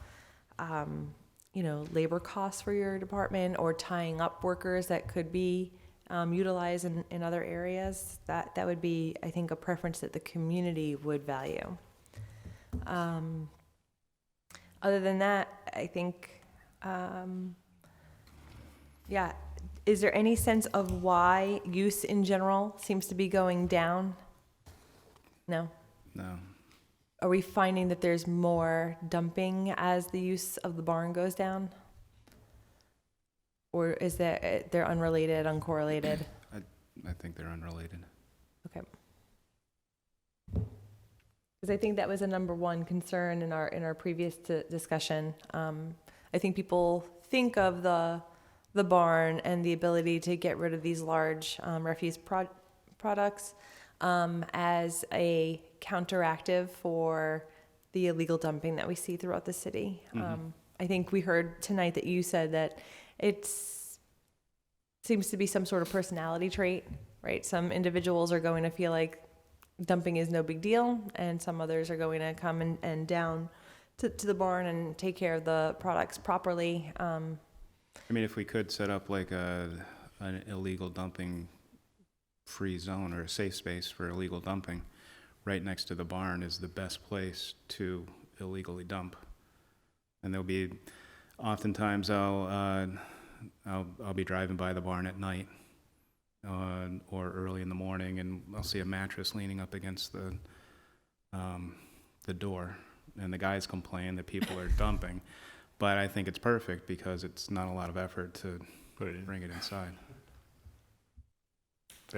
labor costs for your department or tying up workers that could be utilized in other areas, that would be, I think, a preference that the community would value. Other than that, I think, yeah. Is there any sense of why use in general seems to be going down? No? No. Are we finding that there's more dumping as the use of the barn goes down? Or is that they're unrelated, uncorrelated? I think they're unrelated. Okay. Because I think that was a number one concern in our previous discussion. I think people think of the barn and the ability to get rid of these large refuse products as a counteractive for the illegal dumping that we see throughout the city. I think we heard tonight that you said that seems to be some sort of personality trait, right? Some individuals are going to feel like dumping is no big deal, and some others are going to come and down to the barn and take care of the products properly. I mean, if we could set up like an illegal dumping free zone or a safe space for illegal dumping, right next to the barn is the best place to illegally dump. And there'll be, oftentimes I'll be driving by the barn at night or early in the morning, and I'll see a mattress leaning up against the door, and the guys complain that people are dumping. But I think it's perfect because it's not a lot of effort to bring it inside.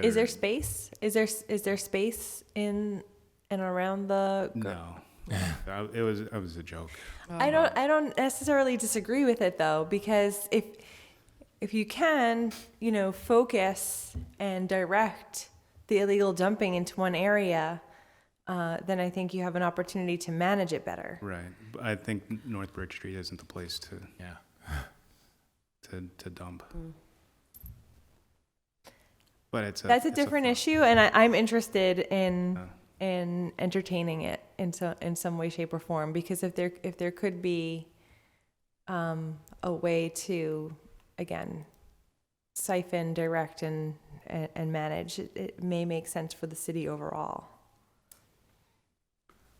Is there space? Is there space in and around the? No, it was a joke. I don't necessarily disagree with it though, because if you can, focus and direct the illegal dumping into one area, then I think you have an opportunity to manage it better. Right. I think North Bridge Street isn't the place to dump. But that's a different issue, and I'm interested in entertaining it in some way, shape, or form, because if there could be a way to, again, siphon, direct, and manage, it may make sense for the city overall.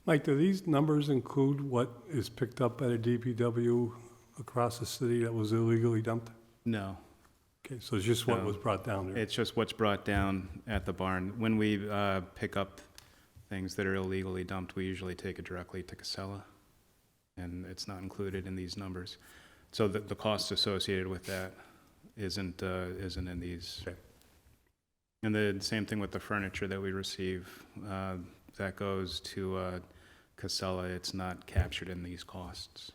Mike, do these numbers include what is picked up at a DPW across the city that was illegally dumped? No. Okay, so it's just what was brought down there? It's just what's brought down at the barn. When we pick up things that are illegally dumped, we usually take it directly to Casella, and it's not included in these numbers. So the cost associated with that isn't in these. Okay. And the same thing with the furniture that we receive. That goes to Casella. It's not captured in these costs.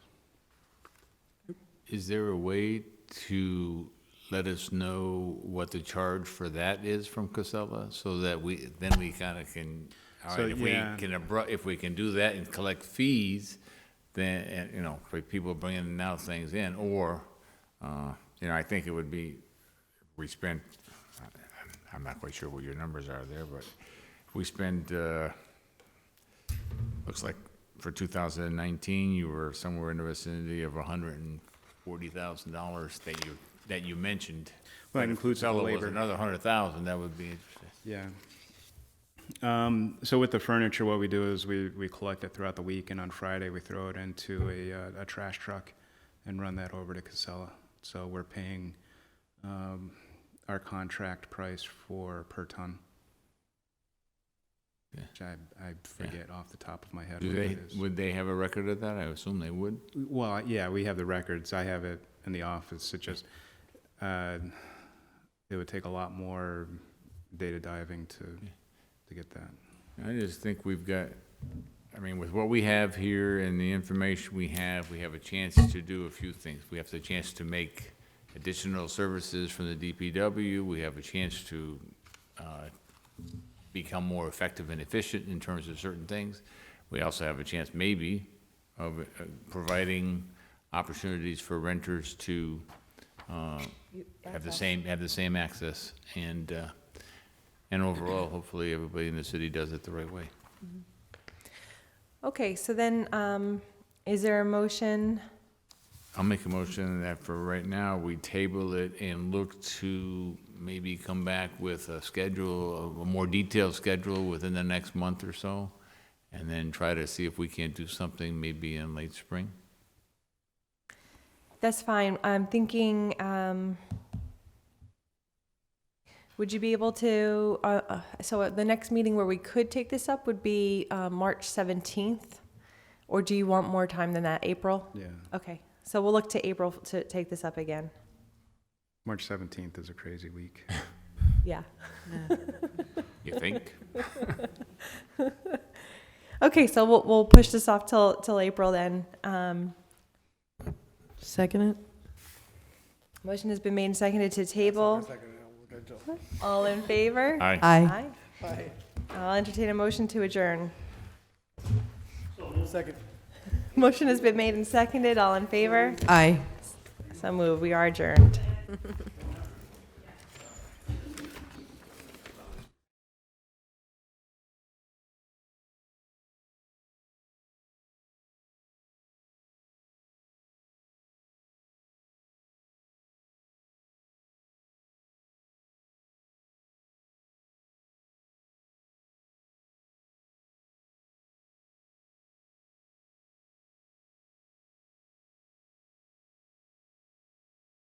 Is there a way to let us know what the charge for that is from Casella, so that we kind of can, all right, if we can do that and collect fees, then, for people bringing now things in, or, I think it would be, we spent, I'm not quite sure what your numbers are there, but if we spend, looks like for 2019, you were somewhere in the vicinity of $140,000 that you mentioned. Well, that includes the Casella labor. was another 100,000. That would be interesting. Yeah. So with the furniture, what we do is we collect it throughout the week, and on Friday we throw it into a trash truck and run that over to Casella. So we're paying our contract price per ton. Yeah. Which I forget off the top of my head. Would they have a record of that? I assume they would. Well, yeah, we have the records. I have it in the office. It just it would take a lot more data diving to get that. I just think we've got, with what we have here and the information we have a chance to do a few things. We have the chance to make additional services from the DPW. We have a chance to become more effective and efficient in terms of certain things. We also have a chance maybe of providing opportunities for renters to have the same access, and overall, hopefully everybody in the city does it the right way. Okay, so then, is there a motion I'll make a motion that for right now, we table it and look to maybe come back with a schedule, a more detailed schedule within the next month or so, and then try to see if we can't do something maybe in late spring. That's fine. I'm thinking, would you be able to, so the next meeting where we could take this up would be March 17th? Or do you want more time than that, April? Yeah. Okay, so we'll look to April to take this up again. March 17th is a crazy week. Yeah. You think? Okay, so we'll push this off till April then. Second it? Motion has been made and seconded to table. All in favor? Aye. Aye. Aye. I'll entertain a motion to adjourn. Second. Motion has been made and seconded. All in favor? Aye. So moved. We are adjourned.